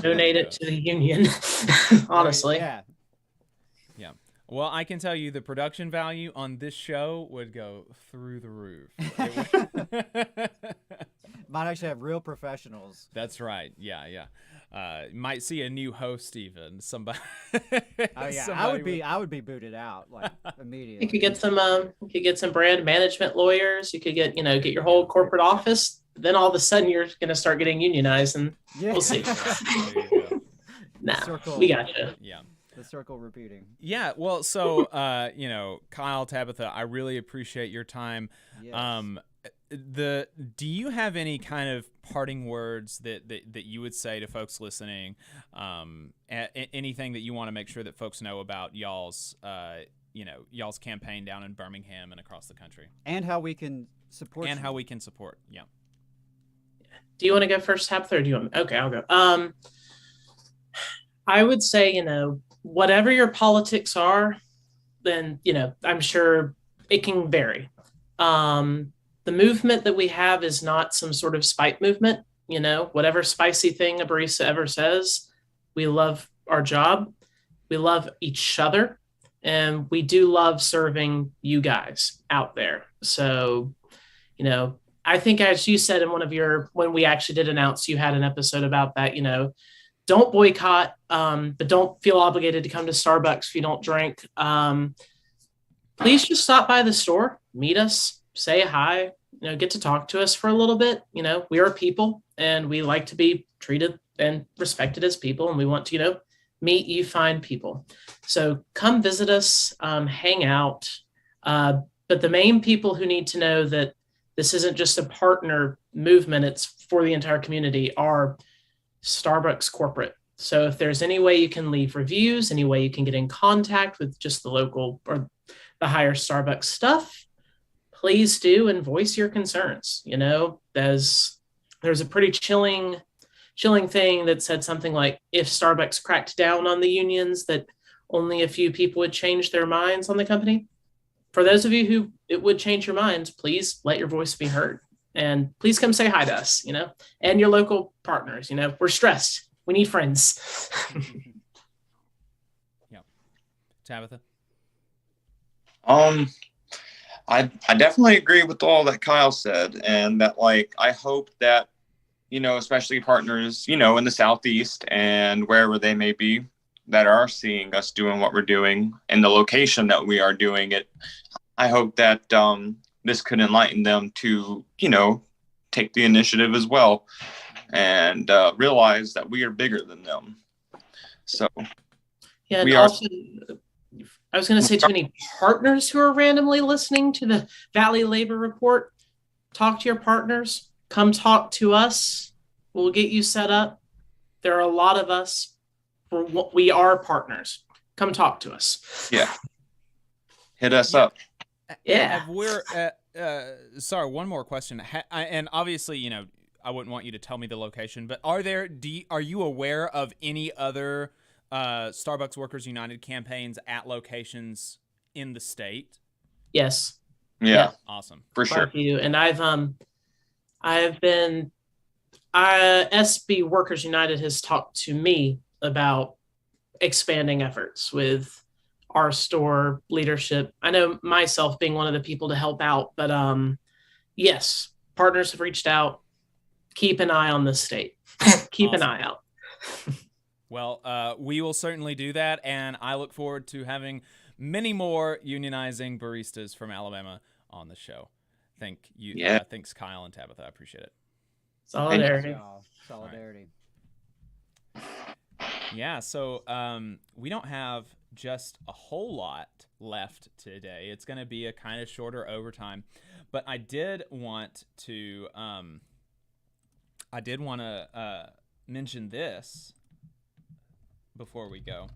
Donate it to the union. Honestly. Yeah. Yeah. Well, I can tell you the production value on this show would go through the roof. Might actually have real professionals. That's right. Yeah. Might see a new host even. Somebody. Oh yeah, I would be booted out like immediately. You could get some brand management lawyers. You could get your whole corporate office. Then all of a sudden you're going to start getting unionized, and we'll see. We got you. Yeah. The circle repeating. Yeah, well, so Kyle, Tabitha, I really appreciate your time. Yes. do you have any kind of parting words that you would say to folks listening? Anything that you want to make sure that folks know about y'all's campaign down in Birmingham and across the country, and how we can support. And how we can support. Yeah. Do you want to go first, Tabitha, or do you want me? Okay, I'll go. I would say, whatever your politics are, then, I'm sure it can vary. The movement that we have is not some sort of spite movement. Whatever spicy thing a barista ever says, we love our job. We love each other. And we do love serving you guys out there. So, I think, as you said in when we actually did announce, you had an episode about that, don't boycott, but don't feel obligated to come to Starbucks if you don't drink. Please just stop by the store, meet us, say hi, get to talk to us for a little bit. We are people and we like to be treated and respected as people. And we want to, meet you fine people. So come visit us, hang out. But the main people who need to know that this isn't just a partner movement, it's for the entire community, are Starbucks corporate. So if there's any way you can leave reviews, any way you can get in contact with just the local or the higher Starbucks stuff, please do, and voice your concerns. There's a pretty chilling thing that said something like, if Starbucks cracked down on the unions, that only a few people would change their minds on the company. For those of you who it would change your minds, please let your voice be heard. And please come say hi to us, and your local partners. We're stressed. We need friends. Yeah. Tabitha? I definitely agree with all that Kyle said. And that, I hope that, especially partners, in the Southeast and wherever they may be, that are seeing us doing what we're doing and the location that we are doing it, I hope that this could enlighten them to, take the initiative as well and realize that we are bigger than them. So, yeah, and also, I was going to say, to any partners who are randomly listening to the Valley Labor Report, talk to your partners, come talk to us. We'll get you set up. There are a lot of us. We are partners. Come talk to us. Yeah. Hit us up. Yeah. We're sorry, one more question. And obviously, I wouldn't want you to tell me the location, but are you aware of any other Starbucks Workers United campaigns at locations in the state? Yes. Yeah. Awesome. For sure. And I've been SB Workers United has talked to me about expanding efforts with our store leadership. I know myself being one of the people to help out, but yes, partners have reached out. Keep an eye on the state. Keep an eye out. Well, we will certainly do that, and I look forward to having many more unionizing baristas from Alabama on the show. Thanks, Kyle and Tabitha. I appreciate it. Solidarity. Solidarity. Yeah, so we don't have just a whole lot left today. It's going to be a kind of shorter overtime, but I did want to mention this before we go,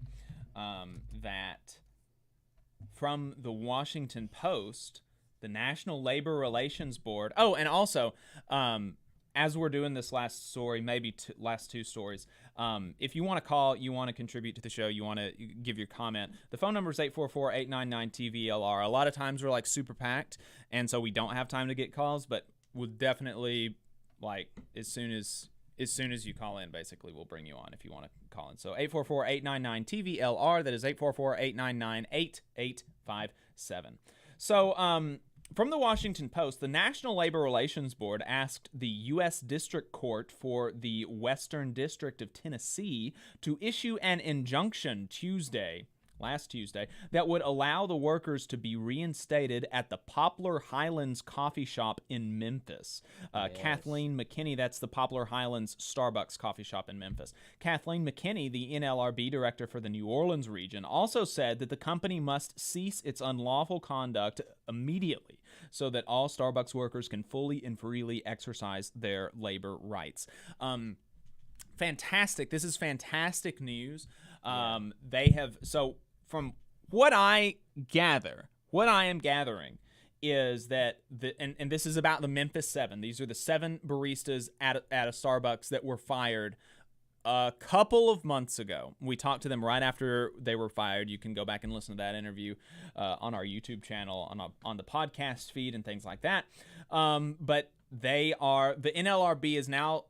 that from the Washington Post, the National Labor Relations Board. Oh, and also, as we're doing this last story, maybe last two stories, if you want to call, you want to contribute to the show, you want to give your comment, the phone number is 844-899-TVLR. A lot of times we're super packed, and so we don't have time to get calls, but we'll definitely, as soon as you call in, basically, we'll bring you on if you want to call in. So 844-899-TVLR. That is 844-899-8857. So from the Washington Post, the National Labor Relations Board asked the U.S. District Court for the Western District of Tennessee to issue an injunction Tuesday last Tuesday, that would allow the workers to be reinstated at the Poplar Highlands coffee shop in Memphis. Kathleen McKinney, that's the Poplar Highlands Starbucks coffee shop in Memphis. Kathleen McKinney, the NLRB director for the New Orleans region, also said that the company must cease its unlawful conduct immediately so that all Starbucks workers can fully and freely exercise their labor rights. Fantastic. This is fantastic news. They have, so from what I am gathering is that, and this is about the Memphis 7. These are the 7 baristas at a Starbucks that were fired a couple of months ago. We talked to them right after they were fired. You can go back and listen to that interview on our YouTube channel, on the podcast feed and things like that. But the NLRB is now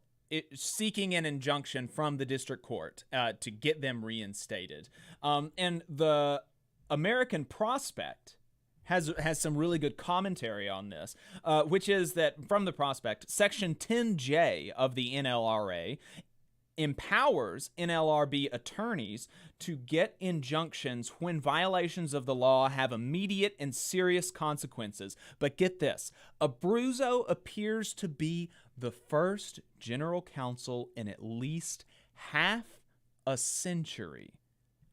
seeking an injunction from the district court to get them reinstated. And the American Prospect has some really good commentary on this, which is that from the Prospect, Section 10J of the NLRA empowers NLRB attorneys to get injunctions when violations of the law have immediate and serious consequences. But get this, Abruzzo appears to be the first general counsel in at least half a century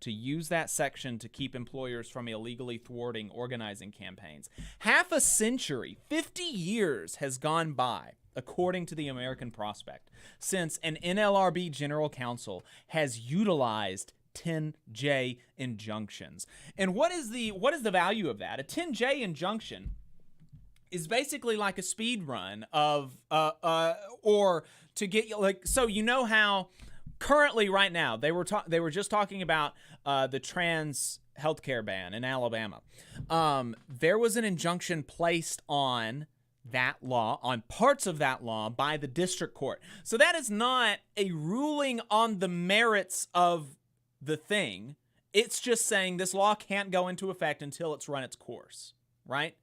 to use that section to keep employers from illegally thwarting organizing campaigns. Half a century, 50 years has gone by, according to the American Prospect, since an NLRB general counsel has utilized 10J injunctions. And what is the value of that? A 10J injunction is basically like a speed run of or to get, like, so you know how currently right now they were just talking about the trans healthcare ban in Alabama. There was an injunction placed on that law, on parts of that law, by the district court. So that is not a ruling on the merits of the thing. It's just saying this law can't go into effect until it's run its course, right?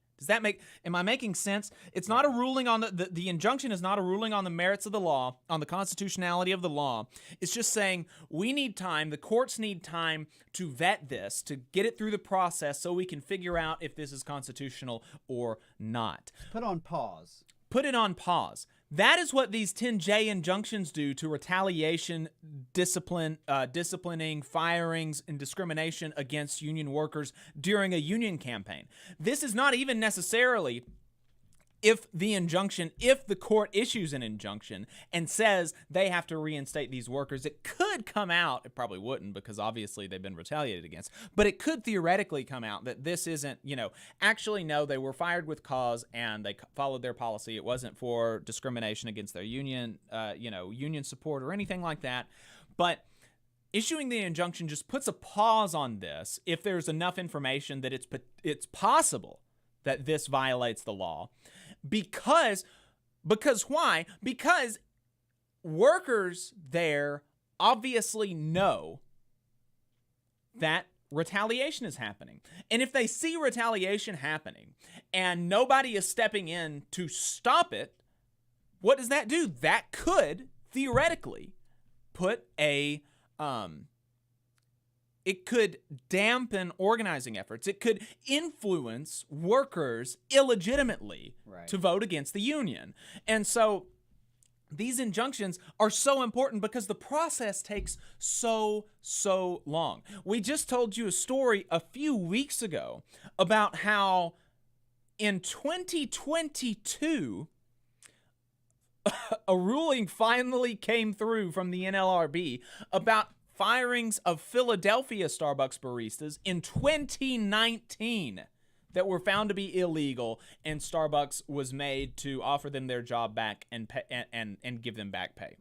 Am I making sense? It's not a ruling on the injunction is not a ruling on the merits of the law, on the constitutionality of the law. It's just saying we need time, the courts need time to vet this, to get it through the process so we can figure out if this is constitutional or not. Put on pause. Put it on pause. That is what these 10J injunctions do to retaliation, disciplining, firings, and discrimination against union workers during a union campaign. This is not even necessarily if the court issues an injunction and says they have to reinstate these workers. It could come out, it probably wouldn't because obviously they've been retaliated against, but it could theoretically come out that this isn't, actually no, they were fired with cause and they followed their policy. It wasn't for discrimination against their union, union support or anything like that. But issuing the injunction just puts a pause on this if there's enough information that it's possible that this violates the law. Because why? Because workers there obviously know that retaliation is happening. And if they see retaliation happening and nobody is stepping in to stop it, what does that do? That could theoretically put it could dampen organizing efforts. It could influence workers illegitimately to vote against the union. And so these injunctions are so important because the process takes so long. We just told you a story a few weeks ago about how in 2022, a ruling finally came through from the NLRB about firings of Philadelphia Starbucks baristas in 2019 that were found to be illegal, and Starbucks was made to offer them their job back and give them back pay.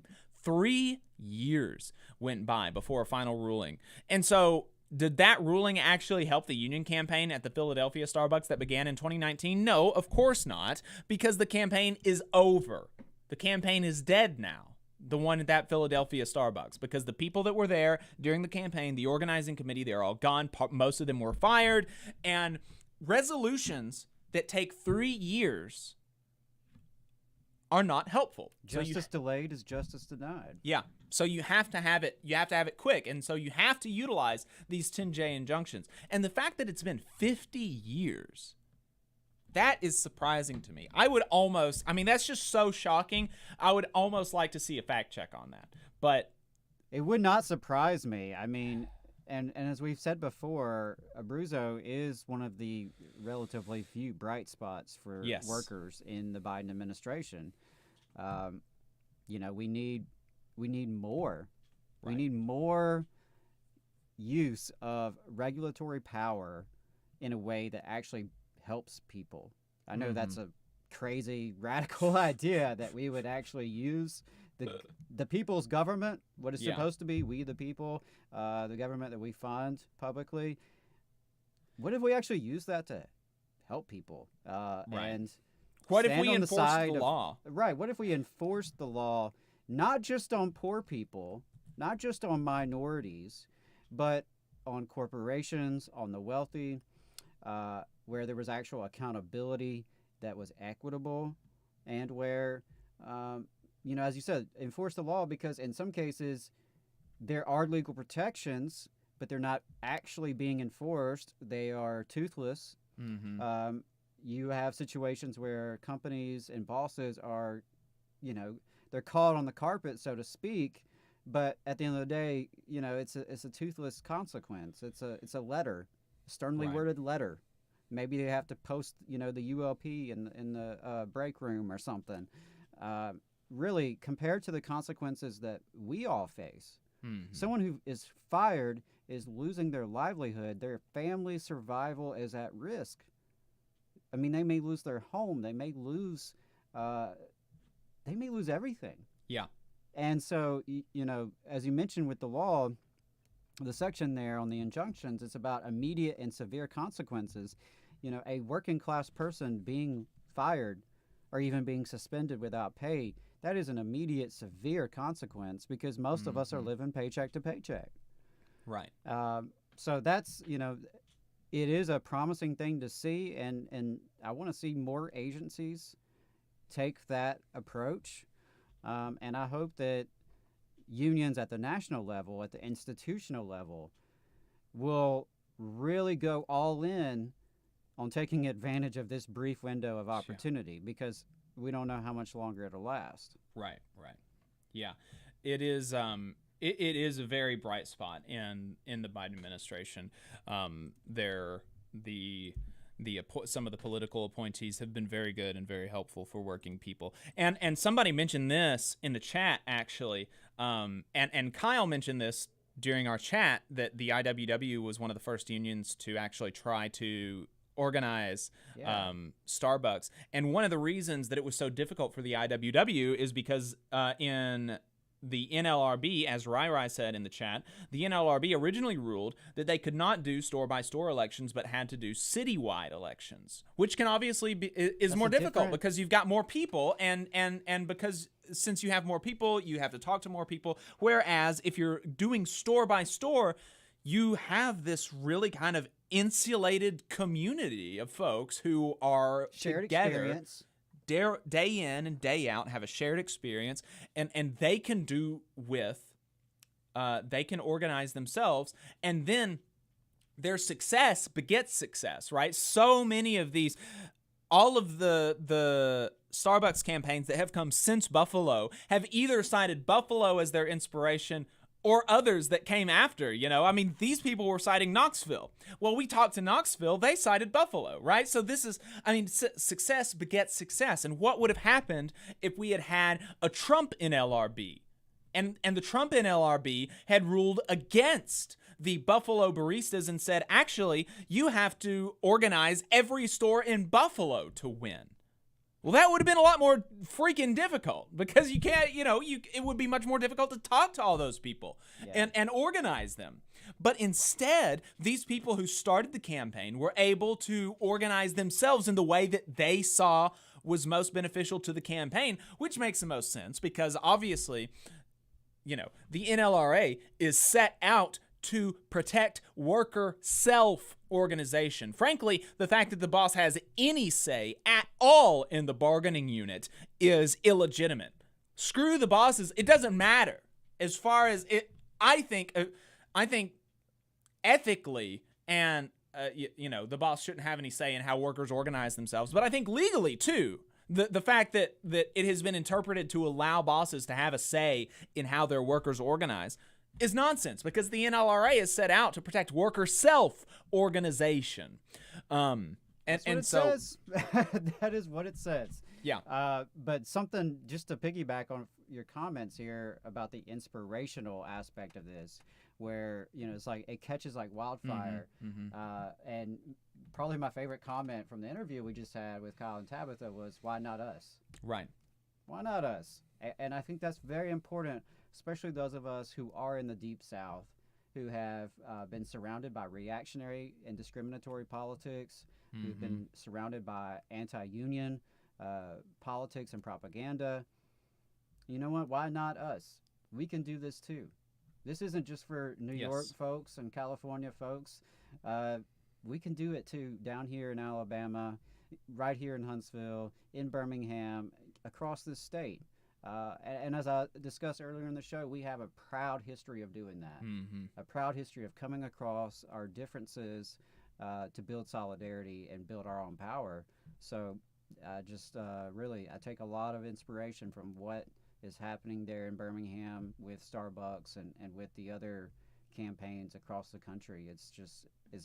3 years went by before a final ruling. And so did that ruling actually help the union campaign at the Philadelphia Starbucks that began in 2019? No, of course not, because the campaign is over. The campaign is dead now. The one at that Philadelphia Starbucks, because the people that were there during the campaign, the organizing committee, they're all gone. Most of them were fired. And resolutions that take 3 years are not helpful. Justice delayed is justice denied. Yeah. So you have to have it. You have to have it quick, and so you have to utilize these 10J injunctions. And the fact that it's been 50 years, that is surprising to me. That's just so shocking. I would almost like to see a fact check on that. But it would not surprise me. I mean, and as we've said before, Abruzzo is one of the relatively few bright spots for workers in the Biden administration. We need more. Right. We need more use of regulatory power in a way that actually helps people. I know that's a crazy, radical idea that we would actually use the people's government, what it's supposed to be, we the people, the government that we fund publicly. What if we actually use that to help people? And what if we enforce the law? Right. What if we enforce the law not just on poor people, not just on minorities, but on corporations, on the wealthy, where there was actual accountability that was equitable, and where, as you said, enforce the law, because in some cases there are legal protections, but they're not actually being enforced. They are toothless. Mm-hmm. You have situations where companies and bosses are, they're caught on the carpet, so to speak, but at the end of the day, it's a toothless consequence. It's a letter, a sternly worded letter. Maybe they have to post, the ULP in the break room or something. Really, compared to the consequences that we all face, someone who is fired is losing their livelihood. Their family survival is at risk. I mean, they may lose their home. They may lose everything. Yeah. And so, as you mentioned with the law, the section there on the injunctions, it's about immediate and severe consequences. A working class person being fired or even being suspended without pay, that is an immediate severe consequence, because most of us are living paycheck to paycheck. Right. So that's, it is a promising thing to see, and I want to see more agencies take that approach. And I hope that unions at the national level, at the institutional level, will really go all in on taking advantage of this brief window of opportunity, because we don't know how much longer it'll last. Right. Yeah. It is it is a very bright spot in the Biden administration. Some of the political appointees have been very good and very helpful for working people. And somebody mentioned this in the chat, actually, and Kyle mentioned this during our chat, that the IWW was one of the first unions to actually try to organize Starbucks. And one of the reasons that it was so difficult for the IWW is because in the NLRB, as Rai said in the chat, the NLRB originally ruled that they could not do store-by-store elections, but had to do citywide elections, which can obviously be is more difficult because you've got more people, and because since you have more people, you have to talk to more people. Whereas if you're doing store-by-store, you have this really kind of insulated community of folks who are shared together. Experience. Day in and day out, have a shared experience, and they can they can organize themselves, and then their success begets success, right? So many of these, all of the Starbucks campaigns that have come since Buffalo have either cited Buffalo as their inspiration or others that came after, these people were citing Knoxville. Well, we talked to Knoxville, they cited Buffalo, right? So this is, success begets success. And what would have happened if we had a Trump NLRB? And the Trump NLRB had ruled against the Buffalo baristas and said, actually, you have to organize every store in Buffalo to win. Well, that would have been a lot more freaking difficult, because you can't, it would be much more difficult to talk to all those people and organize them. But instead, these people who started the campaign were able to organize themselves in the way that they saw was most beneficial to the campaign, which makes the most sense, because obviously, the NLRA is set out to protect worker self-organization. Frankly, the fact that the boss has any say at all in the bargaining unit is illegitimate. Screw the bosses. It doesn't matter. As far as it, I think ethically and the boss shouldn't have any say in how workers organize themselves, but I think legally too. The fact that it has been interpreted to allow bosses to have a say in how their workers organize is nonsense, because the NLRA is set out to protect worker self-organization. That's what it says. That is what it says. Yeah. But something, just to piggyback on your comments here about the inspirational aspect of this, where, it's like it catches like wildfire. And probably my favorite comment from the interview we just had with Kyle and Tabitha was, why not us? Right. Why not us? And I think that's very important, especially those of us who are in the Deep South, who have been surrounded by reactionary and discriminatory politics, who've been surrounded by anti-union politics and propaganda. You know what? Why not us? We can do this too. This isn't just for New York folks and California folks. We can do it too down here in Alabama, right here in Huntsville, in Birmingham, across this state. And as I discussed earlier in the show, we have a proud history of doing that. A proud history of coming across our differences to build solidarity and build our own power. So really, I take a lot of inspiration from what is happening there in Birmingham with Starbucks and with the other campaigns across the country. It's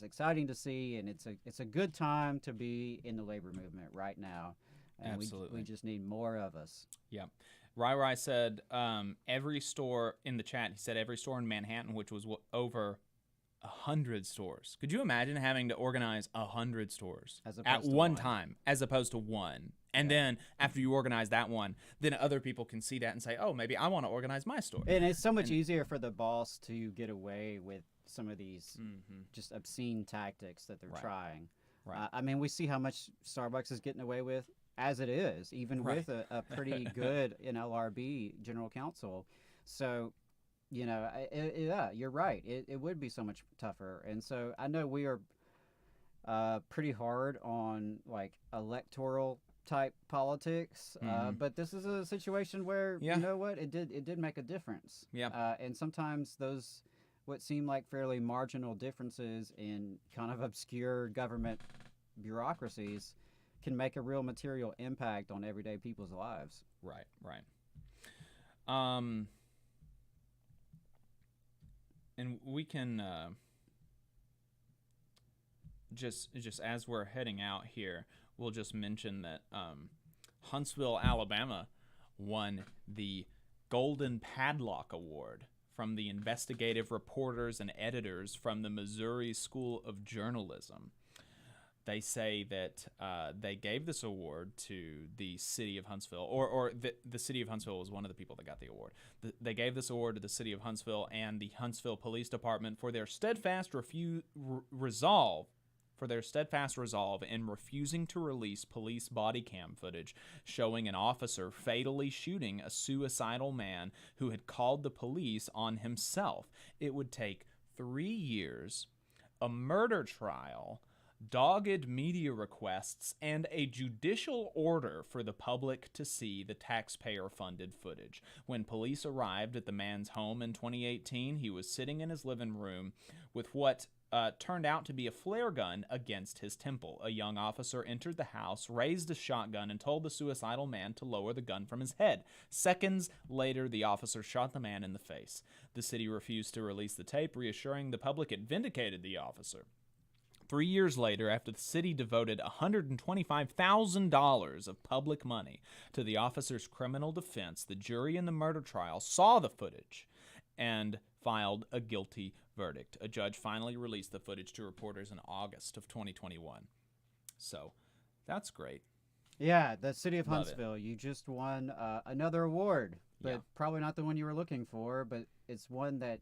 exciting to see, and it's a good time to be in the labor movement right now. And Absolutely. We just need more of us. Yeah. Rai said every store in the chat, he said every store in Manhattan, which was over 100 stores. Could you imagine having to organize 100 stores at one time as opposed to one? And then after you organize that one, then other people can see that and say, oh, maybe I want to organize my store. And it's so much easier for the boss to get away with some of these just obscene tactics that they're trying. Right. I mean, we see how much Starbucks is getting away with as it is, even with a pretty good NLRB general counsel. So, yeah, you're right. It would be so much tougher. And so I know we are pretty hard on like electoral type politics, but this is a situation where you know what, it did make a difference. And sometimes those what seem like fairly marginal differences in kind of obscure government bureaucracies can make a real material impact on everyday people's lives. Right. And we can just as we're heading out here, we'll just mention that Huntsville, Alabama won the Golden Padlock Award from the investigative reporters and editors from the Missouri School of Journalism. They say that they gave this award to the city of Huntsville, or the city of Huntsville was one of the people that got the award. They gave this award to the city of Huntsville and the Huntsville Police Department for their steadfast resolve in refusing to release police body cam footage showing an officer fatally shooting a suicidal man who had called the police on himself. It would take 3 years, a murder trial, dogged media requests, and a judicial order for the public to see the taxpayer-funded footage. When police arrived at the man's home in 2018, he was sitting in his living room with what turned out to be a flare gun against his temple. A young officer entered the house, raised a shotgun, and told the suicidal man to lower the gun from his head. Seconds later, the officer shot the man in the face. The city refused to release the tape, reassuring the public it vindicated the officer. 3 years later, after the city devoted $125,000 of public money to the officer's criminal defense, the jury in the murder trial saw the footage and filed a guilty verdict. A judge finally released the footage to reporters in August of 2021. So, that's great. Yeah, the city of Huntsville, you just won another award, but probably not the one you were looking for, but it's one that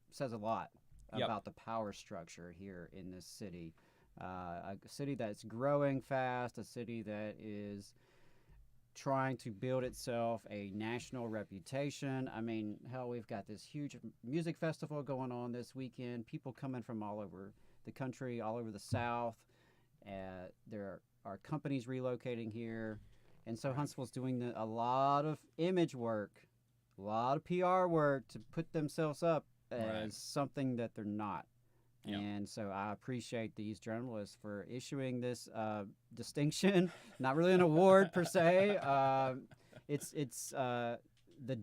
says a lot about the power structure here in this city. A city that's growing fast, a city that is trying to build itself a national reputation. I mean, hell, we've got this huge music festival going on this weekend. People coming from all over the country, all over the South. There are companies relocating here. And so Huntsville's doing a lot of image work, a lot of PR work to put themselves up as something that they're not. Yep. And so I appreciate these journalists for issuing this distinction. Not really an award per se. It's the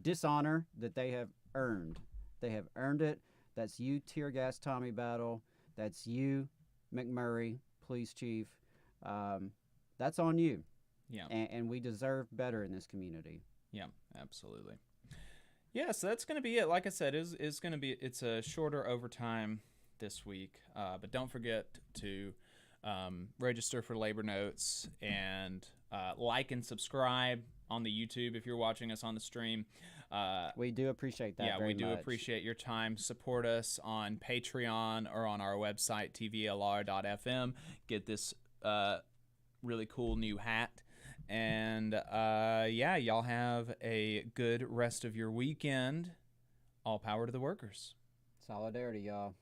dishonor that they have earned. They have earned it. That's you, Tear Gas Tommy Battle. That's you, McMurray, Police Chief. That's on you. Yeah. And we deserve better in this community. Yeah, absolutely. Yeah, so that's going to be it. Like I said, it's a shorter overtime this week, but don't forget to register for labor notes and like and subscribe on the YouTube if you're watching us on the stream. We do appreciate that. Yeah, very we do much. appreciate your time. Support us on Patreon or on our website tvlr.fm. Get this really cool new hat. And yeah, y'all have a good rest of your weekend. All power to the workers. Solidarity, y'all.